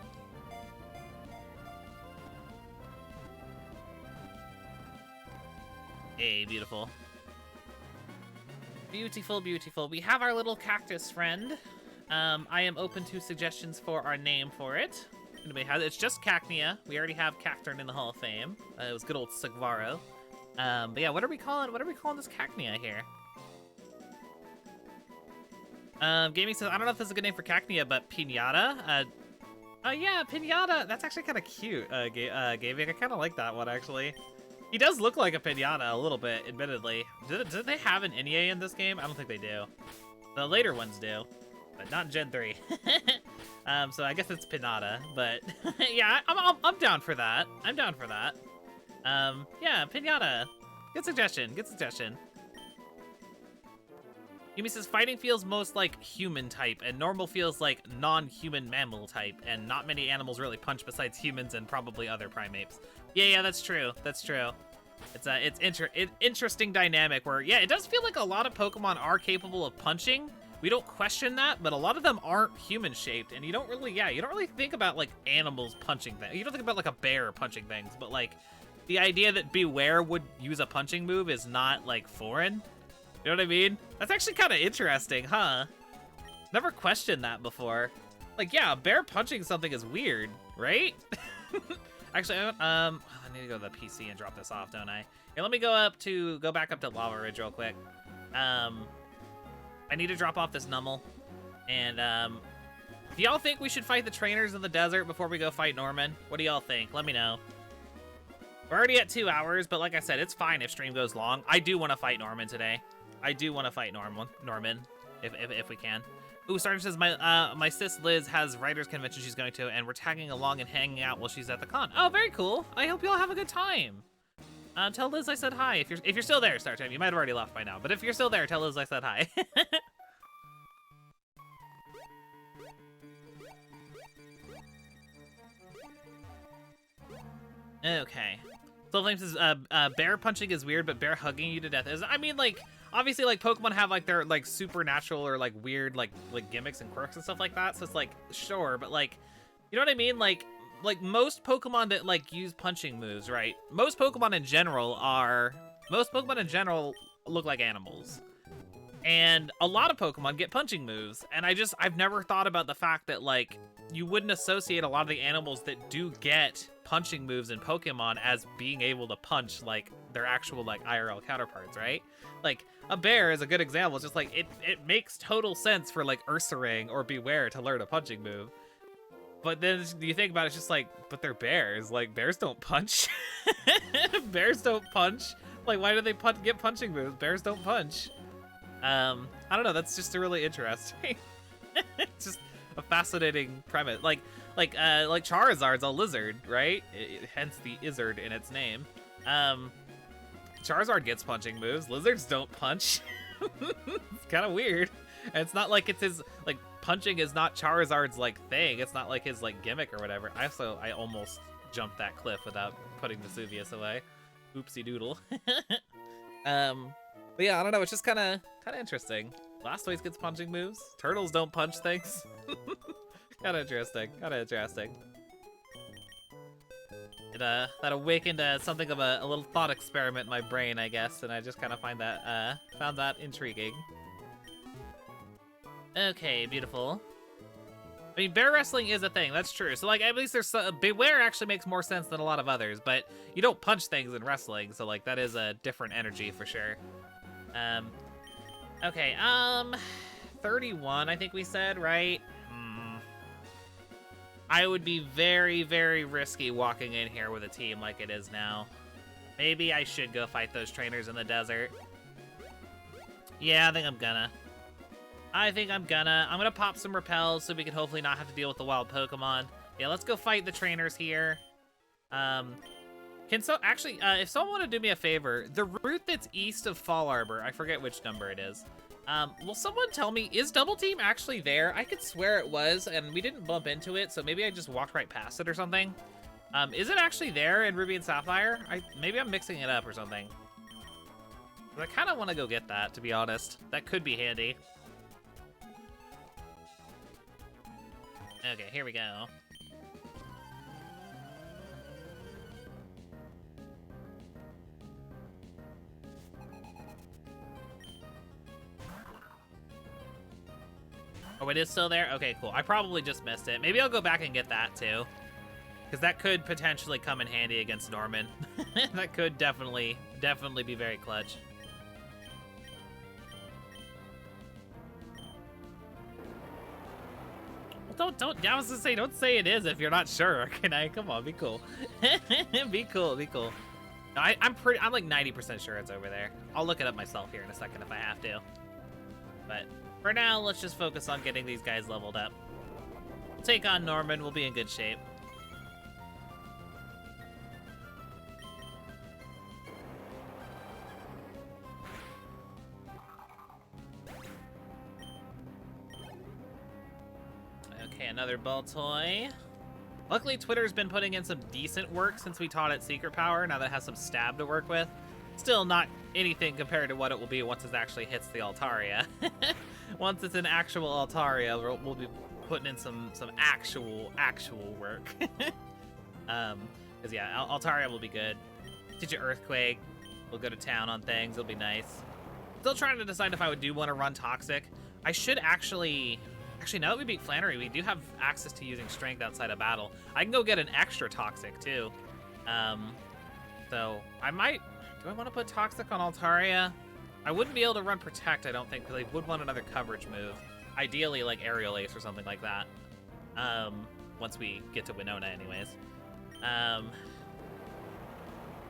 Hey, beautiful. Beautiful, beautiful. We have our little cactus friend. I am open to suggestions for our name for it. Anybody has it? It's just Cacnea. We already have Cacturn in the Hall of Fame. It was good old Sigvaro. But yeah, what are we calling this Cacnea here? Gaming says, I don't know if this is a good name for Cacnea, but Pinata. Yeah, Pinata. That's actually kind of cute, Gaming. I kind of like that one, actually. He does look like a Pinata a little bit, admittedly. Did they have an Inye in this game? I don't think they do. The later ones do, but not Gen 3. So I guess it's Pinata, but yeah, I'm down for that. I'm down for that. Yeah, Pinata. Good suggestion, good suggestion. Yumi says, fighting feels most like human type, and normal feels like non-human mammal type, and not many animals really punch besides humans and probably other primates. Yeah, that's true. That's true. It's interesting dynamic where, yeah, it does feel like a lot of Pokemon are capable of punching. We don't question that, but a lot of them aren't human-shaped, and you don't really think about, like, animals punching things. You don't think about, like, a bear punching things, but, like, the idea that Beware would use a punching move is not, like, foreign. You know what I mean? That's actually kind of interesting, huh? Never questioned that before. Like, yeah, a bear punching something is weird, right? Actually, I need to go to the PC and drop this off, don't I? Here, let me go back up to Lava Ridge real quick. I need to drop off this Nummel. And, do y'all think we should fight the trainers in the desert before we go fight Norman? What do y'all think? Let me know. We're already at 2 hours, but like I said, it's fine if stream goes long. I do want to fight Norman today. I do want to fight Norman, if we can. Ooh, Sergeant says, my sis Liz has writers convention she's going to, and we're tagging along and hanging out while she's at the con. Oh, very cool. I hope you all have a good time. Tell Liz I said hi. If you're still there, Star Time, you might have already left by now. But if you're still there, tell Liz I said hi. Okay. So Flame says, bear punching is weird, but bear hugging you to death is. I mean, like, obviously, like, Pokemon have, like, their, like, supernatural or, like, weird, like gimmicks and quirks and stuff like that. So it's, like, sure, but, like, you know what I mean? Like most Pokemon that, like, use punching moves, right? Most Pokemon in general look like animals. And a lot of Pokemon get punching moves. And I've never thought about the fact that, like, you wouldn't associate a lot of the animals that do get punching moves in Pokemon as being able to punch, like, their actual, like, IRL counterparts, right? Like, a bear is a good example. It's just, like, it makes total sense for, like, Ursaring or Beware to learn a punching move. But then you think about it, it's just like, but they're bears. Like, bears don't punch. Bears don't punch. Like, why do they get punching moves? Bears don't punch. I don't know. That's just really interesting. It's just a fascinating premise. Like Charizard's a lizard, right? Hence the izzard in its name. Charizard gets punching moves. Lizards don't punch. It's kind of weird. And it's not like it's his, like, punching is not Charizard's, like, thing. It's not like his, like, gimmick or whatever. I almost jumped that cliff without putting Vesuvius away. Oopsie doodle. But yeah, I don't know. It's just kind of interesting. Blastoise gets punching moves. Turtles don't punch things. Kind of interesting. Kind of interesting. That awakened something of a little thought experiment in my brain, I guess, and I just kind of found that intriguing. Okay, beautiful. I mean, bear wrestling is a thing. That's true. So, like, at least there's Beware actually makes more sense than a lot of others, but you don't punch things in wrestling, so, like, that is a different energy for sure. Okay, 31, I think we said, right? I would be very, very risky walking in here with a team like it is now. Maybe I should go fight those trainers in the desert. Yeah, I think I'm gonna. I'm gonna pop some repels so we can hopefully not have to deal with the wild Pokemon. Yeah, let's go fight the trainers here. If someone want to do me a favor, the route that's east of Fall Arbor, I forget which number it is. Will someone tell me, is Double Team actually there? I could swear it was, and we didn't bump into it, so maybe I just walked right past it or something. Is it actually there in Ruby and Sapphire? Maybe I'm mixing it up or something. I kind of want to go get that, to be honest. That could be handy. Okay, here we go. Oh, it is still there? Okay, cool. I probably just missed it. Maybe I'll go back and get that, too. Because that could potentially come in handy against Norman. That could definitely be very clutch. Well, I was gonna say, don't say it is if you're not sure. Can I? Come on, be cool. Be cool. No, I'm like 90% sure it's over there. I'll look it up myself here in a second if I have to. But for now, let's just focus on getting these guys leveled up. We'll take on Norman. We'll be in good shape. Okay, another ball toy. Luckily, Twitter's been putting in some decent work since we taught it Secret Power, now that it has some stab to work with. Still not anything compared to what it will be once it actually hits the Altaria. Once it's an actual Altaria, we'll be putting in some actual work. Because yeah, Altaria will be good. Teach you Earthquake. We'll go to town on things. It'll be nice. Still trying to decide if I would do want to run Toxic. I should actually, now that we beat Flannery, we do have access to using Strength outside of battle. I can go get an extra Toxic too. So I might. Do I want to put Toxic on Altaria? I wouldn't be able to run Protect, I don't think, because I would want another coverage move. Ideally, like Aerial Ace or something like that. Once we get to Winona, anyways. I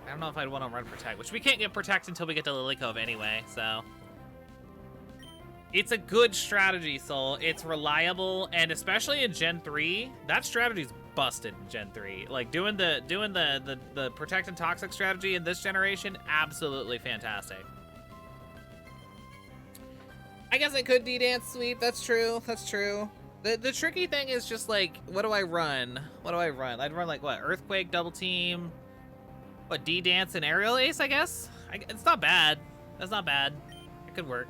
don't know if I'd want to run Protect, which we can't get Protect until we get to Lily Cove anyway, so. It's a good strategy, Soul. It's reliable, and especially in Gen 3, that strategy's busted in Gen 3. Like, doing the Protect and Toxic strategy in this generation, absolutely fantastic. I guess I could D-Dance Sweep, that's true. The tricky thing is just, like, what do I run? I'd run, like, what, Earthquake, Double Team, what, D-Dance and Aerial Ace, I guess? It's not bad. That's not bad. It could work.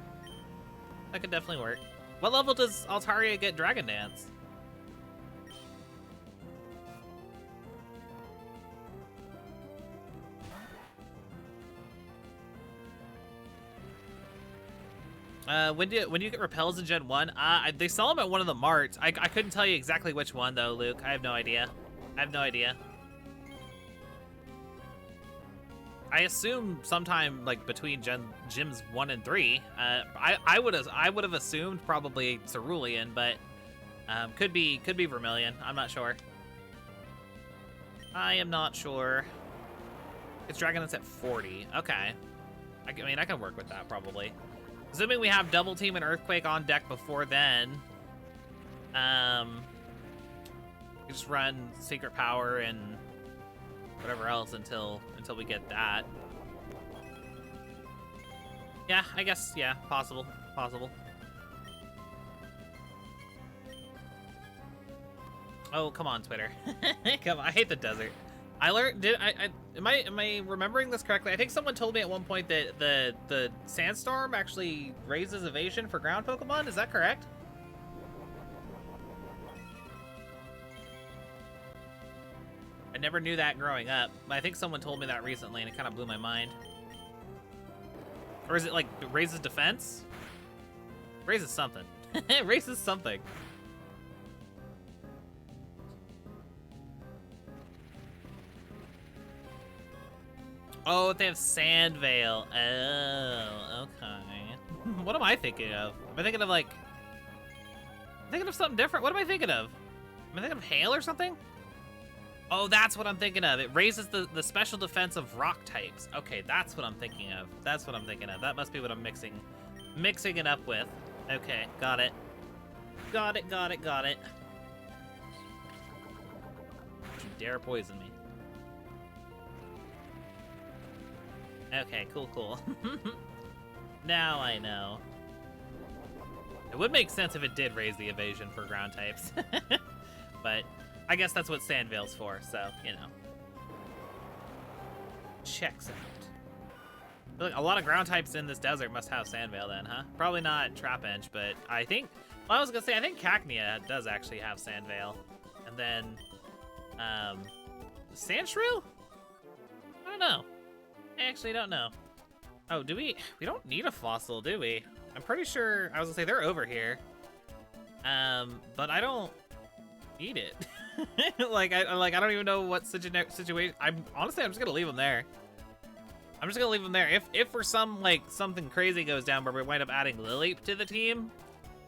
That could definitely work. What level does Altaria get Dragon Dance? When do you get repels in Gen 1? They sell them at one of the marts. I couldn't tell you exactly which one though, Luke. I have no idea. I assume sometime like between gyms 1 and 3. I would have assumed probably Cerulean, but could be Vermilion. I'm not sure. I am not sure. It's Dragon Dance at 40. Okay. I mean, I can work with that probably. Assuming we have Double Team and Earthquake on deck before then, just run Secret Power and whatever else until we get that. Yeah, I guess, yeah, possible. Oh, come on, Twitter. Come on, I hate the desert. I learned, am I remembering this correctly? I think someone told me at one point that the Sandstorm actually raises evasion for ground Pokemon. Is that correct? I never knew that growing up, but I think someone told me that recently and it kind of blew my mind. Or is it like it raises defense? Raises something. It raises something. Oh, they have Sand Veil. Oh, okay. What am I thinking of? Am I thinking of like... I'm thinking of something different? What am I thinking of? Am I thinking of hail or something? Oh, that's what I'm thinking of. It raises the special defense of rock types. Okay, that's what I'm thinking of. That's what I'm thinking of. That must be what I'm mixing it up with. Okay, got it. Got it. Don't you dare poison me. Okay, cool. Now I know. It would make sense if it did raise the evasion for ground types. But I guess that's what Sand Veil's for, so, you know. Checks out. I feel like a lot of ground types in this desert must have Sand Veil then, huh? Probably not Trapinch, but I think... Well, I was gonna say, I think Cacnea does actually have Sand Veil. And then... Sandshrew? I don't know. I actually don't know. Oh, do we? We don't need a fossil, do we? I'm pretty sure, I was gonna say they're over here. But I don't need it. like I don't even know what situation. I'm just gonna leave them there. I'm just gonna leave them there. If for something crazy goes down where we wind up adding Lileep to the team,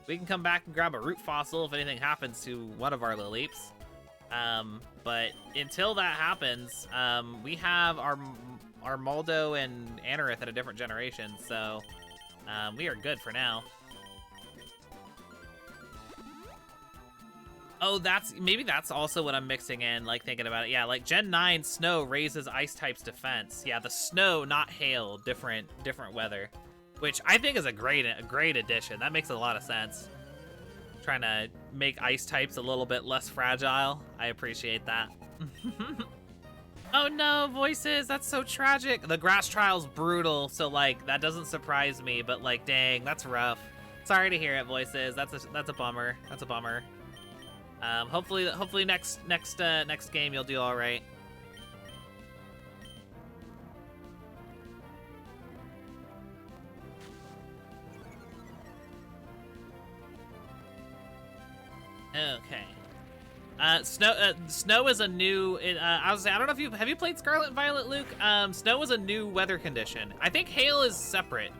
we can come back and grab a root fossil if anything happens to one of our Lileeps. But until that happens, we have our Moldo and Anorith at a different generation, so we are good for now. Oh, maybe that's also what I'm mixing in, like thinking about it. Yeah, like Gen 9 Snow raises Ice type's defense. Yeah, the Snow, not Hail, different weather, which I think is a great addition. That makes a lot of sense. Trying to make Ice types a little bit less fragile. I appreciate that. Oh no, Voices, that's so tragic. The grass trial's brutal, so like that doesn't surprise me, but like dang, that's rough. Sorry to hear it, Voices. That's a bummer. That's a bummer. Hopefully next game you'll do all right. Okay. Snow is a new. I was saying, I don't know if have you played Scarlet and Violet, Luke? Snow is a new weather condition. I think hail is separate.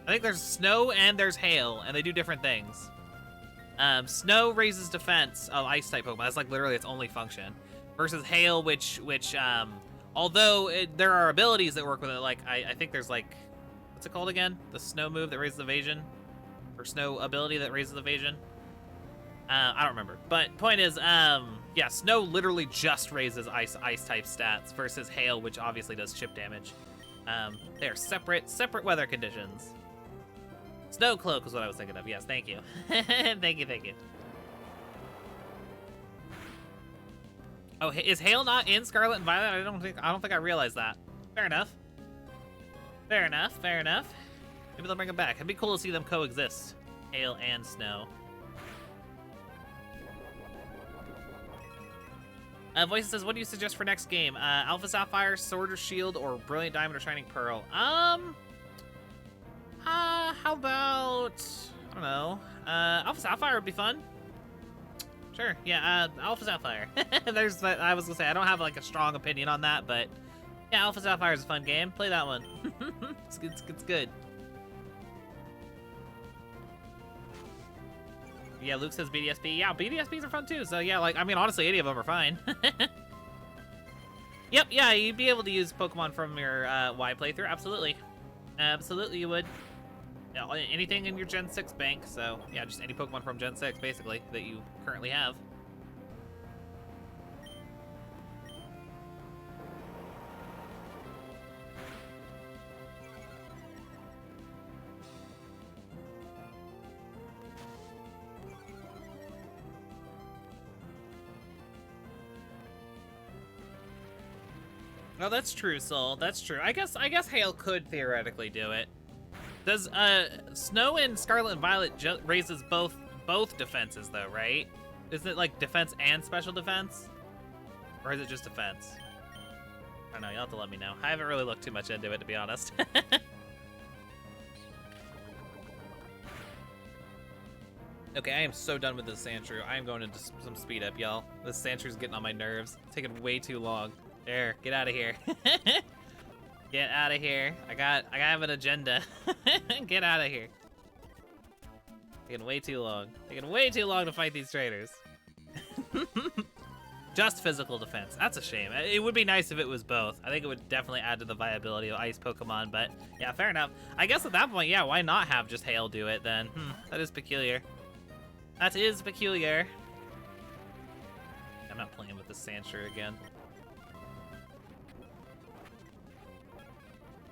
I think there's snow and there's hail, and they do different things. Snow raises defense of ice type Pokemon. That's like literally its only function. Versus hail, which although there are abilities that work with it, like I think there's like, what's it called again? The snow move that raises evasion, or snow ability that raises evasion. I don't remember, but point is, yeah, snow literally just raises ice type stats versus hail, which obviously does chip damage. They are separate weather conditions. Snow Cloak was what I was thinking of. Yes, thank you. thank you. Oh, is hail not in Scarlet and Violet? I don't think I realized that. Fair enough. Maybe they'll bring them back. It'd be cool to see them coexist, hail and snow. Voice says, what do you suggest for next game? Alpha Sapphire, Sword or Shield, or Brilliant Diamond or Shining Pearl? How about, I don't know, Alpha Sapphire would be fun. Sure, yeah, Alpha Sapphire. I was gonna say, I don't have like a strong opinion on that, but yeah, Alpha Sapphire is a fun game. Play that one. It's good. Yeah, Luke says BDSP. Yeah, BDSPs are fun too. So yeah, like, I mean, honestly, any of them are fine. Yep, yeah, you'd be able to use Pokemon from your Y playthrough. Absolutely. Absolutely, you would. Yeah, anything in your Gen 6 bank. So yeah, just any Pokemon from Gen 6, basically, that you currently have. Oh, that's true, Soul. That's true. I guess Hail could theoretically do it. Does Snow and Scarlet and Violet raises both defenses though, right? Isn't it like defense and special defense? Or is it just defense? I don't know, you'll have to let me know. I haven't really looked too much into it, to be honest. Okay, I am so done with this Sandshrew. I am going into some speed up, y'all. This Sandshrew's getting on my nerves. It's taking way too long. There, get out of here. Get out of here. I have an agenda. Get out of here. Taking way too long. Taking way too long to fight these traitors. Just physical defense. That's a shame. It would be nice if it was both. I think it would definitely add to the viability of ice Pokemon, but yeah, fair enough. I guess at that point, yeah, why not have just Hail do it then? That is peculiar. That is peculiar. I'm not playing with the Sandshrew again.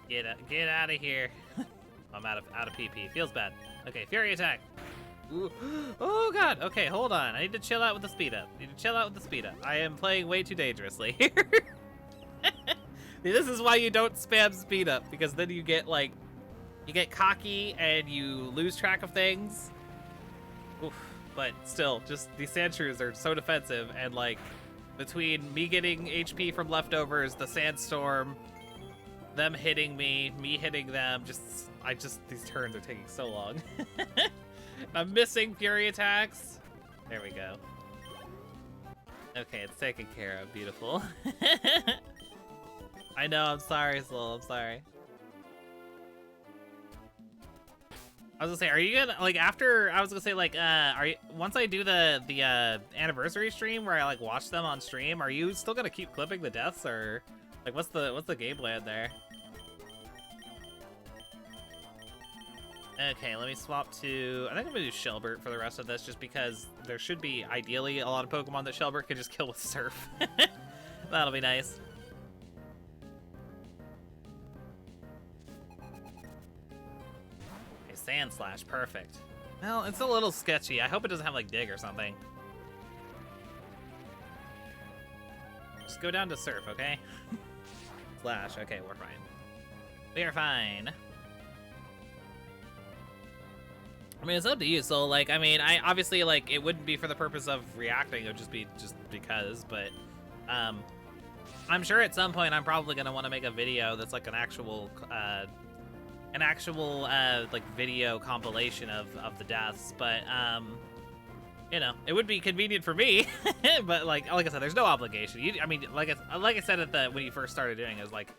Get out of here. I'm out of PP. Feels bad. Okay, Fury Attack. Ooh. Oh god. Okay, hold on. I need to chill out with the speed up. I am playing way too dangerously here. This is why you don't spam speed up, because then you get like, you get cocky and you lose track of things. Oof. But still, just these Sandshrews are so defensive, and like between me getting HP from leftovers, the Sandstorm, them hitting me hitting them, these turns are taking so long. I'm missing Fury attacks. There we go. Okay, it's taken care of. Beautiful. I know, I'm sorry, Soul, I'm sorry. I was gonna say, are you gonna, like, after, I was gonna say, like, once I do the anniversary stream where I, like, watch them on stream, are you still gonna keep clipping the deaths, or, like, what's the game plan there? Okay, let me swap to, I think I'm gonna do Shelbert for the rest of this, just because there should be, ideally, a lot of Pokemon that Shelbert can just kill with Surf. That'll be nice. Okay, Sand Slash, perfect. Well, it's a little sketchy. I hope it doesn't have, like, Dig or something. Just go down to Surf, okay? Slash, okay, we're fine. We are fine. I mean, it's up to you. So, like, I mean, I obviously, like, it wouldn't be for the purpose of reacting. It would just be because. But I'm sure at some point I'm probably gonna want to make a video that's like an actual like video compilation of the deaths. But you know, it would be convenient for me. But like I said, there's no obligation. I mean, like I said at when you first started doing it, was like,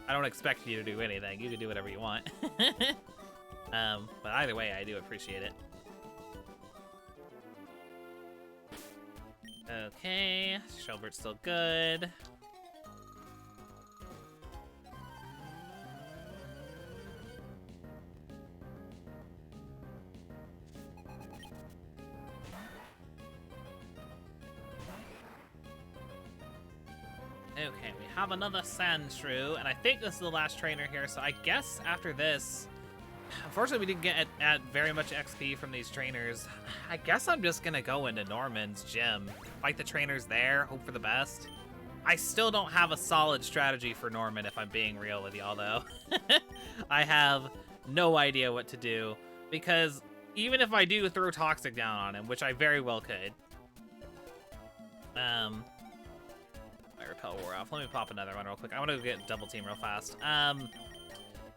I don't expect you to do anything. You can do whatever you want. But either way, I do appreciate it. Okay, Shelbert's still good. Okay, we have another Sandshrew, and I think this is the last trainer here, so I guess after this, unfortunately, we didn't get at very much XP from these trainers. I guess I'm just gonna go into Norman's gym, fight the trainers there, hope for the best. I still don't have a solid strategy for Norman, if I'm being real with y'all, though. I have no idea what to do, because even if I do throw Toxic down on him, which I very well could, my Repel wore off. Let me pop another one real quick. I want to get Double Team real fast.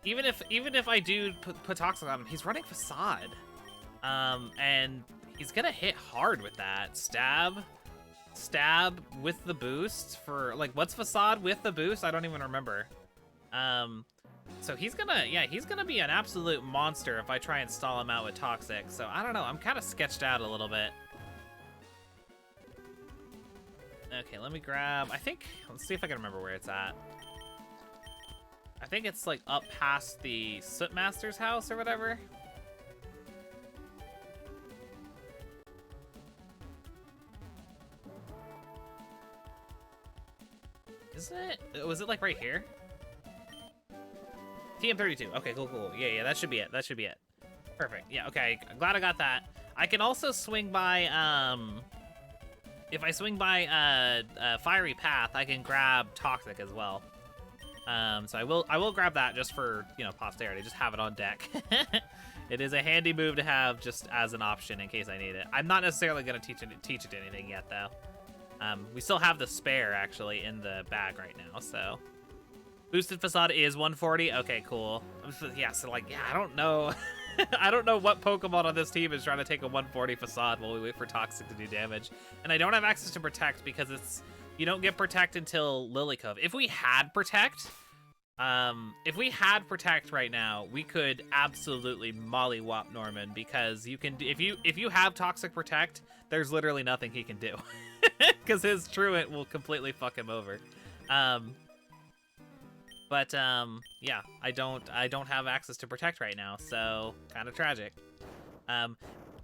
Even if I do put Toxic on him, he's running Facade. And he's gonna hit hard with that. Stab with the boost for, like, what's Facade with the boost? I don't even remember. So he's gonna be an absolute monster if I try and stall him out with Toxic. So I don't know, I'm kind of sketched out a little bit. Okay, let me grab, let's see if I can remember where it's at. I think it's like up past the Soot Master's house or whatever. Isn't it? Was it like right here? TM32. Okay, cool. Yeah, that should be it. Perfect. Yeah, okay. I'm glad I got that. I can also swing by, if I swing by Fiery Path, I can grab Toxic as well. So I will grab that just for, you know, posterity, just have it on deck. It is a handy move to have just as an option in case I need it. I'm not necessarily going to teach it anything yet, though. We still have the spare, actually, in the bag right now, so. Boosted Facade is 140? Okay, cool. Yeah, so, like, yeah, I don't know. I don't know what Pokemon on this team is trying to take a 140 Facade while we wait for Toxic to do damage. And I don't have access to Protect because you don't get Protect until Lily Cove. If we had Protect, If we had Protect right now, we could absolutely mollywop Norman, because you can, if you have Toxic Protect, there's literally nothing he can do, because his Truant will completely fuck him over. Yeah, I don't have access to Protect right now, so kind of tragic.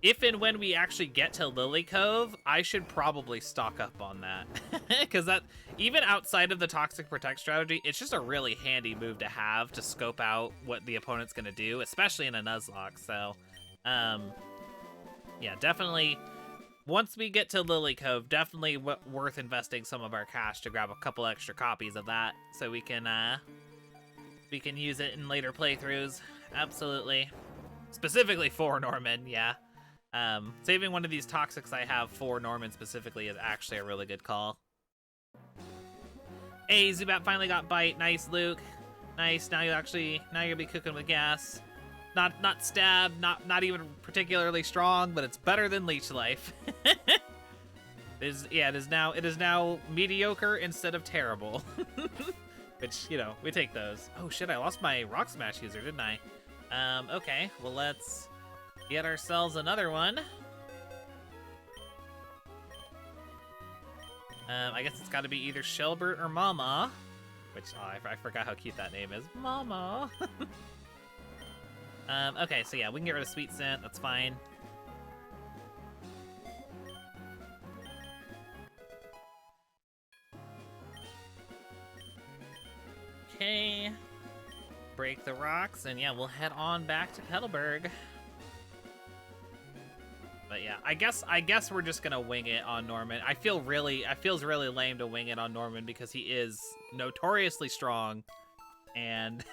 If and when we actually get to Lily Cove, I should probably stock up on that. Because that, even outside of the Toxic Protect strategy, it's just a really handy move to have to scope out what the opponent's going to do, especially in a Nuzlocke. So, yeah, definitely, once we get to Lily Cove, definitely worth investing some of our cash to grab a couple extra copies of that so we can use it in later playthroughs. Absolutely. Specifically for Norman, yeah. Saving one of these toxics I have for Norman specifically is actually a really good call. Hey, Zubat finally got bite. Nice, Luke. Nice. Now you're gonna be cooking with gas. Not stab. Not even particularly strong, but it's better than Leech Life. It is now mediocre instead of terrible. Which, you know, we take those. Oh shit! I lost my Rock Smash user, didn't I? Okay. Well, let's get ourselves another one. I guess it's got to be either Shelbert or Mama. Which, oh, I forgot how cute that name is. Mama! Okay, so yeah, we can get rid of Sweet Scent. That's fine. Okay. Break the rocks, and yeah, we'll head on back to Petalburg. But yeah, I guess we're just gonna wing it on Norman. It feels really lame to wing it on Norman because he is notoriously strong, and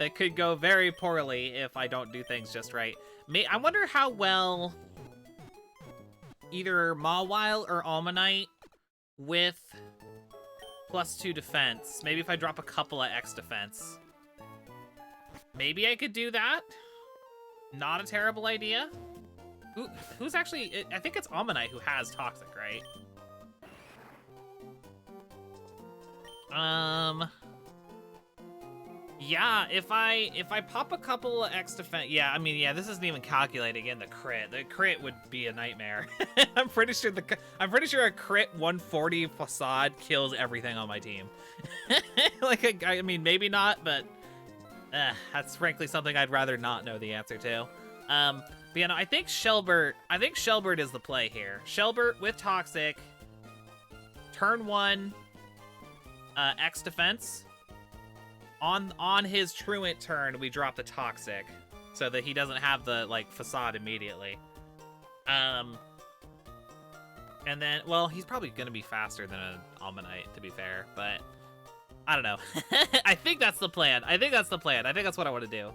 it could go very poorly if I don't do things just right. I wonder how well either Mawile or Almanite with +2 defense. Maybe if I drop a couple of X defense. Maybe I could do that. Not a terrible idea. Who's actually... I think it's Almanite who has Toxic, right? Yeah, if I pop a couple of X defense... Yeah, I mean, yeah, this isn't even calculating in the crit. The crit would be a nightmare. I'm pretty sure a crit 140 Facade kills everything on my team. Like, I mean, maybe not, but... that's frankly something I'd rather not know the answer to. But, you know, I think Shelbert is the play here. Shelbert with Toxic. Turn 1, X defense. On his Truant turn, we drop the Toxic, so that he doesn't have the, like, Facade immediately. And then, well, he's probably gonna be faster than an Almanite, to be fair, but... I don't know. I think that's the plan. I think that's what I want to do.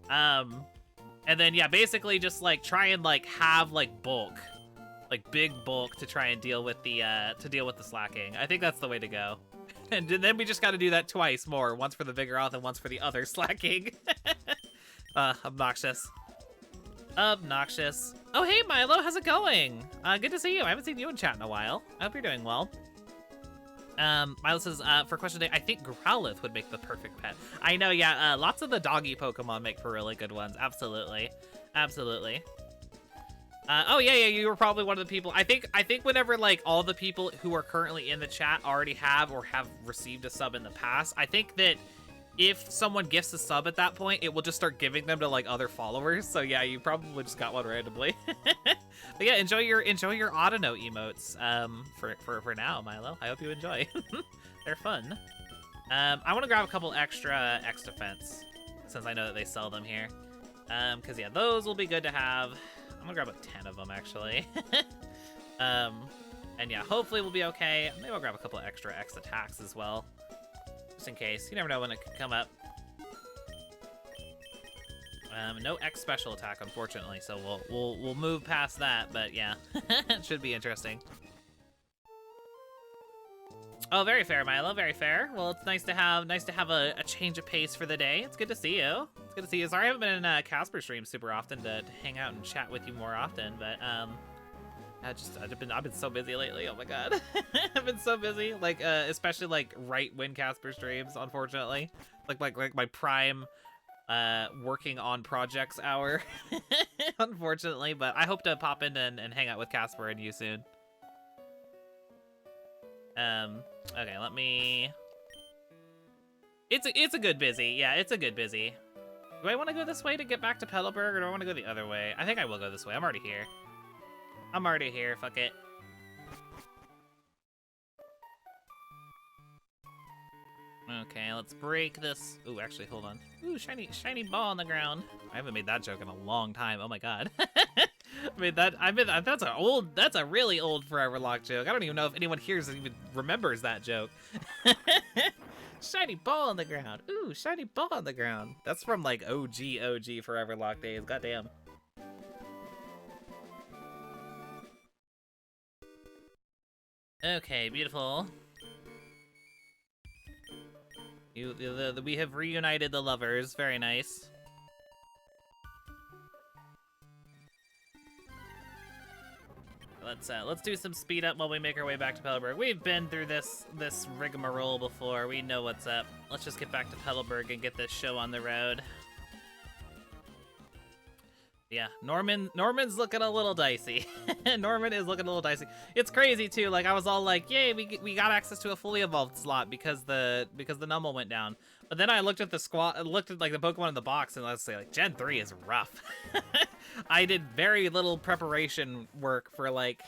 And then, yeah, basically just, like, try and, like, have, like, bulk. Like, big bulk to try and deal with the slacking. I think that's the way to go. And then we just got to do that twice more. Once for the Vigoroth and once for the other slacking. Obnoxious. Obnoxious. Oh, hey, Milo, how's it going? Good to see you. I haven't seen you in chat in a while. I hope you're doing well. Milo says, for question today, I think Growlithe would make the perfect pet. I know, yeah, lots of the doggy Pokemon make for really good ones. Absolutely. Absolutely. Oh, yeah, you were probably one of the people. I think whenever, like, all the people who are currently in the chat already have or have received a sub in the past, I think that if someone gifts a sub at that point, it will just start giving them to, like, other followers. So, yeah, you probably just got one randomly. But yeah, enjoy your Autonote emotes for now, Milo. I hope you enjoy. They're fun. I want to grab a couple extra X defense since I know that they sell them here. Because yeah, those will be good to have. I'm gonna grab like 10 of them actually. And yeah, hopefully we'll be okay. Maybe I'll grab a couple extra X attacks as well, just in case. You never know when it could come up. No X special attack, unfortunately, so we'll move past that. But yeah, it should be interesting. Oh, very fair, Milo. Very fair. Well, it's nice to have a change of pace for the day. It's good to see you. It's good to see you. Sorry, I haven't been in Casper stream super often to hang out and chat with you more often, but I've been so busy lately. Oh my god, I've been so busy. Like especially like right when Casper streams. Unfortunately, like my prime working on projects hour. Unfortunately, but I hope to pop in and hang out with Casper and you soon. Okay, let me. It's a good busy. Yeah, it's a good busy. Do I want to go this way to get back to Petalburg, or do I want to go the other way? I think I will go this way. I'm already here. I'm already here. Fuck it. Okay, let's break this. Ooh, actually, hold on. Ooh, shiny ball on the ground. I haven't made that joke in a long time. Oh my god. That's a really old Foreverlocke joke. I don't even know if anyone here even remembers that joke. Shiny ball on the ground. Ooh, shiny ball on the ground. That's from like OG Foreverlocke days. Goddamn. Okay, beautiful. We have reunited the lovers. Very nice. Let's do some speed up while we make our way back to Petalburg. We've been through this rigmarole before. We know what's up. Let's just get back to Petalburg and get this show on the road. Yeah, Norman's looking a little dicey. Norman is looking a little dicey. It's crazy too. Like I was all like, "Yay, we got access to a fully evolved slot because the Numel went down." But then I looked at the squad, looked at like the Pokemon in the box, and let's say like Gen 3 is rough. I did very little preparation work for like,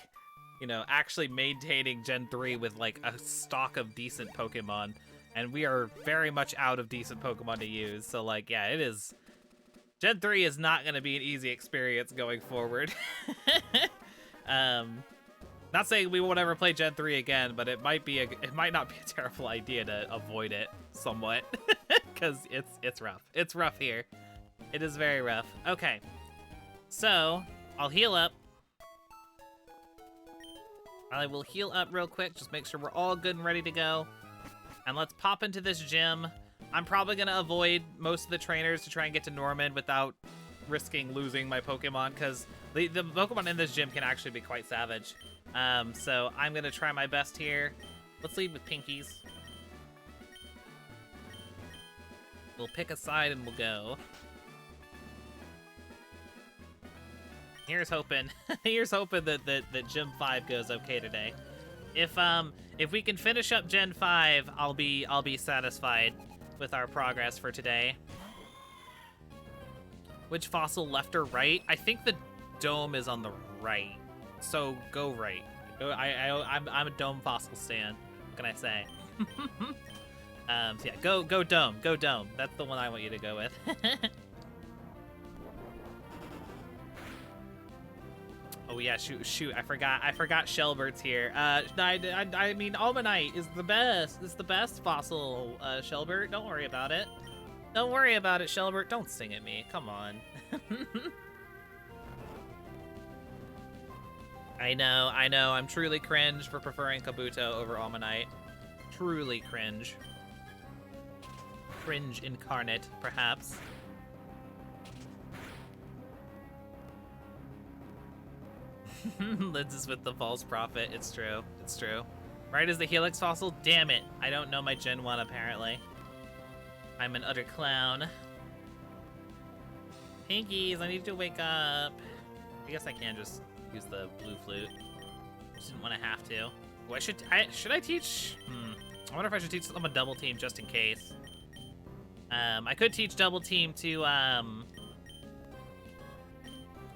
you know, actually maintaining Gen 3 with like a stock of decent Pokemon, and we are very much out of decent Pokemon to use. So like, yeah, it is. Gen 3 is not going to be an easy experience going forward. Not saying we won't ever play Gen 3 again, but it might not be a terrible idea to avoid it somewhat, because it's rough. It's rough here. It is very rough. Okay, so I'll heal up. I will heal up real quick, just make sure we're all good and ready to go. And let's pop into this gym. I'm probably going to avoid most of the trainers to try and get to Norman without risking losing my Pokemon, because the Pokemon in this gym can actually be quite savage. So I'm going to try my best here. Let's lead with Pinkies. We'll pick a side and we'll go. Here's hoping. Here's hoping that Gym 5 goes okay today. If we can finish up Gen 5, I'll be satisfied with our progress for today. Which fossil, left or right? I think the dome is on the right, so go right. I'm a dome fossil stan. What can I say? So yeah, go dome, go dome. That's the one I want you to go with. Oh yeah, shoot! I forgot Shelbert's here. I mean, Almanite is the best. It's the best fossil, Shelbert. Don't worry about it. Don't worry about it, Shelbert. Don't sing at me. Come on. I know. I'm truly cringe for preferring Kabuto over Almanite. Truly cringe. Cringe incarnate, perhaps. Lids is with the false prophet. It's true. It's true. Right as the Helix fossil? Damn it. I don't know my Gen 1, apparently. I'm an utter clown. Pinkies, I need to wake up. I guess I can just use the blue flute. Just didn't want to have to. What should I teach? I wonder if I should teach someone double team just in case. I could teach double team to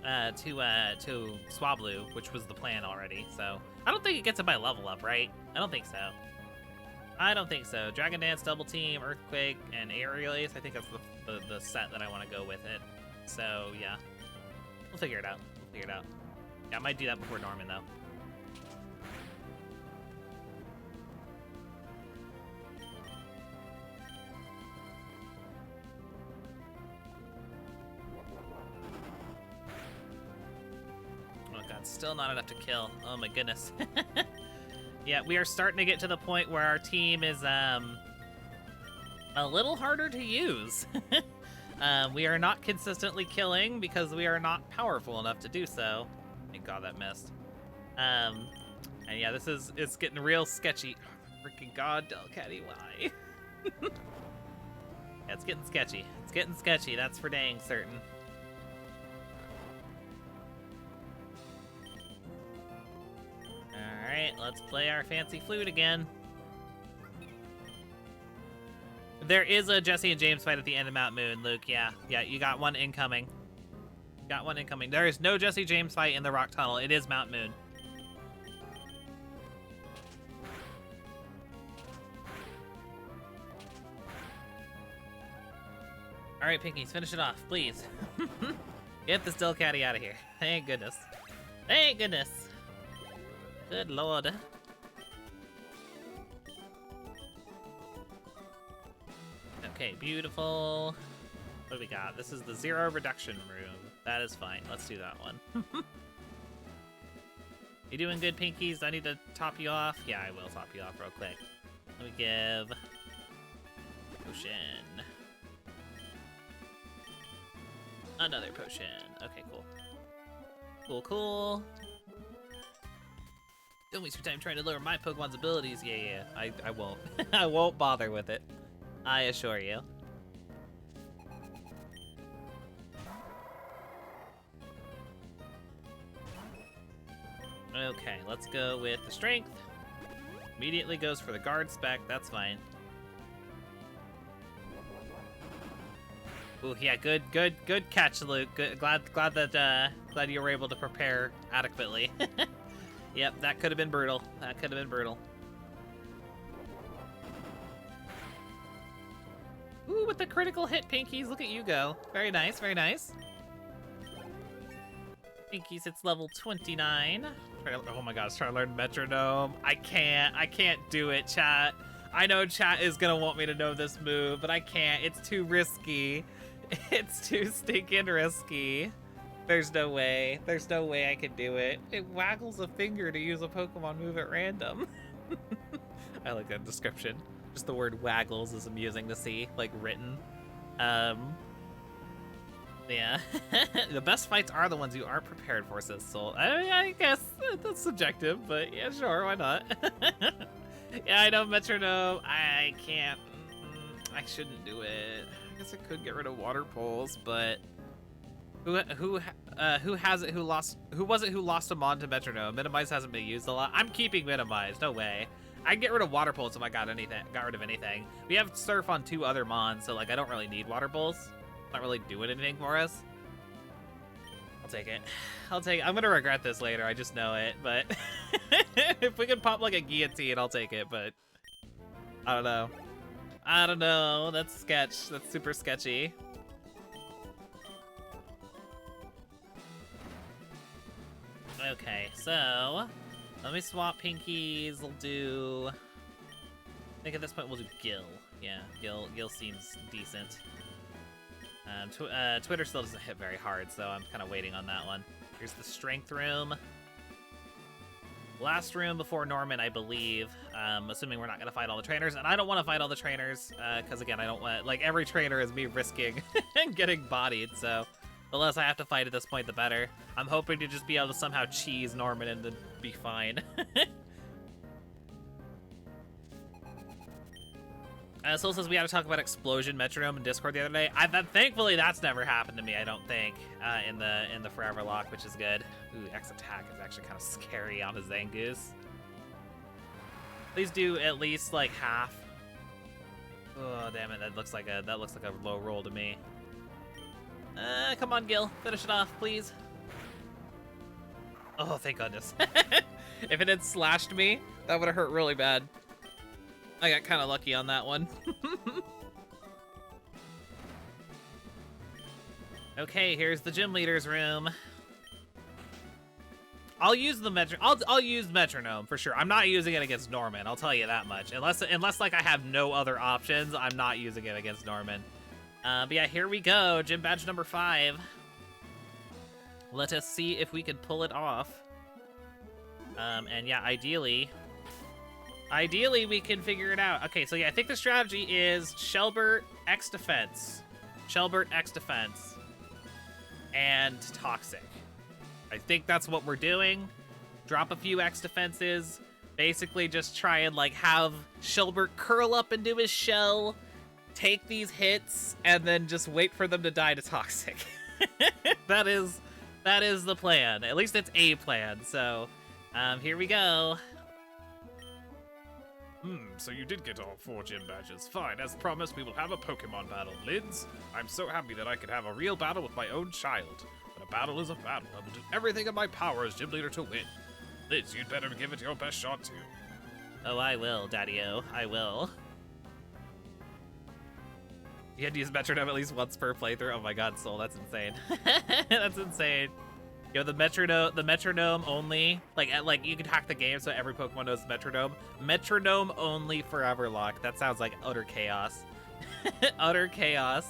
Swablu, which was the plan already. So I don't think it gets it by level up, right? I don't think so. I don't think so. Dragon Dance, Double Team, Earthquake, and Aerial Ace. I think that's the set that I want to go with it. So yeah, we'll figure it out. Yeah, I might do that before Norman though. Still not enough to kill. Oh my goodness. Yeah, we are starting to get to the point where our team is a little harder to use. We are not consistently killing because we are not powerful enough to do so. Thank God that missed. And yeah, it's getting real sketchy. Oh, freaking god, Delcatty, why? Yeah, it's getting sketchy. It's getting sketchy, that's for dang certain. Alright, let's play our fancy flute again. There is a Jesse and James fight at the end of Mount Moon, Luke. Yeah, you got one incoming. Got one incoming. There is no Jesse James fight in the Rock Tunnel. It is Mount Moon. All right, Pinkies, finish it off, please. Get this Delcatty out of here. Thank goodness. Thank goodness. Good lord. Okay, beautiful. What do we got? This is the zero reduction room. That is fine. Let's do that one. You doing good, Pinkies? Do I need to top you off? Yeah, I will top you off real quick. Let me give potion. Another potion. Okay, cool. Cool. Don't waste your time trying to lower my Pokemon's abilities. Yeah. I won't. I won't bother with it. I assure you. Okay, let's go with the strength. Immediately goes for the guard spec. That's fine. Ooh, yeah, good catch, Luke. Good, glad you were able to prepare adequately. Yep, that could have been brutal. Ooh, with the critical hit, Pinkies. Look at you go. Very nice. Pinkies, it's level 29. Oh my god, I was trying to learn metronome. I can't do it, chat. I know chat is gonna want me to know this move, but I can't. It's too risky. It's too stinking risky. There's no way I can do it. It waggles a finger to use a Pokemon move at random. I like that description. Just the word waggles is amusing to see, like, written. Yeah. The best fights are the ones you aren't prepared for, says Soul. I guess that's subjective, but yeah, sure, why not? Yeah, I know metronome. I can't. I shouldn't do it. I guess I could get rid of water poles, but who has it? Who was it who lost a mon to metronome? Minimize hasn't been used a lot. I'm keeping minimize. No way. I get rid of water pulse if I got rid of anything. We have surf on 2 other mons, so like I don't really need water pulse. Not really doing anything for us. I'll take it. I'm gonna regret this later. I just know it. But if we can pop like a guillotine, I'll take it. But I don't know. That's sketch. That's super sketchy. Okay, so let me swap Pinkies. We'll do. I think at this point we'll do Gil. Yeah, Gil seems decent. Twitter still doesn't hit very hard, so I'm kind of waiting on that one. Here's the strength room. Last room before Norman, I believe. Assuming we're not going to fight all the trainers. And I don't want to fight all the trainers, because again, I don't want... Like, every trainer is me risking getting bodied, so... The less I have to fight at this point, the better. I'm hoping to just be able to somehow cheese Norman and then be fine. Soul says we had to talk about Explosion Metronome in Discord the other day. Thankfully, that's never happened to me, I don't think, in the Foreverlocke, which is good. Ooh, X attack is actually kind of scary on a Zangoose. Please do at least like half. Oh damn it, that looks like a low roll to me. Come on, Gil, finish it off, please. Oh, thank goodness. If it had slashed me, that would have hurt really bad. I got kind of lucky on that one. Okay, here's the gym leader's room. I'll use the I'll use metronome for sure. I'm not using it against Norman. I'll tell you that much. Unless like I have no other options, I'm not using it against Norman. But yeah, here we go. Gym badge number 5. Let us see if we can pull it off. And yeah, ideally we can figure it out. Okay, so yeah, I think the strategy is Shelbert X defense, and Toxic. I think that's what we're doing. drop a few X defenses, basically just try and like have Shelbert curl up into his shell, take these hits, and then just wait for them to die to Toxic. That is the plan. At least it's a plan. So, here we go. So you did get all 4 gym badges. Fine, as promised, we will have a Pokemon battle. Lids, I'm so happy that I could have a real battle with my own child. But a battle is a battle. I will do everything in my power as gym leader to win. Lids, you'd better give it your best shot too. Oh, I will, Daddy-O. I will. You had to use metronome at least once per playthrough. Oh my god, Soul, that's insane. That's insane. Yo, the metronome only, like you could hack the game so every Pokemon knows the metronome. Metronome only Foreverlocke. That sounds like utter chaos. Utter chaos.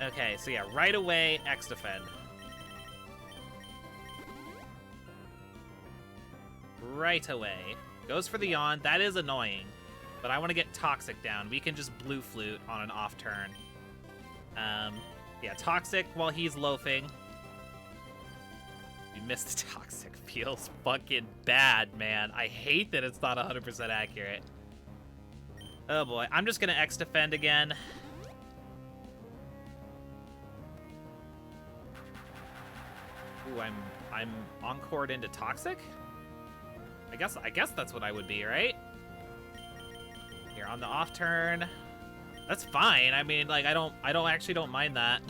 Okay, so yeah, right away, X defend. Right away. Goes for the yawn. That is annoying. But I want to get Toxic down. We can just Blue Flute on an off turn. Yeah, Toxic while he's loafing. You missed the Toxic. Feels fucking bad, man. I hate that it's not 100% accurate. Oh boy, I'm just gonna X defend again. Ooh, I'm encored into Toxic? I guess that's what I would be, right? Here on the off turn. That's fine. I mean, like I actually don't mind that.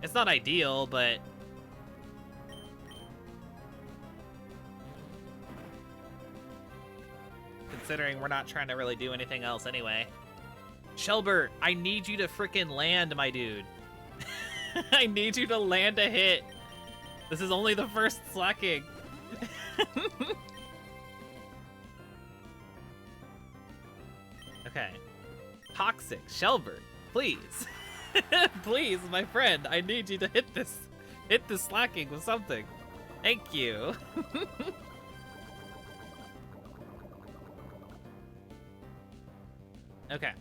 It's not ideal, but considering we're not trying to really do anything else anyway. Shelbert, I need you to frickin' land, my dude. I need you to land a hit. This is only the first slacking. Okay. Toxic, Shelbert, please. Please, my friend, I need you to hit this slacking with something. Thank you. Okay.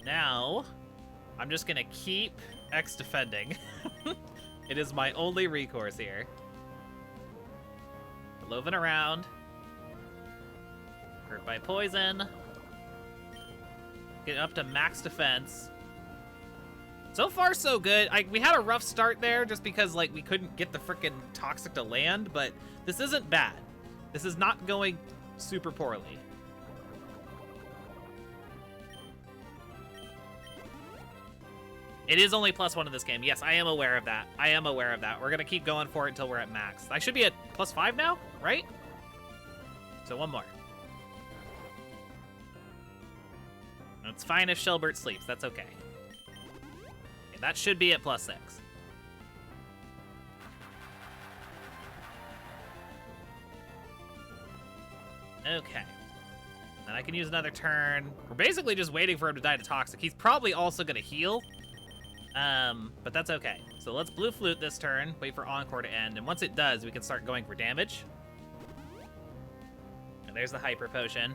Now, I'm just gonna keep X defending. It is my only recourse here. Loafing around. Hurt by poison. Get up to max defense. So far, so good. We had a rough start there just because, like, we couldn't get the frickin' Toxic to land, but this isn't bad. This is not going super poorly. It is only +1 in this game. Yes, I am aware of that. I am aware of that. We're going to keep going for it until we're at max. I should be at +5 now, right? So one more. It's fine if Shelbert sleeps. That's okay. Okay, that should be at +6. Okay. And I can use another turn. We're basically just waiting for him to die to Toxic. He's probably also going to heal. But that's okay. So let's Blue Flute this turn, wait for Encore to end, and once it does, we can start going for damage. And there's the Hyper Potion.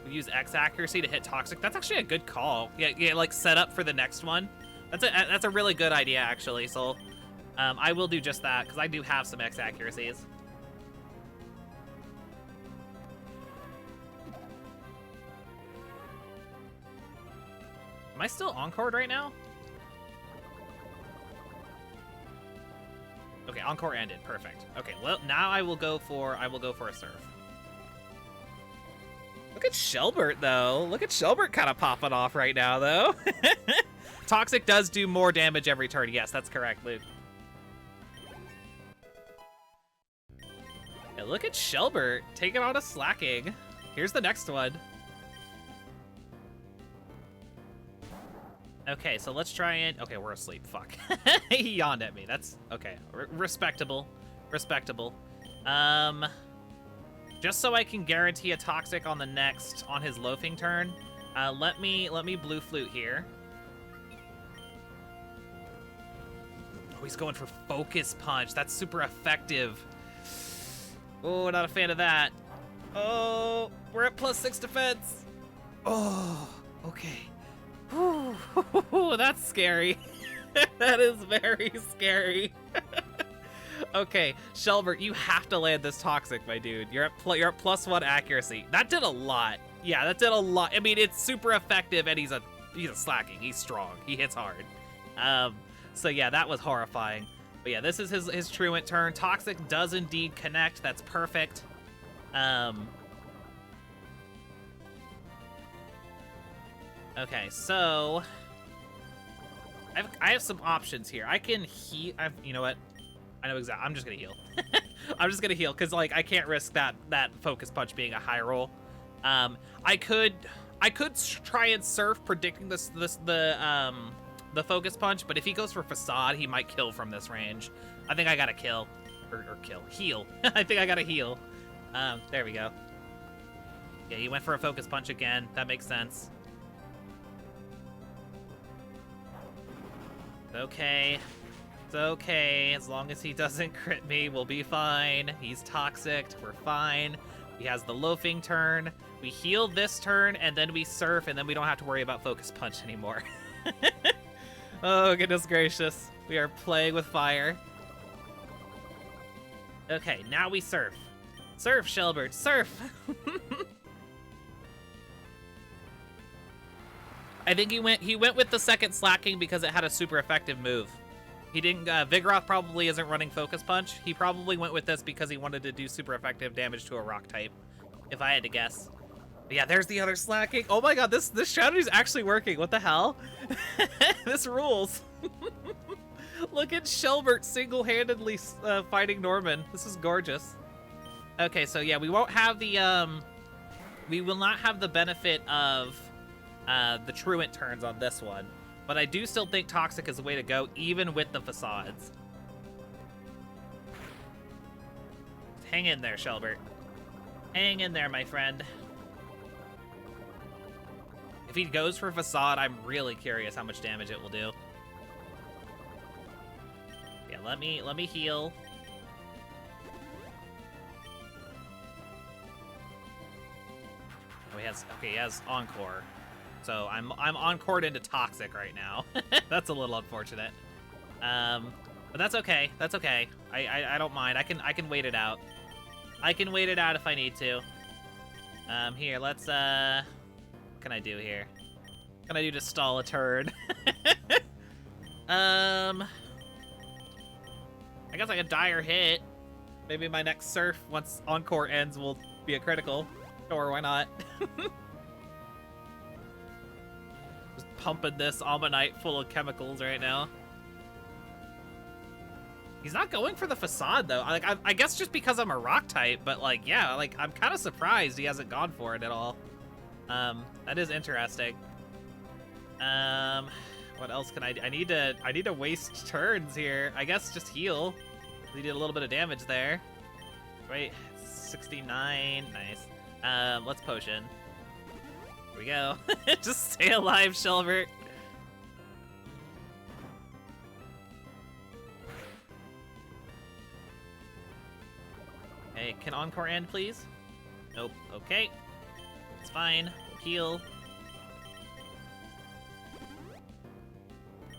We use X accuracy to hit Toxic. That's actually a good call. Yeah, like set up for the next one. That's a really good idea, actually. So, I will do just that, because I do have some X accuracies. Am I still encored right now? Okay, encore ended. Perfect. Okay, well now I will go for a surf. Look at Shelbert though. Look at Shelbert kind of popping off right now though. Toxic does do more damage every turn. Yes, that's correct, Luke. Yeah, look at Shelbert taking on a slacking. Here's the next one. Okay, so let's try and... Okay, we're asleep. Fuck. He yawned at me. That's... Okay. Respectable. Respectable. Just so I can guarantee a Toxic on the next... On his loafing turn, let me Blue Flute here. Oh, he's going for Focus Punch. That's super effective. Oh, not a fan of that. Oh, we're at +6 defense. Oh, okay. Ooh, that's scary. That is very scary. Okay, Shelbert, you have to land this toxic, my dude. You're at +1 accuracy. That did a lot. Yeah, that did a lot. I mean, it's super effective, and he's a slacking. He's strong. He hits hard. So yeah, that was horrifying. But yeah, this is his truant turn. Toxic does indeed connect. That's perfect. Okay, so I have some options here. I can heal. You know what? I know exactly. I'm just gonna heal. I'm just gonna heal because like I can't risk that focus punch being a high roll. I could try and surf predicting the focus punch, but if he goes for facade, he might kill from this range. I think I gotta kill or heal. I think I gotta heal. There we go. Yeah, he went for a focus punch again. That makes sense. Okay. It's okay. As long as he doesn't crit me, we'll be fine. He's toxic. We're fine. He has the loafing turn. We heal this turn, and then we surf, and then we don't have to worry about focus punch anymore. Oh, goodness gracious. We are playing with fire. Okay, now we surf. Surf, Shelbert, surf! I think he went with the second slacking because it had a super effective move. He didn't, Vigoroth probably isn't running Focus Punch. He probably went with this because he wanted to do super effective damage to a rock type, if I had to guess. But yeah, there's the other slacking. Oh my god, this strategy is actually working. What the hell? This rules. Look at Shelbert single-handedly fighting Norman. This is gorgeous. Okay, so yeah, we won't have the, we will not have the benefit of the truant turns on this one. But I do still think Toxic is the way to go, even with the facades. Hang in there, Shelbert. Hang in there, my friend. If he goes for facade, I'm really curious how much damage it will do. Yeah, let me heal. Oh, he has Encore. So I'm encored into Toxic right now. That's a little unfortunate. But that's okay. That's okay. I don't mind. I can wait it out. I can wait it out if I need to. Here, let's what can I do here? What can I do to stall a turn? I guess I can dire hit. Maybe my next surf, once Encore ends, will be a critical. Sure, why not? Just pumping this Ammonite full of chemicals right now. He's not going for the facade though. Like I guess just because I'm a rock type, but like yeah, like I'm kind of surprised he hasn't gone for it at all. That is interesting. What else can I do? I need to waste turns here. I guess just heal. He did a little bit of damage there. Wait, 69. Nice. Let's potion. Here we go. Just stay alive, Shelbert. Hey, can Encore end, please? Nope. Okay. It's fine. Heal.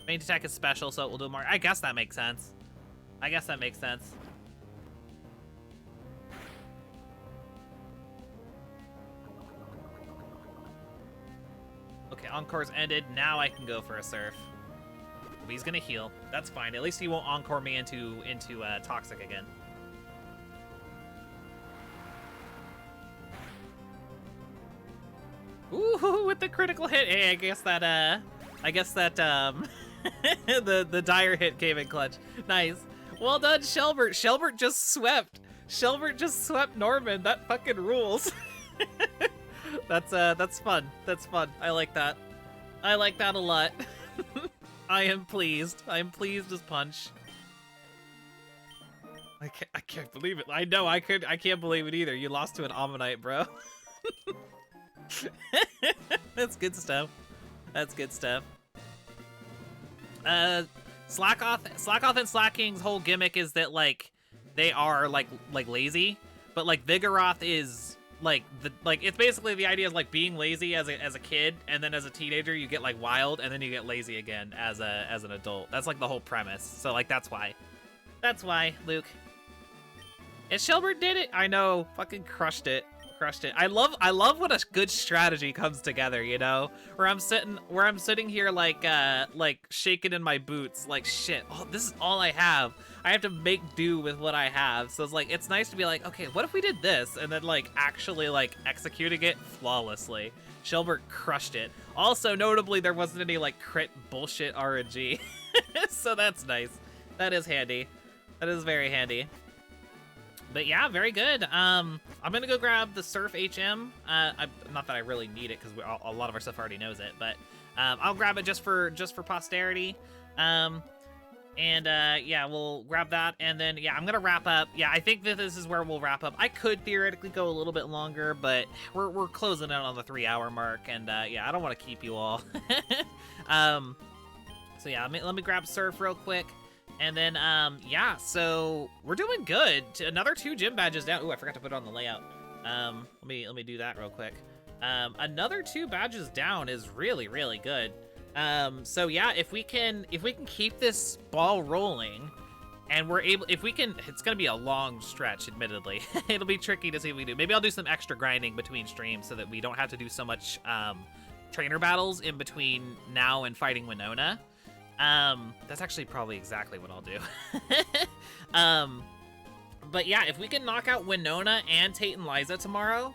Main attack is special, so it will do more. I guess that makes sense. I guess that makes sense. Okay, Encore's ended. Now I can go for a surf. But he's gonna heal. That's fine. At least he won't Encore me into Toxic again. Ooh, with the critical hit. Hey, I guess that the dire hit came in clutch. Nice. Well done, Shelbert. Shelbert just swept. Shelbert just swept Norman. That fucking rules. That's fun. That's fun. I like that. I like that a lot. I am pleased. I am pleased as punch. I can't believe it. I know I can't believe it either. You lost to an Ammonite, bro. That's good stuff. That's good stuff. Slackoff and Slacking's whole gimmick is that like they are like lazy, but like Vigoroth is it's basically the idea of like being lazy as a kid, and then as a teenager you get like wild, and then you get lazy again as an adult. That's like the whole premise. So like that's why Luke. And Shelbert did it. I know, fucking crushed it. I love when a good strategy comes together, you know? Where I'm sitting here like shaking in my boots, like shit. Oh, this is all I have. I have to make do with what I have. So it's like it's nice to be like, okay, what if we did this? And then like actually like executing it flawlessly. Shelbert crushed it. Also, notably, there wasn't any like crit bullshit RNG. So that's nice. That is handy. That is very handy. But yeah, very good. I'm gonna go grab the Surf HM. Not that I really need it because a lot of our stuff already knows it, but I'll grab it just for posterity. Yeah, we'll grab that, and then yeah, I'm gonna wrap up. Yeah, I think that this is where we'll wrap up. I could theoretically go a little bit longer, but we're closing in on the 3-hour mark, and yeah, I don't want to keep you all. So yeah, let me grab Surf real quick. And then, yeah, so we're doing good. Another 2 gym badges down. Ooh, I forgot to put it on the layout. Let me do that real quick. Another 2 badges down is really, really good. So yeah, if we can keep this ball rolling, and it's gonna be a long stretch, admittedly. It'll be tricky to see if we do. Maybe I'll do some extra grinding between streams so that we don't have to do so much, trainer battles in between now and fighting Winona. That's actually probably exactly what I'll do. But yeah, if we can knock out Winona and Tate and Liza tomorrow,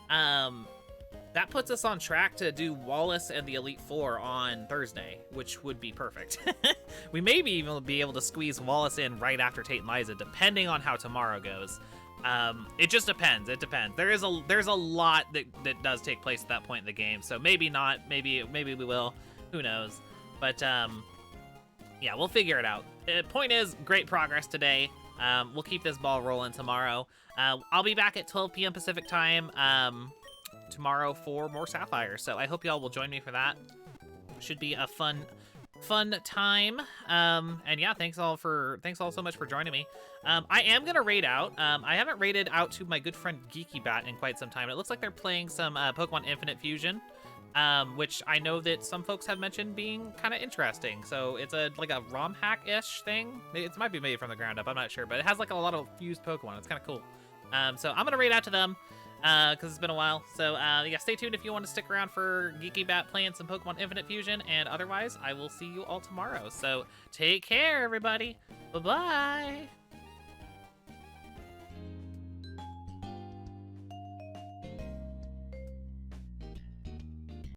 that puts us on track to do Wallace and the Elite Four on Thursday, which would be perfect. We maybe even be able to squeeze Wallace in right after Tate and Liza, depending on how tomorrow goes. It just depends. It depends. There's a lot that does take place at that point in the game, so maybe not. Maybe we will. Who knows? But yeah, we'll figure it out. Point is, great progress today. We'll keep this ball rolling tomorrow. I'll be back at 12 p.m. Pacific time tomorrow for more Sapphire. So I hope y'all will join me for that. Should be a fun time. And yeah, thanks all so much for joining me. I am gonna raid out. I haven't raided out to my good friend Geeky Bat in quite some time. It looks like they're playing some Pokemon Infinite Fusion. Which I know that some folks have mentioned being kind of interesting. So it's like a ROM hack-ish thing. It might be made from the ground up, I'm not sure, but it has like a lot of fused Pokemon. It's kind of cool. So I'm gonna raid out to them because it's been a while. So yeah, stay tuned if you want to stick around for Geeky Bat playing some Pokemon Infinite Fusion, and otherwise I will see you all tomorrow. So take care, everybody. Bye-bye.